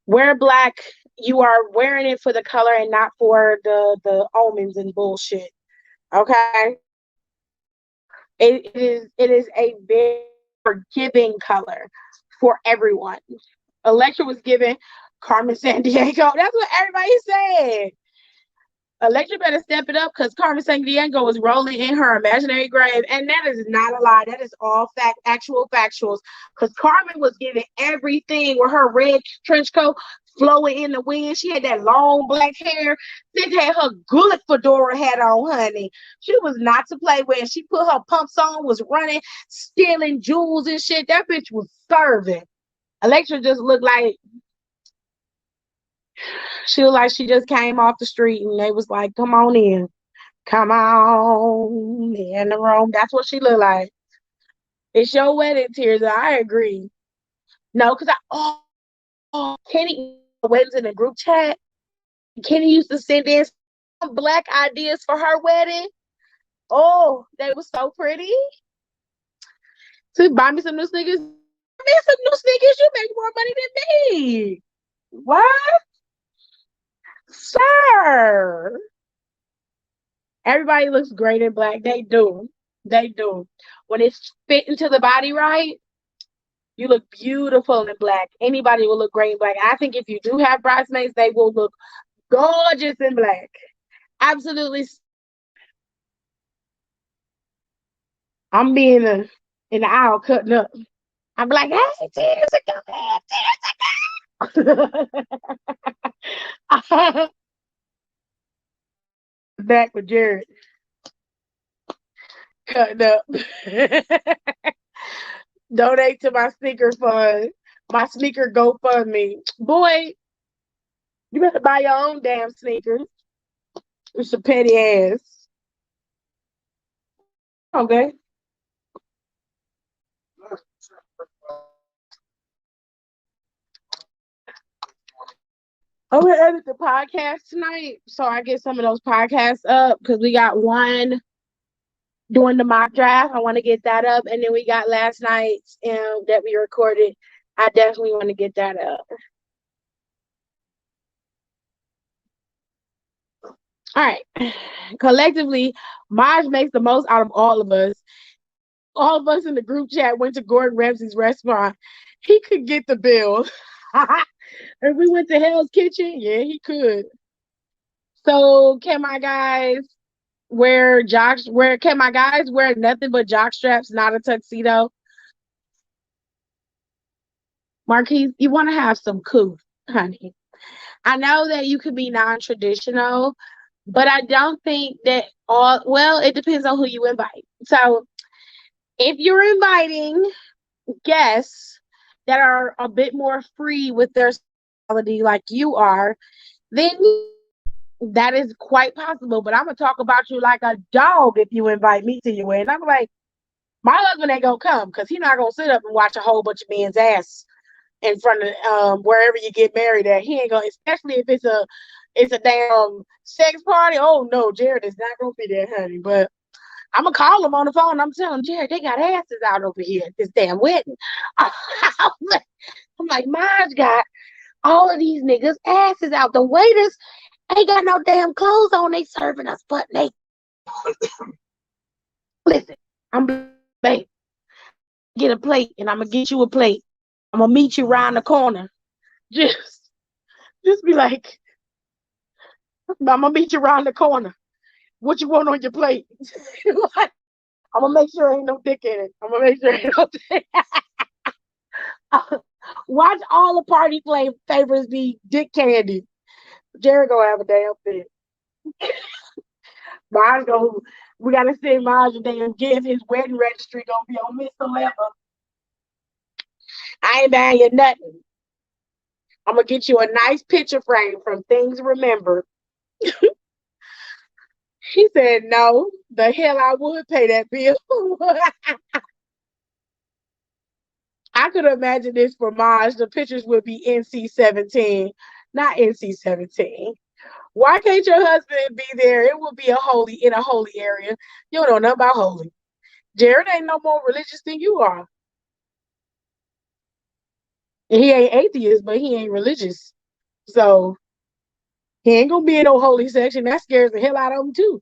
wear black, you are wearing it for the color and not for the omens and bullshit. Okay? It is a very forgiving color for everyone. Electra was given Carmen Sandiego. That's what everybody said. Electra better step it up because Carmen Sandiego was rolling in her imaginary grave. And that is not a lie. That is all fact, actual factuals. Because Carmen was giving everything with her red trench coat flowing in the wind. She had that long black hair. Sis had her good fedora hat on, honey. She was not to play with. She put her pumps on, was running, stealing jewels and shit. That bitch was serving. Electra just looked like she just came off the street and they was like, come on in. Come on in the room. That's what she looked like. It's your wedding tears. I agree. No, because Kenny weddings in the group chat. Kenny used to send in some black ideas for her wedding. Oh, they were so pretty. So buy me some new sneakers. Buy me some new sneakers. You make more money than me. What? Sir. Everybody looks great in black. They do. They do. When it's fit into the body right, you look beautiful in black. Anybody will look great in black. I think if you do have bridesmaids, they will look gorgeous in black. Absolutely. I'm being in the aisle cutting up. I'm like, hey, tears are back with Jared. Cutting up. Donate to my sneaker fund. My sneaker GoFundMe. Boy, you better buy your own damn sneakers. It's a petty ass. Okay. I'm gonna edit the podcast tonight, so I get some of those podcasts up because we got one doing the mock draft. I want to get that up, and then we got last night's that we recorded. I definitely want to get that up. All right. Collectively, Maj makes the most out of all of us. All of us in the group chat went to Gordon Ramsay's restaurant. He could get the bill. If we went to Hell's Kitchen, yeah, he could. So can my guys can my guys wear nothing but jock straps, not a tuxedo? Marquise, you want to have some couth, honey. I know that you could be non-traditional, but I don't think that it depends on who you invite. So if you're inviting guests that are a bit more free with their sexuality like you are, then that is quite possible. But I'm gonna talk about you like a dog if you invite me to your wedding. I'm like, my husband ain't gonna come because he's not gonna sit up and watch a whole bunch of men's ass in front of wherever you get married at. He ain't gonna, especially if it's a damn sex party. Oh no, Jared is not gonna be there, honey. But I'm gonna call him on the phone. I'm telling him, Jared, they got asses out over here at this damn wedding. I'm like, Maj got all of these niggas asses out. The waiters ain't got no damn clothes on. They serving us butt naked. Listen, I'm babe. Get a plate, and I'm gonna get you a plate. I'm gonna meet you around the corner. Just be like, I'm gonna meet you around the corner. What you want on your plate? I'm gonna make sure ain't no dick in it. I'm gonna make sure ain't no dick. Watch all the party favors be dick candy. Jared gonna have a damn fit. We gotta send Maj a damn gift. His wedding registry gonna be on Mr. Lever. I ain't buying you nothing. I'm gonna get you a nice picture frame from Things Remembered. He said, no, the hell I would pay that bill. I could imagine this for Maj. The pictures would be NC-17, not NC-17. Why can't your husband be there? It would be in a holy area. You don't know nothing about holy. Jared ain't no more religious than you are. And he ain't atheist, but he ain't religious. So he ain't gonna be in no holy section. That scares the hell out of him too.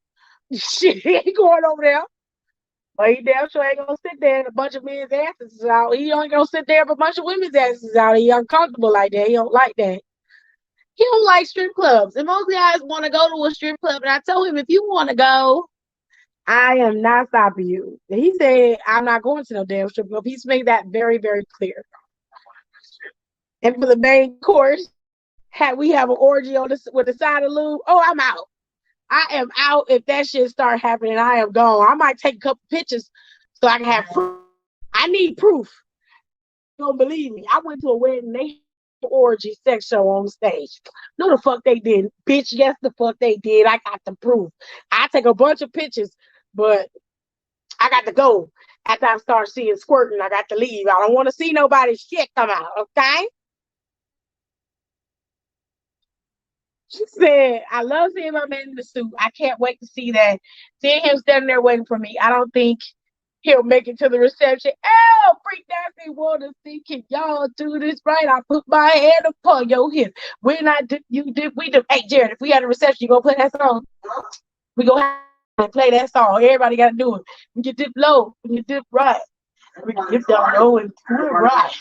Shit, he ain't going over there. But he damn sure ain't gonna sit there and a bunch of men's asses out. He ain't gonna sit there with a bunch of women's asses out. He uncomfortable like that. He don't like that. He don't like strip clubs. And most guys want to go to a strip club. And I told him, if you want to go, I am not stopping you. And he said, I'm not going to no damn strip club. He's made that very, very clear. And for the main course, we have an orgy on this with the side of lube. Oh, I'm out. I am out. If that shit start happening, I am gone. I might take a couple pictures so I can have proof. I need proof. You don't believe me. I went to a wedding. They had an orgy sex show on stage. No, the fuck they didn't. Bitch, yes, the fuck they did. I got the proof. I take a bunch of pictures, but I got to go. After I start seeing squirting, I got to leave. I don't want to see nobody's shit come out, okay? She said, I love seeing my man in the suit. I can't wait to see that. Seeing him standing there waiting for me. I don't think he'll make it to the reception. Oh, Freak Nasty wanna see, can y'all do this right? I put my hand upon your hip. When I do, you do, we do. Hey, Jared, if we had a reception, you gonna play that song? We gonna have to play that song. Everybody gotta do it. When you dip low, when you dip right. When you dip down low and do it right.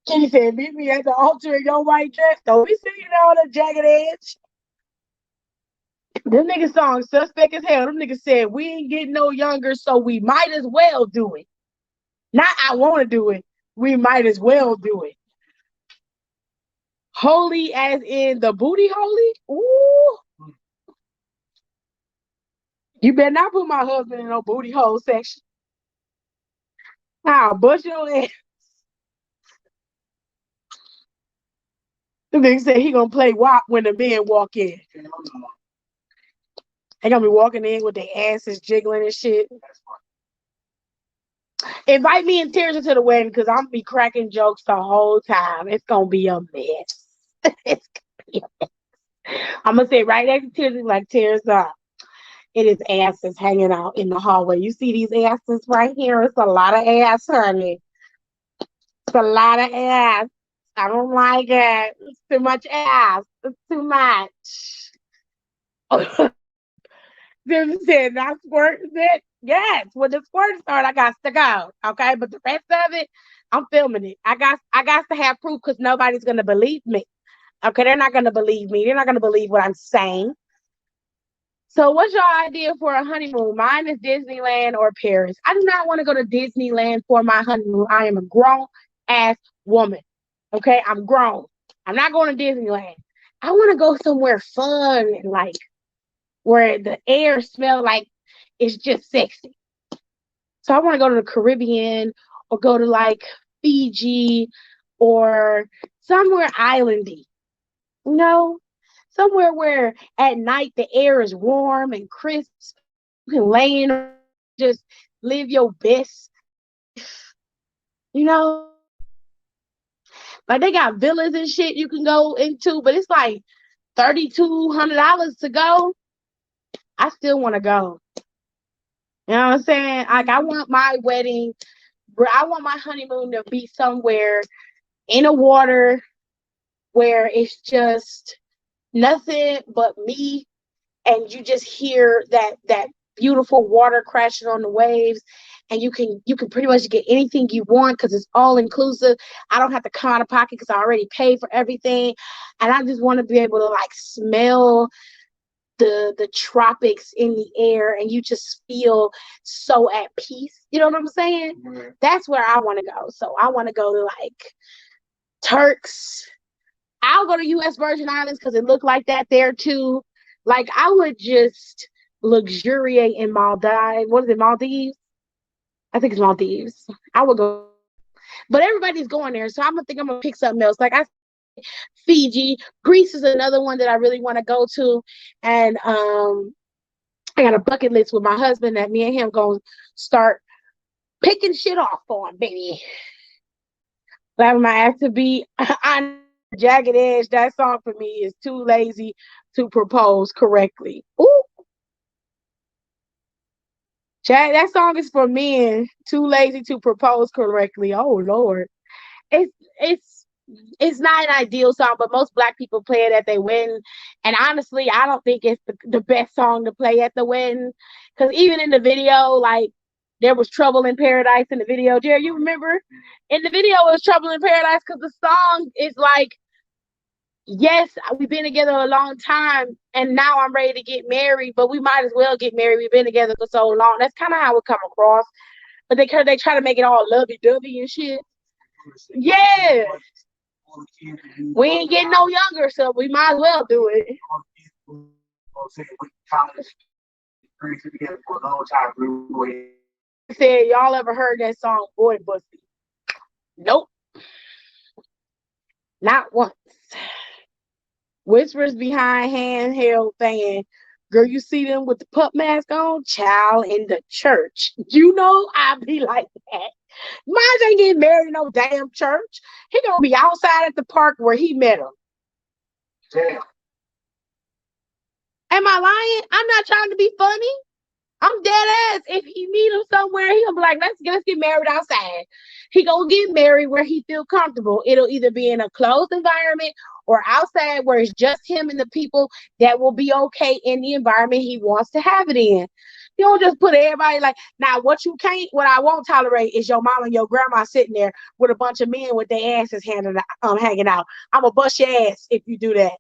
Kenny said, meet me at the altar in your white dress. Don't be singing on a jagged edge. This nigga song suspect as hell. Them niggas said, we ain't getting no younger, so we might as well do it. Not I want to do it. We might as well do it. Holy as in the booty holy? Ooh. You better not put my husband in no booty hole section. I'll bust your ass. The nigga said he gonna play WAP when the men walk in. They gonna be walking in with their asses jiggling and shit. Invite me and Tears into the wedding because I'm gonna be cracking jokes the whole time. It's gonna be a mess. It's gonna be a mess. I'm gonna say right next to Tears, like Tears up. It is asses hanging out in the hallway. You see these asses right here? It's a lot of ass, honey. It's a lot of ass. I don't like it. It's too much ass. It's too much. Them said, not squirt it. Yes, when the squirt start, I got to go. Okay, but the rest of it, I'm filming it. I got to have proof because nobody's gonna believe me. Okay, they're not gonna believe me. They're not gonna believe what I'm saying. So, what's your idea for a honeymoon? Mine is Disneyland or Paris. I do not want to go to Disneyland for my honeymoon. I am a grown ass woman. Okay, I'm grown. I'm not going to Disneyland. I want to go somewhere fun and like where the air smells like it's just sexy. So I want to go to the Caribbean or go to like Fiji or somewhere islandy. You know, somewhere where at night the air is warm and crisp. You can lay in, just live your best. You know, like they got villas and shit you can go into, but it's like $3,200 to go. I still want to go. You know what I'm saying? Like I want my wedding, I want my honeymoon to be somewhere in the water where it's just nothing but me, and you just hear that beautiful water crashing on the waves, and you can pretty much get anything you want because it's all inclusive. I don't have to come out of pocket because I already paid for everything, and I just want to be able to like smell the tropics in the air, and you just feel so at peace. You know what I'm saying? Mm-hmm. That's where I want to go. So I want to go to like Turks. I'll go to U.S. Virgin Islands because it looked like that there too. Like I would just luxuriate in Maldives. What is it, Maldives? I think it's Maldives. I would go, but everybody's going there, so I'm gonna pick something else. Like Fiji, Greece is another one that I really want to go to, and I got a bucket list with my husband that me and him gonna start picking shit off on, baby. That my ass to be on Jagged Edge. That song for me is Too Lazy to Propose Correctly. Ooh. That song is for men. Too lazy to propose correctly. Oh Lord, it's not an ideal song, but most Black people play it at their wedding. And honestly, I don't think it's the best song to play at the wedding, because even in the video, like There was Trouble in Paradise in the video. Jerry, you remember? In the video, it was Trouble in Paradise because the song is like, yes, we've been together a long time, and now I'm ready to get married, but we might as well get married. We've been together for so long. That's kind of how it come across. But they try to make it all lovey-dovey and shit. Yeah. We ain't getting no younger, so we might as well do it. Said, y'all ever heard that song, Boy Bussy? Nope. Not once. Whispers behind handheld fan. Girl, you see them with the pup mask on? Child in the church. You know I be like that. Mine ain't getting married in no damn church. He gonna be outside at the park where he met him. Damn. Am I lying? I'm not trying to be funny. I'm dead ass. If he meet him somewhere, he gonna be like, let's get married outside. He gonna get married where he feel comfortable. It'll either be in a closed environment or outside where it's just him and the people that will be okay in the environment he wants to have it in. You don't just put everybody like, now what I won't tolerate is your mom and your grandma sitting there with a bunch of men with their asses hanging out. I'm gonna bust your ass if you do that.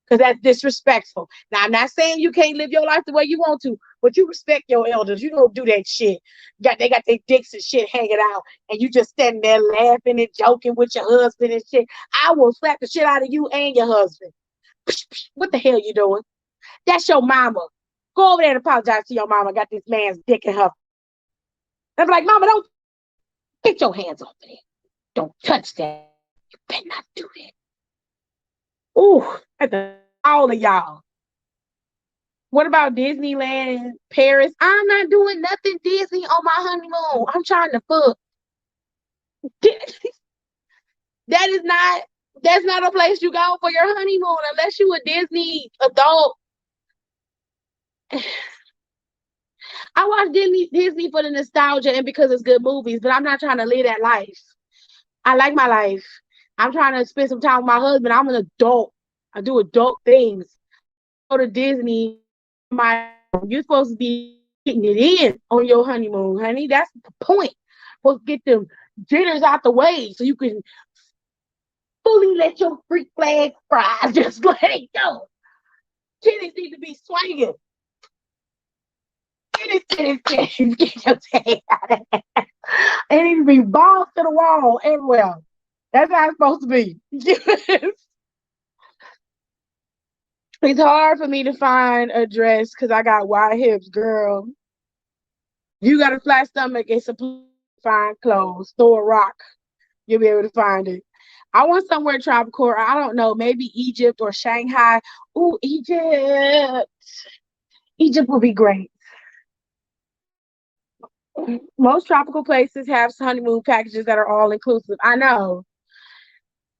Because that's disrespectful. Now, I'm not saying you can't live your life the way you want to, but you respect your elders. You don't do that shit. They got their dicks and shit hanging out, and you just standing there laughing and joking with your husband and shit. I will slap the shit out of you and your husband. What the hell you doing? That's your mama. Go over there and apologize to your mama. Got this man's dick in her. I'm like, mama, don't get your hands off of it. Don't touch that. You better not do that. Ooh, all of y'all. What about Disneyland, Paris? I'm not doing nothing Disney on my honeymoon. I'm trying to fuck. That's not a place you go for your honeymoon unless you a Disney adult. I watch Disney for the nostalgia and because it's good movies, but I'm not trying to live that life. I like my life. I'm trying to spend some time with my husband. I'm an adult. I do adult things. Go to Disney. You're supposed to be getting it in on your honeymoon, honey. That's the point. Supposed to get them jitters out the way so you can fully let your freak flag fry. Just let it go. Titties need to be swinging. Titties, get your tag out of there. It needs to be balls to the wall everywhere. That's how it's supposed to be. It's hard for me to find a dress because I got wide hips, girl. You got a flat stomach and some fine clothes. Throw a rock. You'll be able to find it. I want somewhere tropical. I don't know, maybe Egypt or Shanghai. Ooh, Egypt. Egypt would be great. Most tropical places have honeymoon packages that are all inclusive. I know.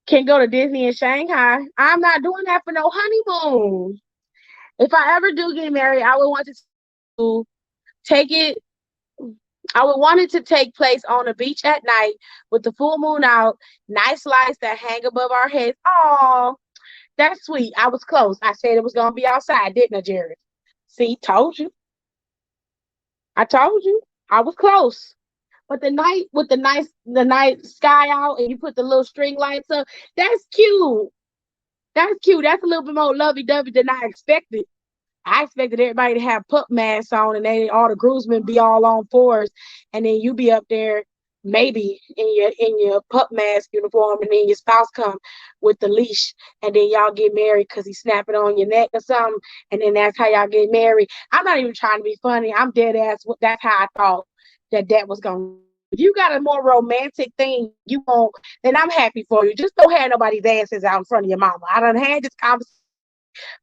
Can go to Disney in Shanghai. I'm not doing that for no honeymoon. If I ever do get married, I would want to take it. I would want it to take place on a beach at night with the full moon out, nice lights that hang above our heads. Oh, that's sweet. I was close. I said it was gonna be outside, didn't I, Jared? See, told you. I told you. I was close. But the night with the night sky out and you put the little string lights up, that's cute. That's cute. That's a little bit more lovey-dovey than I expected. I expected everybody to have pup masks on and then all the groomsmen be all on fours, and then you be up there maybe in your pup mask uniform, and then your spouse come with the leash, and then y'all get married because he snapping on your neck or something, and then that's how y'all get married. I'm not even trying to be funny. I'm dead ass. That's how I thought that was going. If you got a more romantic thing you want, then I'm happy for you. Just don't have nobody's asses out in front of your mama. I done had this conversation,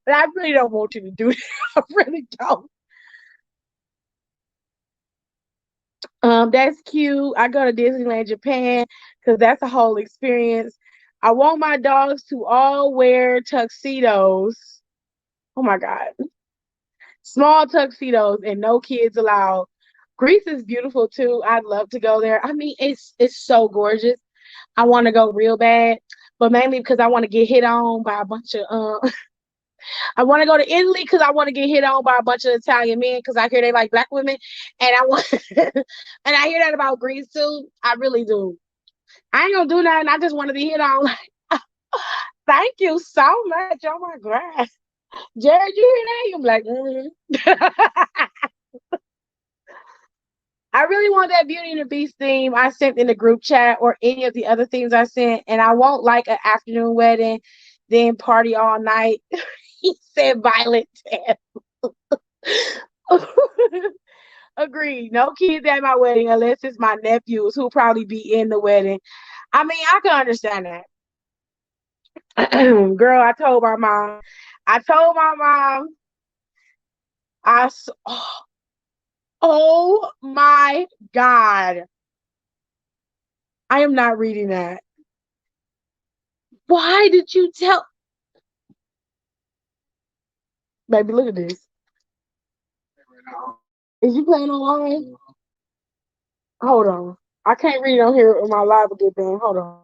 but I really don't want you to do that. I really don't. That's cute. I go to Disneyland Japan because that's a whole experience. I want my dogs to all wear tuxedos. Oh my God. Small tuxedos and no kids allowed. Greece is beautiful too. I'd love to go there. I mean, it's so gorgeous. I want to go real bad, but mainly because I want to get hit on by a bunch of I want to go to Italy because I want to get hit on by a bunch of Italian men because I hear they like black women, and I want, and I hear that about Greece too. I really do. I ain't gonna do nothing. I just want to be hit on. Like, thank you so much. Oh my god, Jared, you hear that? I'm like, I really want that Beauty and the Beast theme I sent in the group chat or any of the other things I sent, and I won't like an afternoon wedding, then party all night. He said violent death. Agreed. No kids at my wedding unless it's my nephews who'll probably be in the wedding. I mean, I can understand that. Girl, I told my mom. I told my mom. Oh, oh my God. I am not reading that. Why did you tell? Baby, look at this. Is you playing online? Hold on. I can't read on here or my live will get banned. Hold on.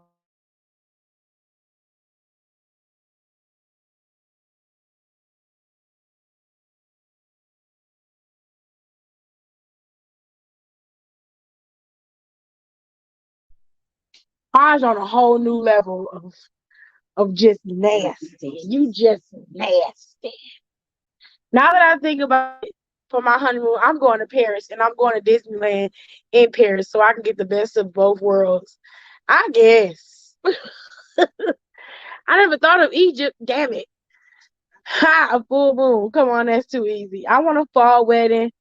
Mine's on a whole new level of just nasty. You just nasty. Now that I think about it, for my honeymoon, I'm going to Paris and I'm going to Disneyland in Paris so I can get the best of both worlds. I guess. I never thought of Egypt. Damn it. Ha, a full moon. Come on, that's too easy. I want a fall wedding.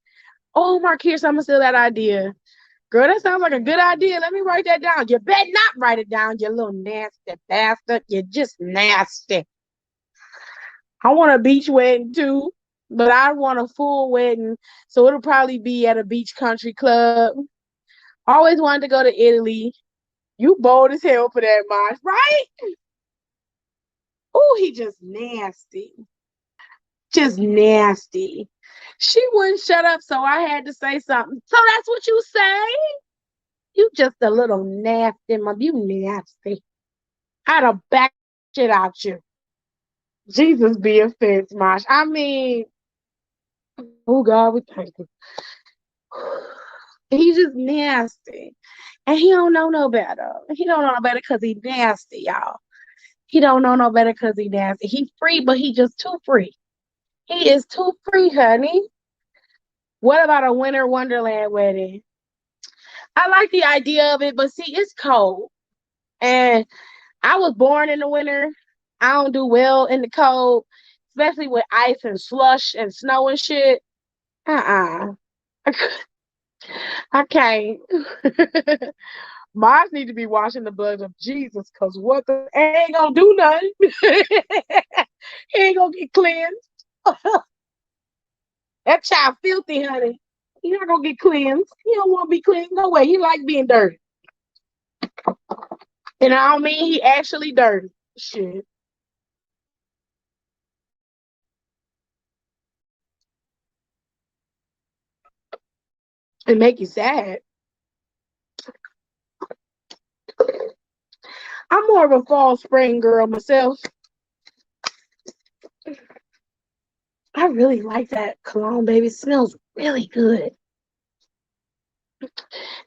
Oh, Marquise, I'm gonna steal that idea. Girl, that sounds like a good idea. Let me write that down. You better not write it down, you little nasty bastard. You're just nasty. I want a beach wedding too, but I want a full wedding. So it'll probably be at a beach country club. Always wanted to go to Italy. You bold as hell for that, Mosh, right? Oh, he just nasty. Just nasty. She wouldn't shut up, so I had to say something. So that's what you say? You just a little nasty, mom. You nasty. I'd have back shit out you. Jesus be offense, Mosh. I mean, oh God, we thank you. He's just nasty. And he don't know no better. He don't know no better because he nasty, y'all. He don't know no better because he nasty. He free, but he just too free. He is too free, honey. What about a winter wonderland wedding? I like the idea of it, but see, it's cold. And I was born in the winter. I don't do well in the cold, especially with ice and slush and snow and shit. Uh-uh. I can't. Mine need to be washing the blood of Jesus, because what the ain't gonna do nothing. He ain't gonna get cleansed. That child filthy, honey. He not gonna get cleansed. He don't want to be cleansed. No way. He like being dirty. And I don't mean he actually dirty. Shit. It make you sad. I'm more of a fall spring girl myself. I really like that cologne, baby. It smells really good.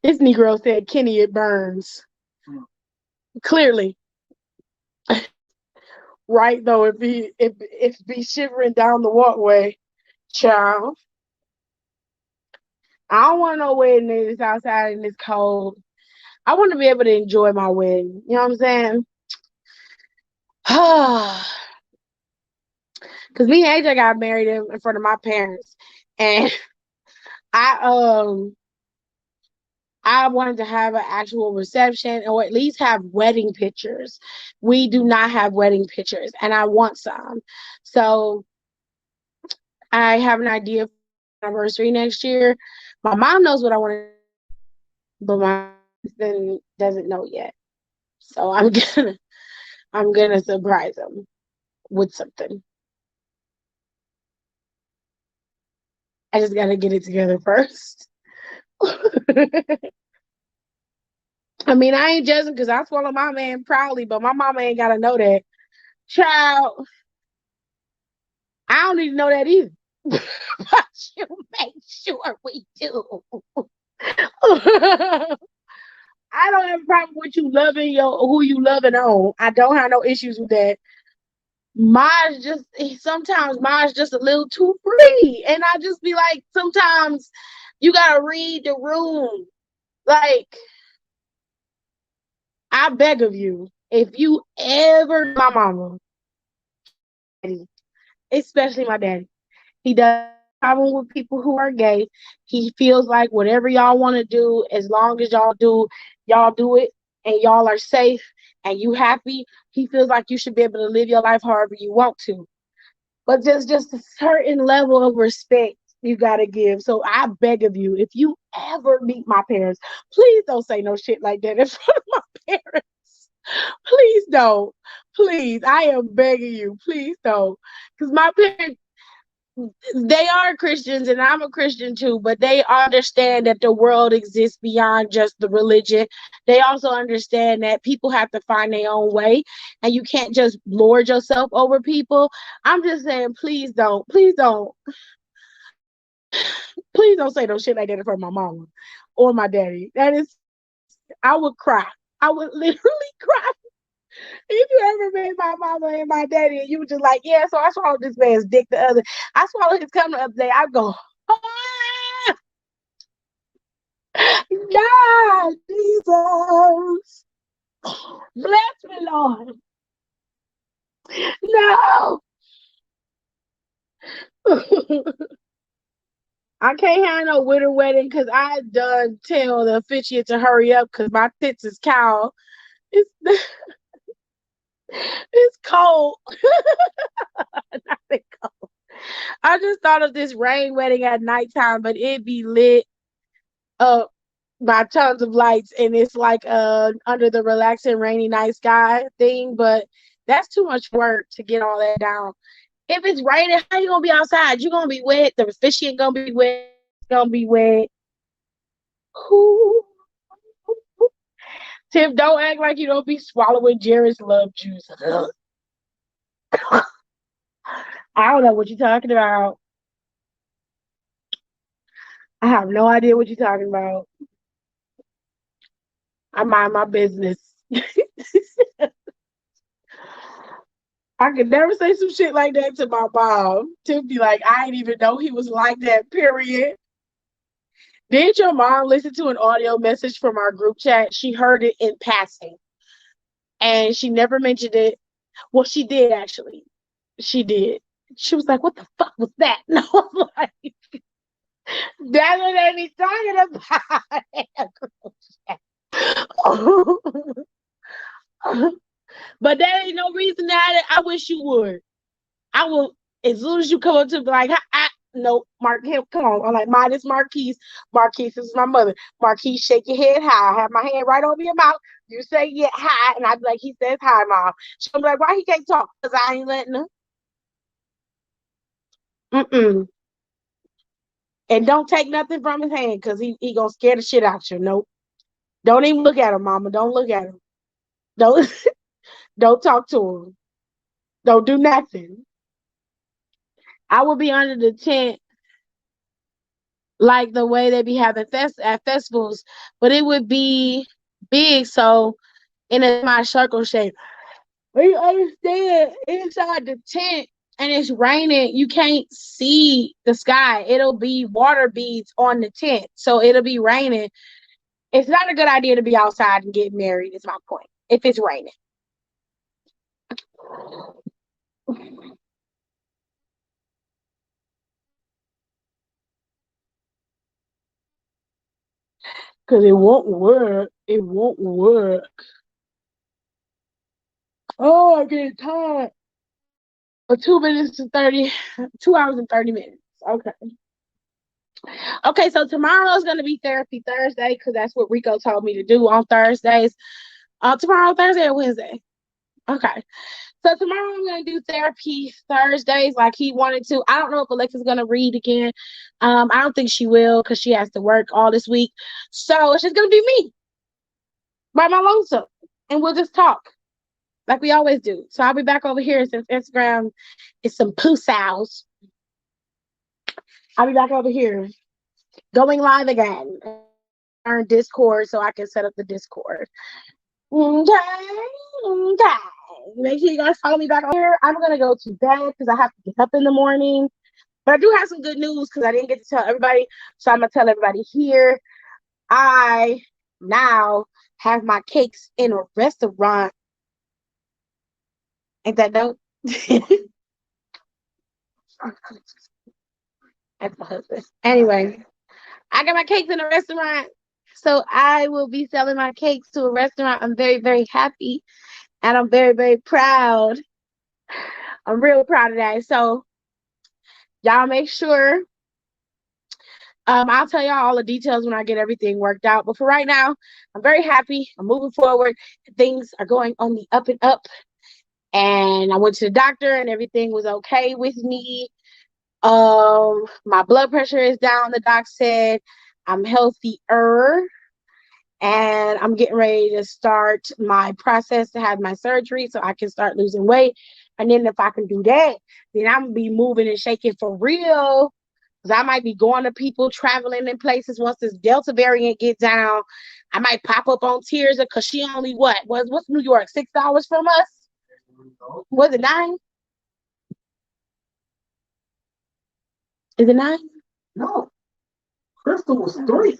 This Negro said, Kenny, it burns. Clearly. Right though, if be shivering down the walkway, child. I don't want no wedding that's outside in this cold. I want to be able to enjoy my wedding. You know what I'm saying? Because me and AJ got married in front of my parents, and I I wanted to have an actual reception or at least have wedding pictures. We do not have wedding pictures, and I want some. So I have an idea for anniversary next year. My mom knows what I want to, but my husband doesn't know yet. So I'm gonna surprise him with something. I just gotta get it together first. I mean, I ain't judging because I swallow my man proudly, but my mama ain't gotta know that. Child, I don't need to know that either. But you make sure we do. I don't have a problem with you loving your who you loving on. I don't have no issues with that. Sometimes mine's just a little too free. And I just be like, sometimes you gotta read the room. Like, I beg of you, if you ever my mama, especially my daddy, he does problem with people who are gay. He feels like whatever y'all want to do, as long as y'all do it and y'all are safe and you happy, he feels like you should be able to live your life however you want to. But there's just a certain level of respect you gotta give. So I beg of you, if you ever meet my parents, please don't say no shit like that in front of my parents. Please don't. Please, I am begging you. Please don't. Because my parents, they are Christians and I'm a Christian too, but they understand that the world exists beyond just the religion. They also understand that people have to find their own way and you can't just lord yourself over people. I'm just saying, please don't say no shit like that in front of my mama or my daddy. I would cry. I would literally cry. If you ever met my mama and my daddy and you were just like, yeah, so I swallowed this man's dick the other, I swallowed his cum the other day, I'd go, ah, God, Jesus, bless me, Lord. No. I can't have no winter wedding because I done tell the officiant to hurry up because my tits is cow. It's it's cold. I just thought of this rain wedding at nighttime, but it'd be lit up by tons of lights and it's like under the relaxing rainy night sky thing, but that's too much work to get all that down. If it's raining, how you gonna be outside? You're gonna be wet, the officiant gonna be wet, it's gonna be wet. Ooh. Tiff, don't act like you don't be swallowing Jared's love juice. I don't know what you're talking about. I have no idea what you're talking about. I mind my business. I could never say some shit like that to my mom. To be like, I didn't even know he was like that, period. Did your mom listen to an audio message from our group chat? She heard it in passing and she never mentioned it. Well, she did actually. She did. She was like, what the fuck was that? And I was like, that's what they be talking about. But there ain't no reason that I wish you would. I will, as soon as you come up to me, like, no, come on. I'm like, mine is Marquise. Marquise is my mother. Marquise, shake your head high. I have my hand right over your mouth. You say, yeah, hi. And I'd be like, he says hi, mom. She'll be like, why he can't talk? Because I ain't letting him. Mm-mm. And don't take nothing from his hand because he gonna scare the shit out you. Nope. Don't even look at him, mama. Don't look at him. Don't don't talk to him. Don't do nothing. I will be under the tent like the way they be having at festivals, but it would be big, so in a my circle shape. But you understand, inside the tent and it's raining, you can't see the sky. It'll be water beads on the tent, so it'll be raining. It's not a good idea to be outside and get married, is my point, if it's raining. Because it won't work. It won't work. Oh, I'm getting tired. 2 minutes and 30, 2 hours and 30 minutes. Okay. Okay, so tomorrow is going to be therapy Thursday because that's what Rico told me to do on Thursdays. Tomorrow, Thursday or Wednesday? Okay. So tomorrow I'm going to do therapy Thursdays like he wanted to. I don't know if Alexa's going to read again. I don't think she will because she has to work all this week. So it's just going to be me by my lonesome and we'll just talk. like we always do. So I'll be back over here since Instagram is some poos. I'll be back over here going live again. Learn Discord so I can set up the Discord. Okay. Okay. Make sure you guys follow me back over here. I'm gonna go to bed because I have to get up in the morning. But I do have some good news because I didn't get to tell everybody. So I'm gonna tell everybody here. I now have my cakes in a restaurant. Ain't that dope? That's my husband. Anyway, I got my cakes in a restaurant. So I will be selling my cakes to a restaurant. I'm very, very happy. And I'm very, very proud. I'm real proud of that. So y'all make sure. I'll tell y'all all the details when I get everything worked out. But for right now, I'm very happy. I'm moving forward. Things are going on the up and up. And I went to the doctor and everything was okay with me. My blood pressure is down, the doc said. I'm healthier. And I'm getting ready to start my process to have my surgery so I can start losing weight. And then if I can do that, then I'm gonna be moving and shaking for real. Because I might be going to people traveling in places once this Delta variant gets down. I might pop up on Tears because she only what's New York, 6 hours from us? Was it 9? Is it 9? No. Crystal was 3.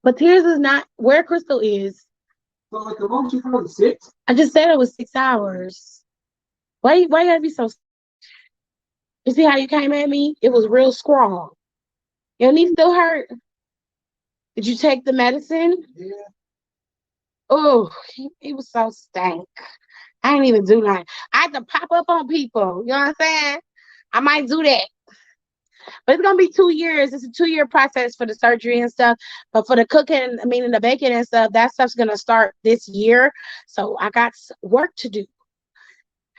But Tears is not where Crystal is. So like the most you probably 6? I just said it was 6 hours. Why you gotta be so? You see how you came at me? It was real strong. Your knee still hurt? Did you take the medicine? Yeah. Oh, he was so stank. I ain't even do nothing. I had to pop up on people. You know what I'm saying? I might do that. But it's gonna be 2 years. It's a 2-year process for the surgery and stuff. But for the cooking, the baking and stuff, that stuff's gonna start this year. So I got work to do.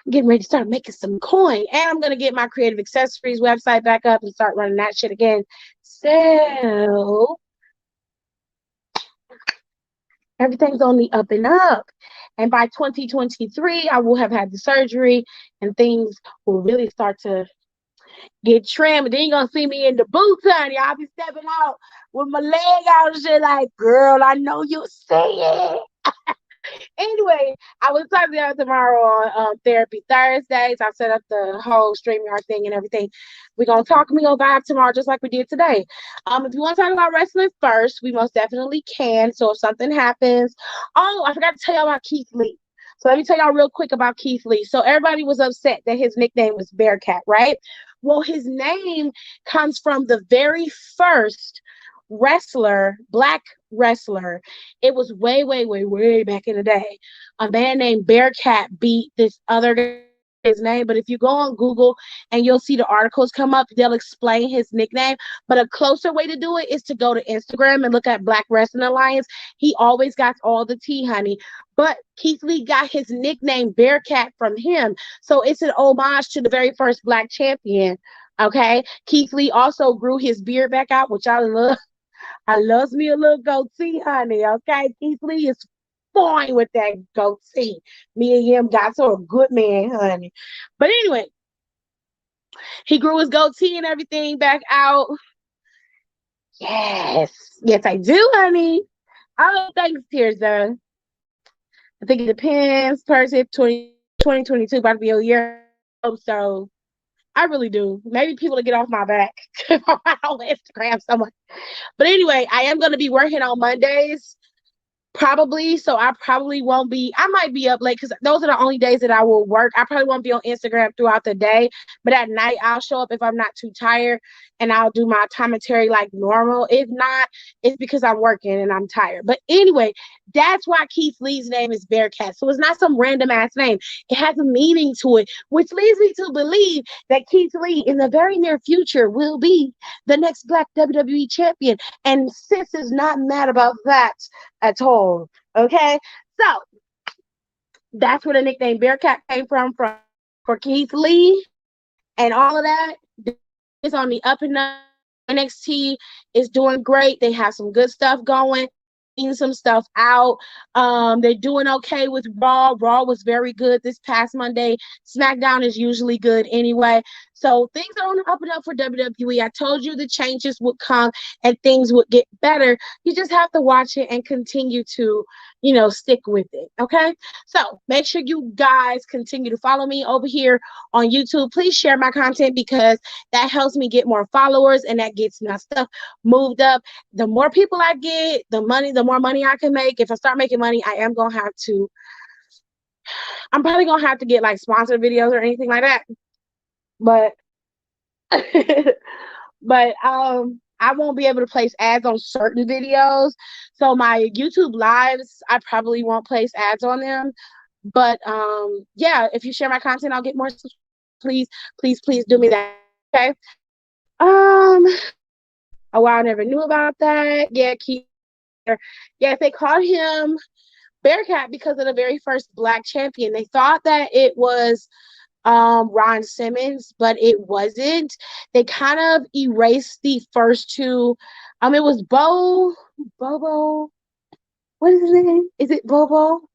I'm getting ready to start making some coin. And I'm gonna get my creative accessories website back up and start running that shit again. So everything's on the up and up. And by 2023, I will have had the surgery and things will really start to get trimmed. Then you're gonna see me in the boots, honey. I'll be stepping out with my leg out and shit like, girl, I know you see it. Anyway, I was talking about tomorrow on Therapy Thursdays. I set up the whole StreamYard thing and everything. We're gonna talk and we gonna vibe tomorrow just like we did today. If you want to talk about wrestling first, we most definitely can. So if something happens, oh, I forgot to tell y'all about Keith Lee. So let me tell y'all real quick about Keith Lee. So everybody was upset that his nickname was Bearcat, right? Well, his name comes from the very first wrestler, black wrestler. It was way, way, way, way back in the day. A man named Bearcat beat this other guy. His name, but if you go on Google and you'll see the articles come up, they'll explain his nickname. But a closer way to do it is to go to Instagram and look at Black Wrestling Alliance. He always got all the tea, honey. But Keith Lee got his nickname Bearcat from him. So it's an homage to the very first black champion. Okay. Keith Lee also grew his beard back out, which I love. I loves me a little goatee, honey. Okay. Keith Lee is fine with that goatee. Me and him got so a good man, honey. But anyway, he grew his goatee and everything back out. Yes. Yes, I do, honey. Oh, thanks, Tirza. I think it depends. Person 2022 about to be a year. So I really do. Maybe people to get off my back on Instagram so much. But anyway, I am going to be working on Mondays. Probably. So I probably won't be. I might be up late because those are the only days that I will work. I probably won't be on Instagram throughout the day. But at night, I'll show up if I'm not too tired and I'll do my commentary like normal. If not, it's because I'm working and I'm tired. But anyway, that's why Keith Lee's name is Bearcat. So it's not some random ass name. It has a meaning to it, which leads me to believe that Keith Lee in the very near future will be the next Black WWE champion. And Sis is not mad about that at all. Okay, so that's where the nickname Bearcat came from for Keith Lee, and all of that is on the up and up. NXT is doing great. They have some good stuff going. some stuff out. They're doing okay with Raw. Raw was very good this past Monday. SmackDown is usually good anyway. So things are on the up and up for WWE. I told you the changes would come and things would get better. You just have to watch it and continue to, stick with it. Okay. So make sure you guys continue to follow me over here on YouTube. Please share my content because that helps me get more followers and that gets my stuff moved up. The more people I get, the more money I can make. If I start making money, I'm probably gonna have to get like sponsored videos or anything like that. But I won't be able to place ads on certain videos. So my YouTube lives, I probably won't place ads on them. But yeah, if you share my content, I'll get more. Please, please, please do me that. Okay. Oh wow, I never knew about that. Yeah, yes, they called him Bearcat because of the very first black champion. They thought that it was Ron Simmons, but it wasn't. They kind of erased the first two. It was Bobo. What is his name? Is it Bobo?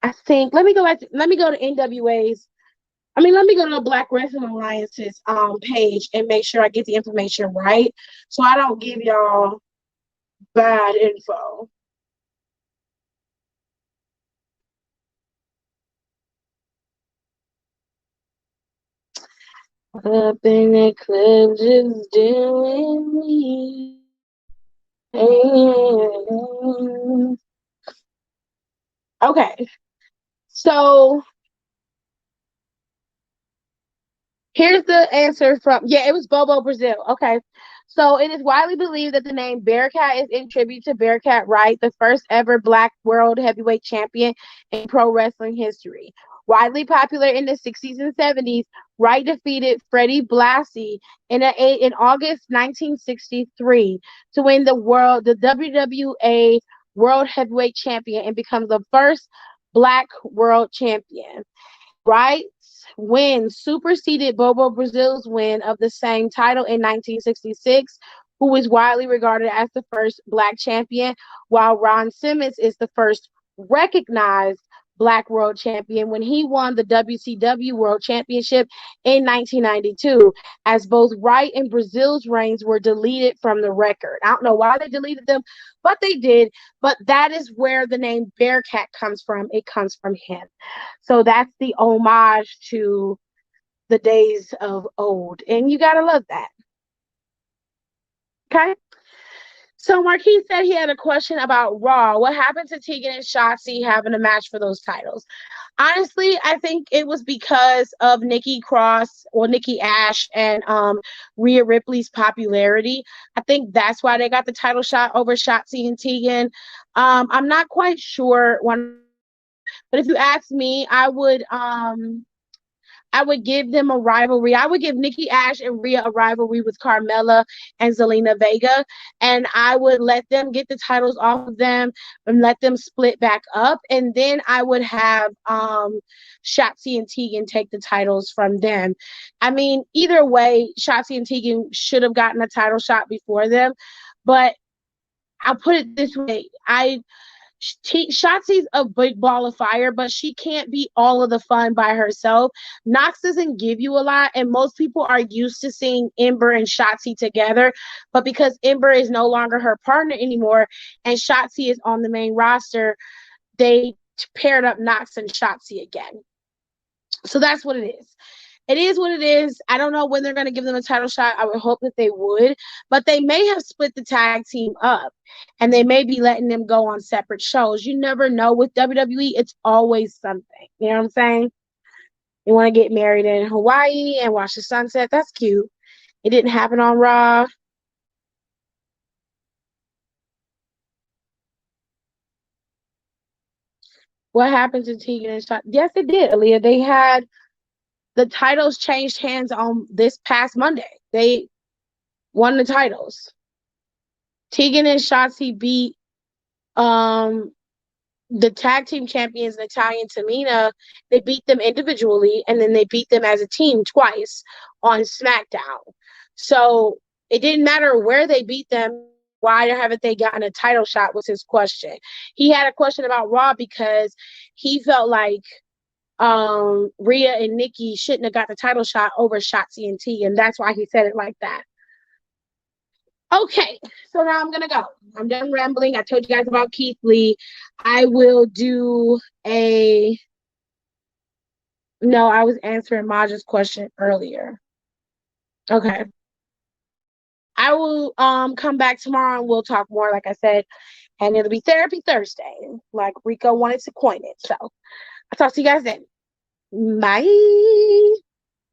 I think. Let me go to NWA's. Let me go to the Black Wrestling Alliance's page and make sure I get the information right, so I don't give y'all bad info. Up in the club, just doing me. Okay, so here's the answer from, it was Bobo Brazil. Okay, so it is widely believed that the name Bearcat is in tribute to Bearcat Wright, the first ever Black World Heavyweight Champion in pro wrestling history. Widely popular in the 60s and 70s, Wright defeated Freddie Blassie in August 1963 to win the WWA World Heavyweight Champion and becomes the first Black World Champion. Wright's win superseded Bobo Brazil's win of the same title in 1966, who is widely regarded as the first Black champion, while Ron Simmons is the first recognized Black World Champion when he won the WCW World Championship in 1992, as both Wright and Brazil's reigns were deleted from the record. I don't know why they deleted them, but they did. But that is where the name Bearcat comes from. It comes from him. So that's the homage to the days of old. And you got to love that. Okay. So Marquis said he had a question about Raw. What happened to Tegan and Shotzi having a match for those titles? Honestly, I think it was because of Nikki Ash and Rhea Ripley's popularity. I think that's why they got the title shot over Shotzi and Tegan. I'm not quite sure but if you ask me, I would give them a rivalry. I would give Nikki Ash and Rhea a rivalry with Carmella and Zelina Vega, and I would let them get the titles off of them and let them split back up, and then I would have Shotzi and Tegan take the titles from them. Either way, Shotzi and Tegan should have gotten a title shot before them, but I'll put it this way. Shotzi's a big ball of fire, but she can't be all of the fun by herself. Nox doesn't give you a lot, and most people are used to seeing Ember and Shotzi together. But because Ember is no longer her partner anymore, and Shotzi is on the main roster, they paired up Nox and Shotzi again. So that's what it is. It is what it is. I don't know when they're going to give them a title shot. I would hope that they would, but they may have split the tag team up and they may be letting them go on separate shows. You never know with WWE. It's always something. You know what I'm saying? You want to get married in Hawaii and watch the sunset. That's cute. It didn't happen on Raw. What happened to Tegan and Shotzi? Yes, it did, Aaliyah. They had the titles changed hands on this past Monday. They won the titles. Tegan and Shotzi beat the tag team champions, Natalya and Tamina. They beat them individually, and then they beat them as a team twice on SmackDown. So it didn't matter where they beat them, why haven't they gotten a title shot was his question. He had a question about Raw because he felt like Rhea and Nikki shouldn't have got the title shot over Shotzi and T, and that's why he said it like that. Okay, so now I'm gonna go. I'm done rambling. I told you guys about Keith Lee. I will do a no, I was answering Maja's question earlier. Okay. I will come back tomorrow and we'll talk more, like I said, and it'll be Therapy Thursday, like Rico wanted to coin it. So I'll talk to you guys then. Bye.